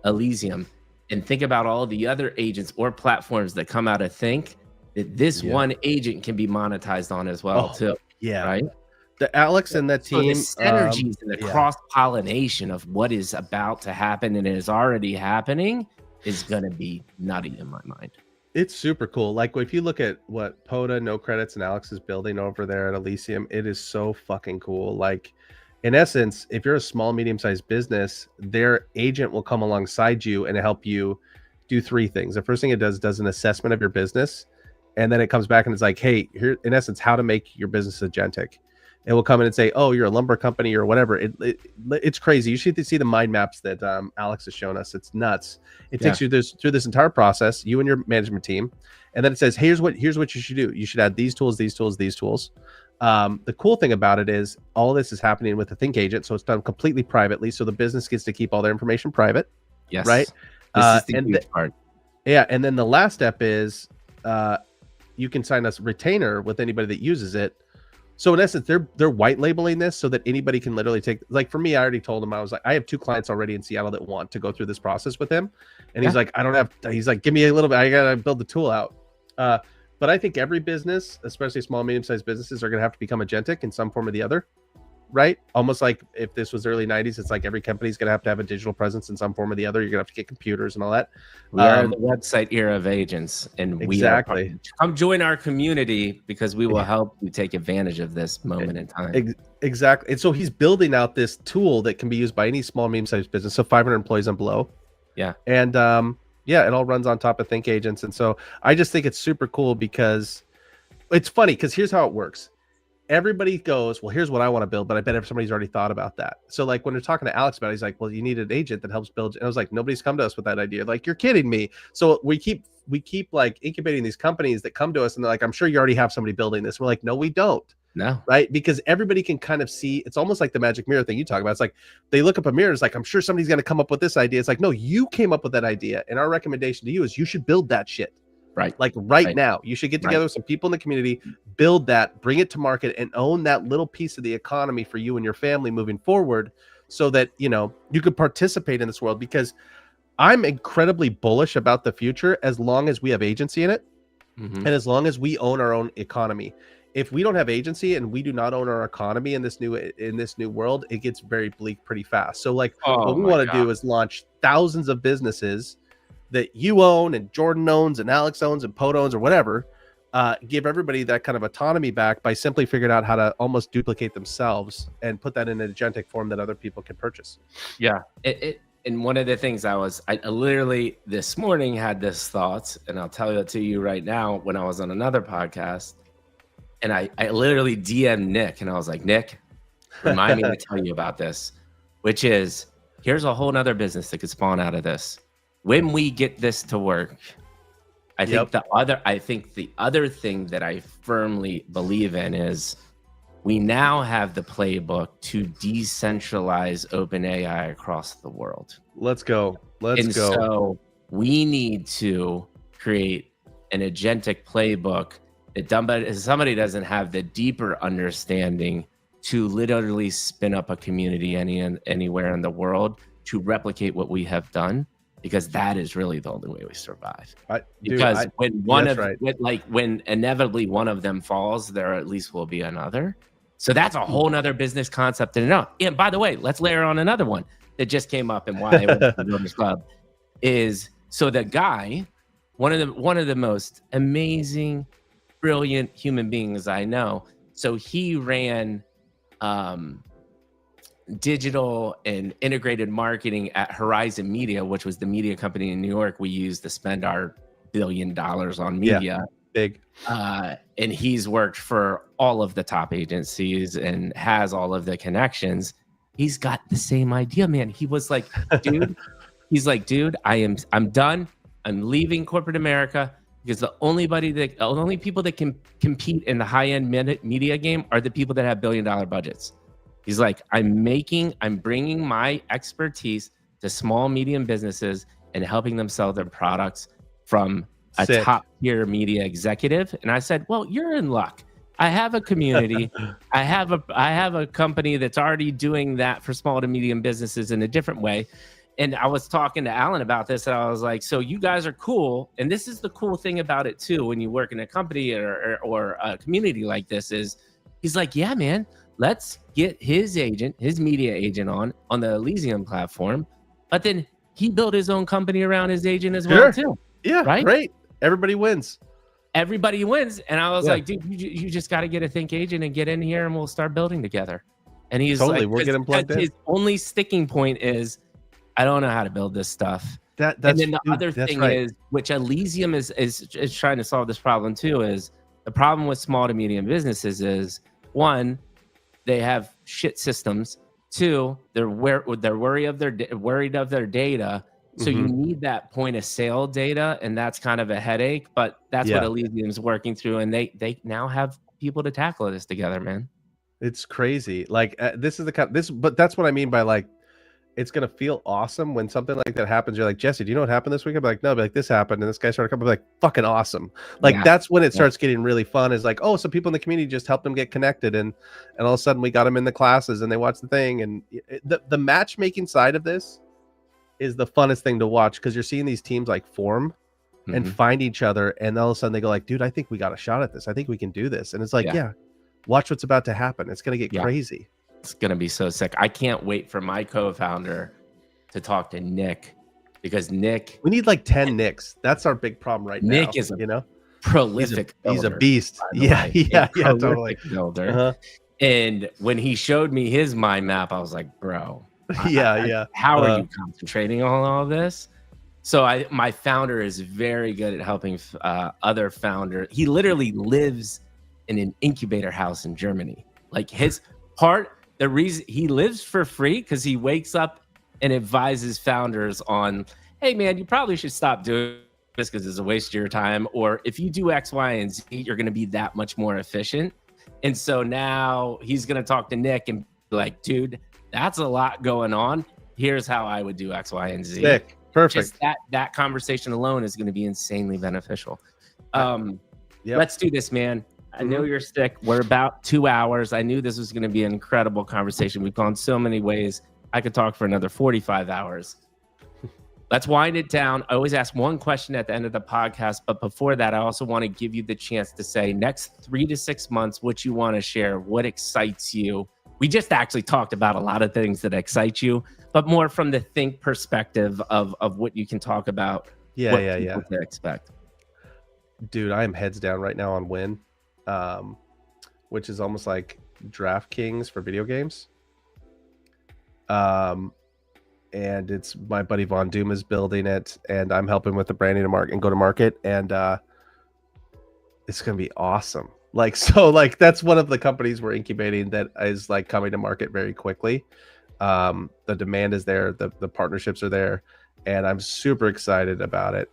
Elysium, and think about all the other agents or platforms that come out of Think, that this one agent can be monetized on as well too. Yeah. Right. The Alex and that team, so the synergies and the cross-pollination of what is about to happen and is already happening is going to be nutty in my mind. It's super cool. Like if you look at what Poda, No Credits, and Alex is building over there at Elysium, it is so fucking cool. Like in essence, if you're a small, medium-sized business, their agent will come alongside you and help you do three things. The first thing it does an assessment of your business. And then it comes back and it's like, hey, here, in essence, how to make your business agentic. It will come in and say, oh, you're a lumber company or whatever. It's crazy. You should see the mind maps that Alex has shown us. It's nuts. It takes you through this entire process, you and your management team. And then it says, here's what you should do. You should add these tools, these tools, these tools. The cool thing about it is all this is happening with the Think agent. So it's done completely privately. So the business gets to keep all their information private. Yes. Right. This is the huge part. Yeah. And then the last step is, you can sign us retainer with anybody that uses it. So in essence, they're white labeling this so that anybody can literally take, like for me, I already told him, I was like, I have 2 clients already in Seattle that want to go through this process with him. And he's like, he's like, give me a little bit, I got to build the tool out. But I think every business, especially small, medium-sized businesses, are going to have to become agentic in some form or the other. Right? Almost like if this was the early 90s, it's like every company's going to have a digital presence in some form or the other. You're going to have to get computers and all that. We are in the website era of agents, and exactly. Come join our community because we will help you take advantage of this moment in time. Exactly. And so he's building out this tool that can be used by any small, medium-sized business. So 500 employees and below. Yeah. And it all runs on top of Think agents. And so I just think it's super cool because it's funny because here's how it works. Everybody goes, well, here's what I want to build, but I bet if somebody's already thought about that. So like when they're talking to Alex about it, he's like, well, you need an agent that helps build. And I was like, nobody's come to us with that idea. Like, you're kidding me. So we keep like incubating these companies that come to us and they're like, I'm sure you already have somebody building this. We're like, no, we don't. No. Right. Because everybody can kind of see, it's almost like the magic mirror thing you talk about. It's like they look up a mirror. It's like, I'm sure somebody's going to come up with this idea. It's like, no, you came up with that idea. And our recommendation to you is you should build that shit. Right. Like right now, you should get together with some people in the community, build that, bring it to market, and own that little piece of the economy for you and your family moving forward so that, you could participate in this world. Because I'm incredibly bullish about the future as long as we have agency in it, Mm-hmm. and as long as we own our own economy. If we don't have agency and we do not own our economy in this new world, it gets very bleak pretty fast. So like what we want to do is launch thousands of businesses that you own and Jordan owns and Alex owns and Pod owns or whatever. Give everybody that kind of autonomy back by simply figuring out how to almost duplicate themselves and put that in an agentic form that other people can purchase. Yeah. And one of the things I literally this morning had this thought, and I'll tell it to you right now when I was on another podcast, and I literally DM'd Nick and I was like, Nick, remind me to tell you about this, which is, here's a whole nother business that could spawn out of this. When we get this to work, I think the other thing that I firmly believe in is we now have the playbook to decentralize OpenAI across the world. Let's go. So we need to create an agentic playbook that somebody doesn't have the deeper understanding to literally spin up a community anywhere in the world to replicate what we have done, because that is really the only way we survive. When inevitably one of them falls, there at least will be another. So that's a whole nother business concept. And by the way, let's layer on another one that just came up and why I went to the Builders Club is, so the guy, one of the most amazing, brilliant human beings I know. So he ran digital and integrated marketing at Horizon Media, which was the media company in New York we used to spend our $1 billion on media. Yeah, big. And he's worked for all of the top agencies and has all of the connections. He's got the same idea, man. He was like, dude, I'm done. I'm leaving corporate America, because the only people that can compete in the high-end media game are the people that have $1 billion budgets. He's like, I'm bringing my expertise to small, medium businesses and helping them sell their products from a top-tier media executive. And I said, well, you're in luck. I have a community. I have a company that's already doing that for small to medium businesses in a different way. And I was talking to Alan about this, and I was like, so you guys are cool. And this is the cool thing about it too, when you work in a company or a community like this, is he's like, yeah, man, let's get his media agent on the Elysium platform. But then he built his own company around his agent as well too. Yeah, right? Great. Everybody wins. And I was like, dude, you just got to get a Think agent and get in here and we'll start building together. And he's like, we're getting plugged in. His only sticking point is, I don't know how to build this stuff. And then the other thing is, which Elysium is trying to solve this problem too, is the problem with small to medium businesses is, one, they have shit systems. Two, they're worried of their data. So you need that point of sale data, and that's kind of a headache. But that's what Elysium's working through, and they now have people to tackle this together, man. It's crazy. Like but that's what I mean by like, it's gonna feel awesome when something like that happens. You're like, Jesse, do you know what happened this week? I'm like, no, but like this happened, and this guy started coming, like, fucking awesome. Like that's when it starts getting really fun. Is like, oh, some people in the community just helped them get connected, and all of a sudden we got them in the classes and they watch the thing. And the matchmaking side of this is the funnest thing to watch, because you're seeing these teams like form and find each other, and all of a sudden they go like, dude, I think we got a shot at this. I think we can do this. And it's like, watch what's about to happen. It's gonna get crazy. It's going to be so sick. I can't wait for my co-founder to talk to Nick, because Nick... We need like 10 Nicks. That's our big problem right now. Nick is a prolific builder. He's a beast. Yeah, totally. Builder. And when he showed me his mind map, I was like, bro, how are you concentrating on all this? So my founder is very good at helping other founders. He literally lives in an incubator house in Germany. Like the reason he lives for free, because he wakes up and advises founders on, hey man, you probably should stop doing this because it's a waste of your time. Or if you do X, Y, and Z, you're going to be that much more efficient. And so now he's going to talk to Nick and be like, dude, that's a lot going on. Here's how I would do X, Y, and Z. Sick. Perfect. Just that conversation alone is going to be insanely beneficial. Let's do this, man. I know you're sick. We're about 2 hours. I knew this was going to be an incredible conversation. We've gone so many ways. I could talk for another 45 hours. let's wind it down. I always ask one question at the end of the podcast, but before that, I also want to give you the chance to say next 3 to 6 months, what you want to share, what excites you. We just actually talked about a lot of things that excite you, but more from the think perspective of what you can talk about. Yeah, what to expect. Dude, I am heads down right now on Win, which is almost like DraftKings for video games. And it's my buddy Von Doom is building it, and I'm helping with the branding and go to market, and it's gonna be awesome. Like, so like that's one of the companies we're incubating that is like coming to market very quickly. The demand is there, the partnerships are there, and I'm super excited about it.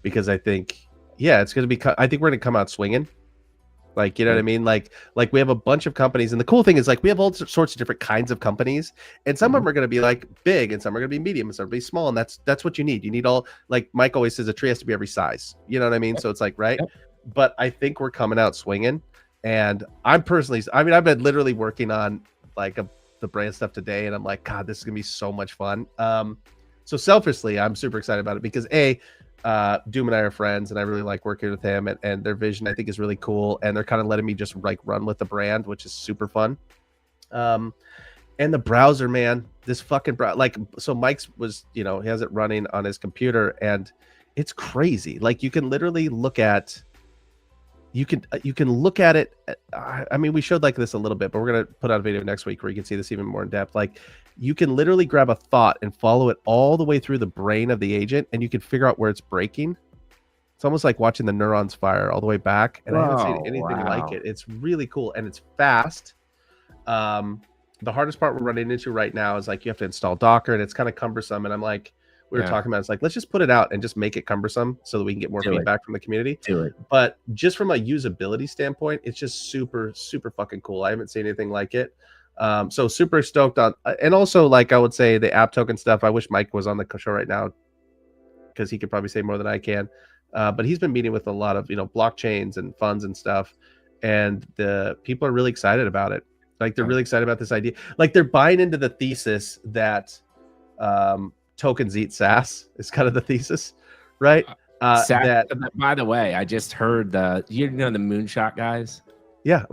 Because I think, yeah, it's gonna be. I think we're gonna come out swinging. Like, you know what I mean? Like we have a bunch of companies, and the cool thing is like we have all sorts of different kinds of companies, and some of them are going to be like big, and some are going to be medium, and some are going to be small, and that's what you need. You need all, like Mike always says, a tree has to be every size. You know what I mean? So it's like, right? But I think we're coming out swinging, and I'm personally, I mean, I've been literally working on like the brand stuff today, and I'm like, God, this is gonna be so much fun. So selfishly, I'm super excited about it because Doom and I are friends, and I really like working with him, and their vision I think is really cool, and they're kind of letting me just like run with the brand, which is super fun. And the browser, man, this fucking like, so Mike's was, you know, he has it running on his computer, and it's crazy. Like you can literally look at it. I mean, we showed like this a little bit, but we're gonna put out a video next week where you can see this even more in depth. Like you can literally grab a thought and follow it all the way through the brain of the agent, and you can figure out where it's breaking. It's almost like watching the neurons fire all the way back, and I haven't seen anything like it. It's really cool, and it's fast. The hardest part we're running into right now is like you have to install Docker, and it's kind of cumbersome. And I'm like, we were talking about, it's like, let's just put it out and just make it cumbersome so that we can get more feedback from the community. But just from a usability standpoint, it's just super, super fucking cool. I haven't seen anything like it. So super stoked on, and also like I would say the app token stuff. I wish Mike was on the show right now because he could probably say more than I can. But he's been meeting with a lot of, you know, blockchains and funds and stuff, and the people are really excited about it. Like they're really excited about this idea. Like they're buying into the thesis that tokens eat SaaS is kind of the thesis, right? By the way, I just heard the Moonshot guys. Yeah.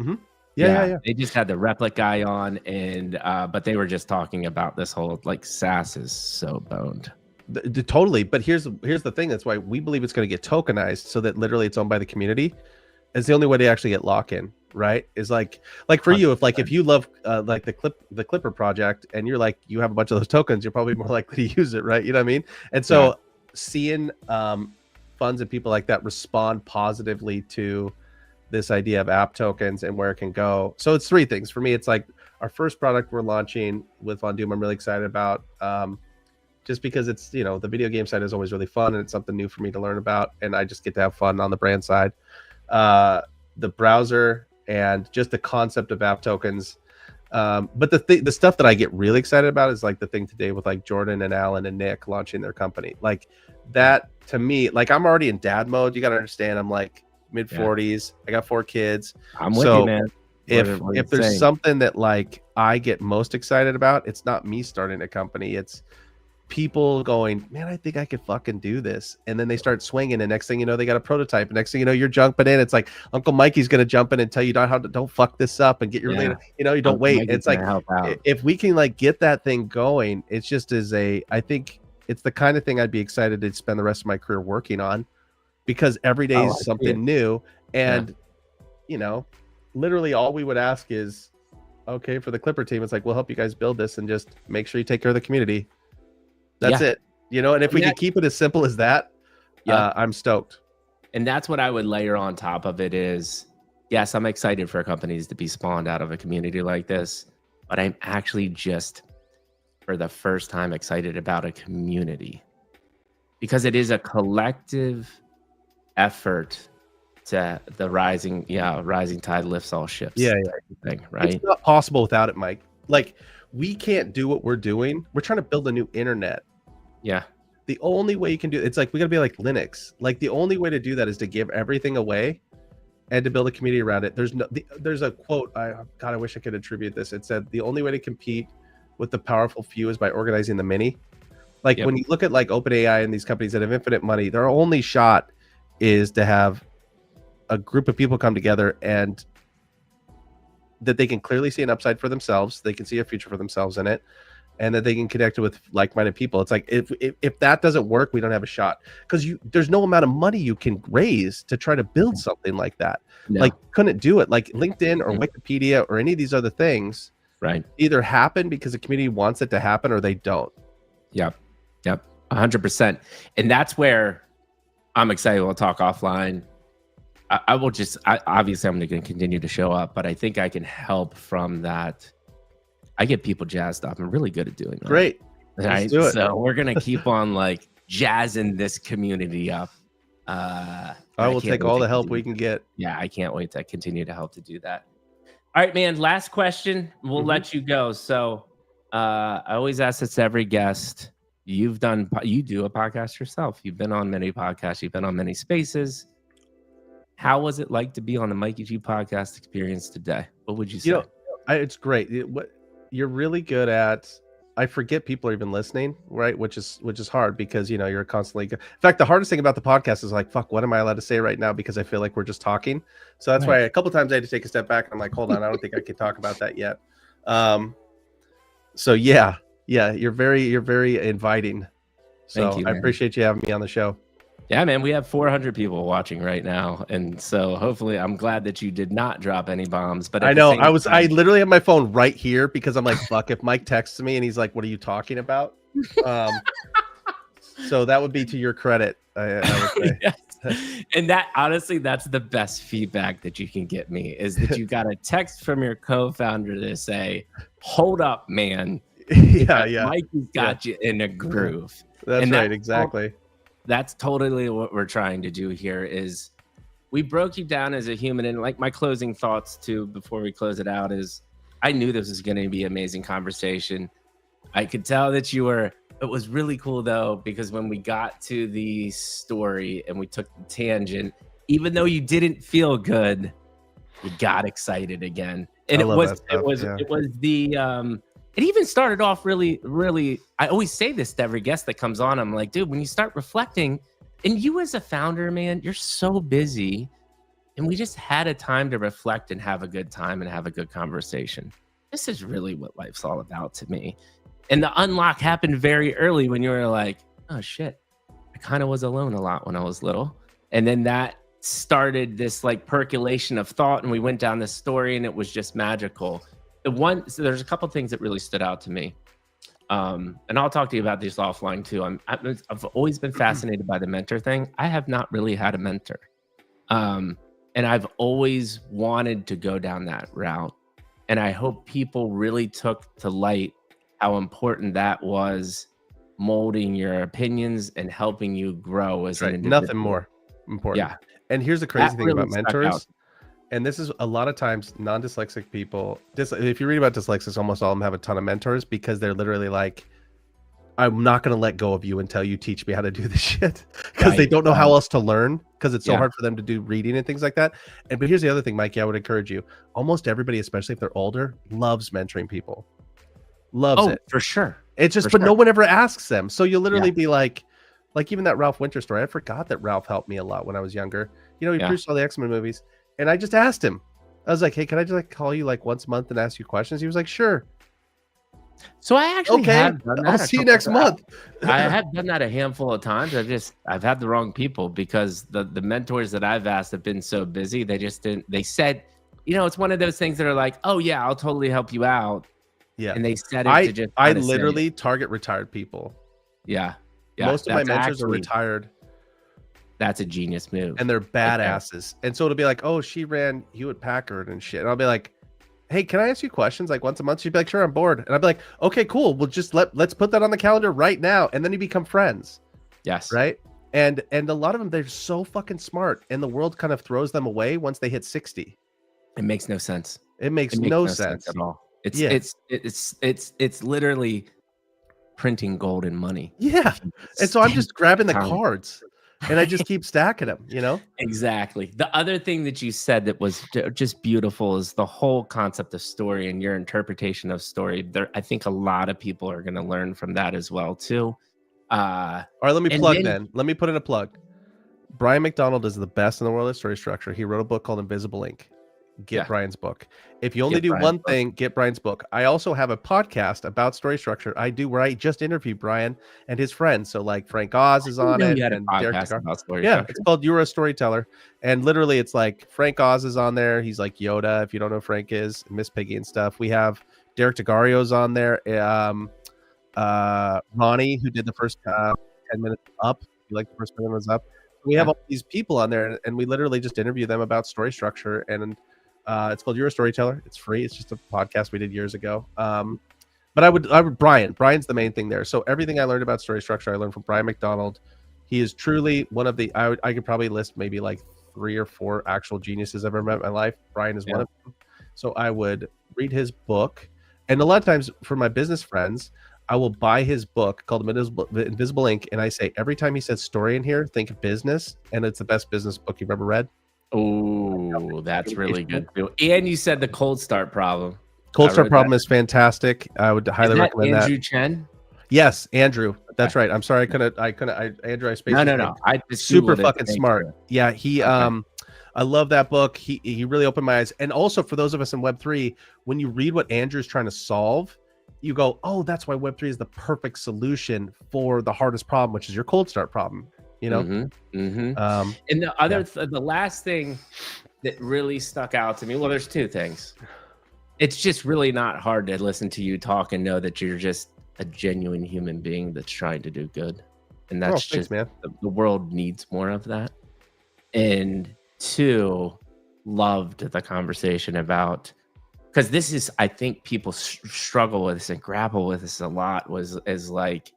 Yeah. They just had the Replit guy on, and but they were just talking about this whole like SaaS is so boned. Totally. But here's the thing. That's why we believe it's going to get tokenized, so that literally it's owned by the community. It's the only way to actually get lock-in, right? Is like for you, if you love like the Clipper project, and you're like, you have a bunch of those tokens, you're probably more likely to use it, right? You know what I mean? And so seeing funds and people like that respond positively to this idea of app tokens and where it can go. So it's three things for me. It's like our first product we're launching with Von Doom, I'm really excited about, just because it's, you know, the video game side is always really fun, and it's something new for me to learn about, and I just get to have fun on the brand side. The browser and just the concept of app tokens. But the stuff that I get really excited about is like the thing today with like Jordan and Alan and Nick launching their company. Like that to me, like I'm already in dad mode. You got to understand, I'm like mid 40s. I got 4 kids. I'm with you, man. If there's something that like I get most excited about, it's not me starting a company. It's people going, man, I think I could fucking do this. And then they start swinging, and next thing you know, they got a prototype. And next thing you know, you're jumping in. It's like Uncle Mikey's going to jump in and tell you don't fuck this up and get your, you know, you don't Uncle wait. Mikey's it's like, if we can like get that thing going, it's just I think it's the kind of thing I'd be excited to spend the rest of my career working on, because every day is something new. And, you know, literally all we would ask is, okay, for the Clipper team, it's like, we'll help you guys build this, and just make sure you take care of the community. That's it, you know, and if we can keep it as simple as that, I'm stoked. And that's what I would layer on top of it is, yes, I'm excited for companies to be spawned out of a community like this, but I'm actually just, for the first time, excited about a community, because it is a collective effort to the rising tide lifts all ships. Thing, right? It's not possible without it, Mike. Like, we can't do what we're doing. We're trying to build a new internet. Yeah. The only way you can do it's like, we got to be like Linux. Like the only way to do that is to give everything away and to build a community around it. There's a quote. I wish I could attribute this. It said, the only way to compete with the powerful few is by organizing the many. Like when you look at like OpenAI and these companies that have infinite money, their only shot is to have a group of people come together and that they can clearly see an upside for themselves. They can see a future for themselves in it, and that they can connect with like-minded people. It's like if that doesn't work, we don't have a shot, because there's no amount of money you can raise to try to build something like that. No. Like couldn't do it. Like LinkedIn or Wikipedia or any of these other things, right? Either happen because the community wants it to happen, or they don't. Yep, 100%. And that's where I'm excited. We'll talk offline. I will just, obviously I'm going to continue to show up, but I think I can help from that. I get people jazzed up. I'm really good at doing that. Great. Right? Let's do it. So we're going to keep on like jazzing this community up. I will take all the help we can get. Yeah, I can't wait to continue to help to do that. All right, man. Last question. We'll let you go. So I always ask this to every guest. You do a podcast yourself. You've been on many podcasts. You've been on many spaces. How was it like to be on the Mikey G podcast experience today? What would you say? It's great. What you're really good at, I forget people are even listening, right? Which is hard because you're constantly. In fact, the hardest thing about the podcast is like, fuck, what am I allowed to say right now? Because I feel like we're just talking. So that's why a couple times I had to take a step back and I'm like, hold on, I don't think I can talk about that yet. So yeah, you're very inviting. So thank you, I appreciate you having me on the show. Yeah, man, we have 400 people watching right now, and so hopefully, I'm glad that you did not drop any bombs. But I know I literally have my phone right here because I'm like, fuck, if Mike texts me and he's like, "What are you talking about?" So that would be to your credit, I would say. Yes. And that honestly, that's the best feedback that you can get me is that you got a text from your co-founder to say, "Hold up, man." Yeah. Mikey's got you in a groove. That's right, exactly. That's totally what we're trying to do here is we broke you down as a human. And like my closing thoughts too, before we close it out, is I knew this was going to be an amazing conversation. I could tell that it was really cool though, because when we got to the story and we took the tangent, even though you didn't feel good, you got excited again. And it even started off really, really, I always say this to every guest that comes on. I'm like, dude, when you start reflecting, and you as a founder, man, you're so busy. And we just had a time to reflect and have a good time and have a good conversation. This is really what life's all about to me. And the unlock happened very early when you were like, oh shit, I kind of was alone a lot when I was little. And then that started this like percolation of thought. And we went down this story and it was just magical. So there's a couple things that really stood out to me, and I'll talk to you about these offline too. I've always been fascinated by the mentor thing. I have not really had a mentor, and I've always wanted to go down that route. And I hope people really took to light how important that was, molding your opinions and helping you grow as an individual. Nothing more important. Yeah. And here's the crazy thing about mentors. And this is a lot of times non-dyslexic people. If you read about dyslexics, almost all of them have a ton of mentors because they're literally like, I'm not going to let go of you until you teach me how to do this shit, because they don't know how else to learn, because it's so hard for them to do reading and things like that. But here's the other thing, Mikey, I would encourage you. Almost everybody, especially if they're older, loves mentoring people. Loves it. For sure. It's just, no one ever asks them. So you'll literally be like even that Ralph Winter story. I forgot that Ralph helped me a lot when I was younger. He produced all the X-Men movies. And I just asked him, I was like, hey, can I just like call you like once a month and ask you questions? He was like, sure. So I actually have done that. I'll see you next month. I have done that a handful of times. I've had the wrong people because the mentors that I've asked have been so busy. They just didn't, they said, it's one of those things that are like, oh yeah, I'll totally help you out. Yeah. And they said it to just, I literally target retired people. Yeah. Most of my mentors are retired. That's a genius move. And they're badasses. And so it'll be like, oh, she ran Hewlett Packard and shit. And I'll be like, hey, can I ask you questions like once a month? She'd be like, sure, I'm bored. And I'd be like, okay, cool. We'll just let's put that on the calendar right now. And then you become friends. Yes. Right. And a lot of them, they're so fucking smart. And the world kind of throws them away once they hit 60. It makes no sense. It makes no sense at all. It's literally printing gold and money. Yeah. And so I'm just grabbing the cards. And I just keep stacking them, Exactly. The other thing that you said that was just beautiful is the whole concept of story and your interpretation of story. I think a lot of people are going to learn from that as well, too. All right, let me plug then. Let me put in a plug. Brian McDonald is the best in the world of story structure. He wrote a book called Invisible Ink. Get Brian's book. If you only do one thing, get Brian's book. I also have a podcast about story structure I do where I just interview Brian and his friends. So like Frank Oz is on it. And Derek structure. It's called You're a Storyteller. And literally it's like Frank Oz is on there. He's like Yoda, if you don't know who Frank is, Miss Piggy and stuff. We have Derek DeGario's on there. Ronnie, who did the first 10 minutes up. You like the first 10 minutes up. We have all these people on there and we literally just interview them about story structure. And it's called You're a Storyteller. It's free. It's just a podcast we did years ago. But I would Brian's the main thing there. So everything I learned about story structure, I learned from Brian McDonald. He is truly one of the, I could probably list maybe like 3 or 4 actual geniuses I've ever met in my life. Brian is one of them. So I would read his book. And a lot of times for my business friends, I will buy his book called Invisible Ink. And I say, every time he says story in here, think business. And it's the best business book you've ever read. Oh, that's really good too. And you said the cold start problem. Cold start problem is fantastic. I would highly recommend that. Andrew Chen? Yes, Andrew. That's right. I'm sorry, Andrew, I spaced. No. I just super fucking smart. Yeah, he I love that book. He really opened my eyes. And also for those of us in Web3, when you read what Andrew's trying to solve, you go, oh, that's why Web3 is the perfect solution for the hardest problem, which is your cold start problem. You know, and the other, the last thing that really stuck out to me, well, there's 2 things. It's just really not hard to listen to you talk and know that you're just a genuine human being that's trying to do good. And that's just, man. The world needs more of that. And 2, loved the conversation about, because this is, I think people struggle with this and grapple with this a lot, is like,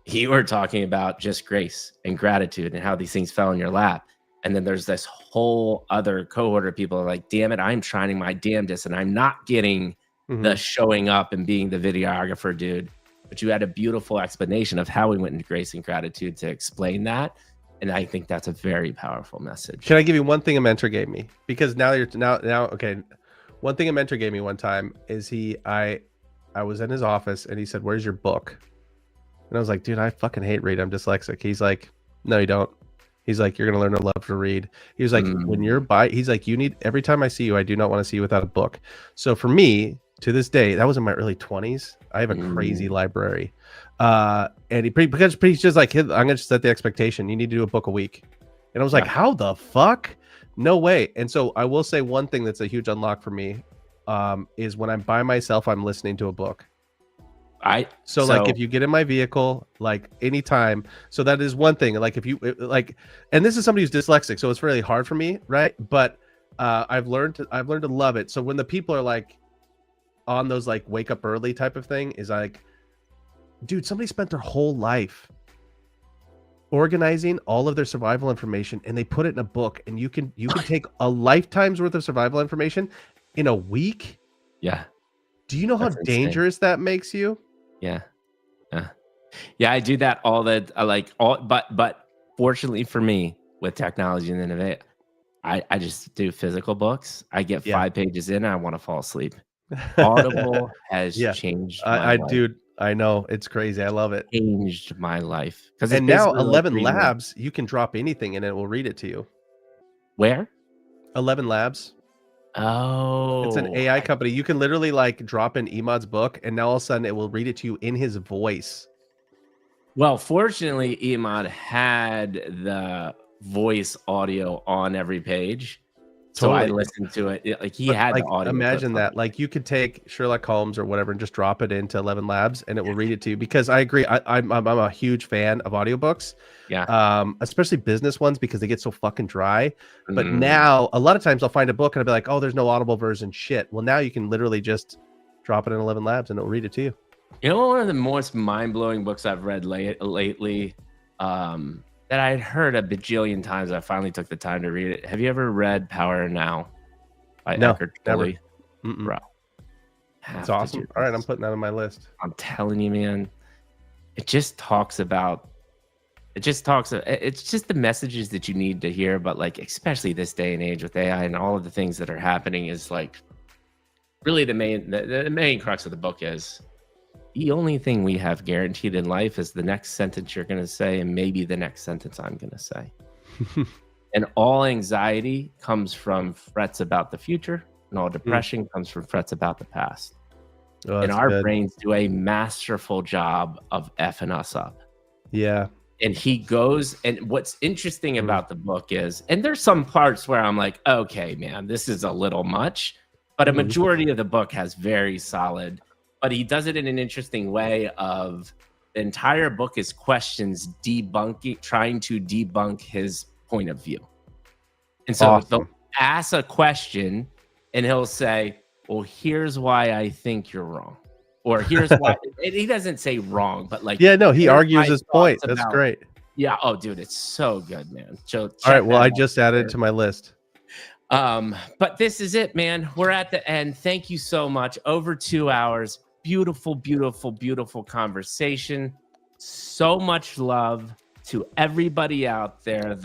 you were talking about just grace and gratitude and how these things fell in your lap. And then there's this whole other cohort of people like, damn it, I'm trying my damnedest and I'm not getting the showing up and being the videographer dude. But you had a beautiful explanation of how we went into grace and gratitude to explain that. And I think that's a very powerful message. Can I give you one thing a mentor gave me? Because now okay. One thing a mentor gave me one time is I was in his office and he said, where's your book? And I was like, dude, I fucking hate reading. I'm dyslexic. He's like, no, you don't. He's like, you're going to learn to love to read. He was like, when you're he's like, every time I see you, I do not want to see you without a book. So for me, to this day, that was in my early 20s. I have a crazy library. And he's just like, I'm going to set the expectation. You need to do a book a week. And I was like, how the fuck? No way. And so I will say one thing that's a huge unlock for me is when I'm by myself, I'm listening to a book. So like if you get in my vehicle, like anytime, so that is one thing. Like if you like, and this is somebody who's dyslexic, so it's really hard for me, right? But I've learned to love it. So when the people are like on those like wake up early type of thing, is like, dude, somebody spent their whole life organizing all of their survival information and they put it in a book, and you can take a lifetime's worth of survival information in a week. Yeah. Do you know how dangerous that makes you? Yeah. I do that but fortunately for me with technology and innovation, I just do physical books. I get 5 pages in and I want to fall asleep. Audible has changed my life. Dude, I know, it's crazy. I love it. Changed my life. And now 11 Labs, you can drop anything and it will read it to you. Where? 11 Labs. Oh, it's an AI company. You can literally like drop in Emod's book and now all of a sudden it will read it to you in his voice. Well, fortunately, Emod had the voice audio on every page. Totally. So I listened to it. Like he had the audio. Imagine that. Like you could take Sherlock Holmes or whatever and just drop it into 11 Labs and it will read it to you. Because I agree. I'm a huge fan of audiobooks. Yeah. Especially business ones because they get so fucking dry. But now a lot of times I'll find a book and I'll be like, oh, there's no Audible version. Shit. Well, now you can literally just drop it in 11 Labs and it'll read it to you. You know, one of the most mind-blowing books I've read lately, that I had heard a bajillion times. I finally took the time to read it. Have you ever read Power Now by Eckhart Tolle? Bro, it's awesome. All right, I'm putting that on my list. I'm telling you, man. It's just the messages that you need to hear, but like especially this day and age with AI and all of the things that are happening is like really the main crux of the book is the only thing we have guaranteed in life is the next sentence you're going to say and maybe the next sentence I'm going to say. And all anxiety comes from frets about the future, and all depression comes from frets about the past. Oh, and our brains do a masterful job of effing us up. Yeah. And he goes, and what's interesting about the book is, and there's some parts where I'm like, okay, man, this is a little much, but a majority of the book has very solid, but he does it in an interesting way of the entire book is questions debunking, trying to debunk his point of view. And so they'll ask a question and he'll say, well, here's why I think you're wrong. Or here's why. He doesn't say wrong, but like, yeah, no, he argues his point. That's great. Yeah. Oh, dude, it's so good, man. So all right. Well, I just added it to my list. But this is it, man. We're at the end. Thank you so much. Over 2 hours. Beautiful, beautiful, beautiful conversation. So much love to everybody out there.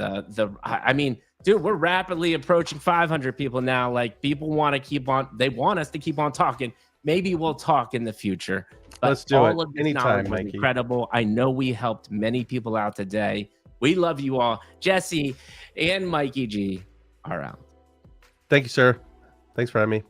I mean, dude, we're rapidly approaching 500 people now. Like, people want to keep on. They want us to keep on talking. Maybe we'll talk in the future. But let's do it anytime, Mikey. Incredible. I know we helped many people out today. We love you all. Jesse and Mikey G are out. Thank you, sir. Thanks for having me.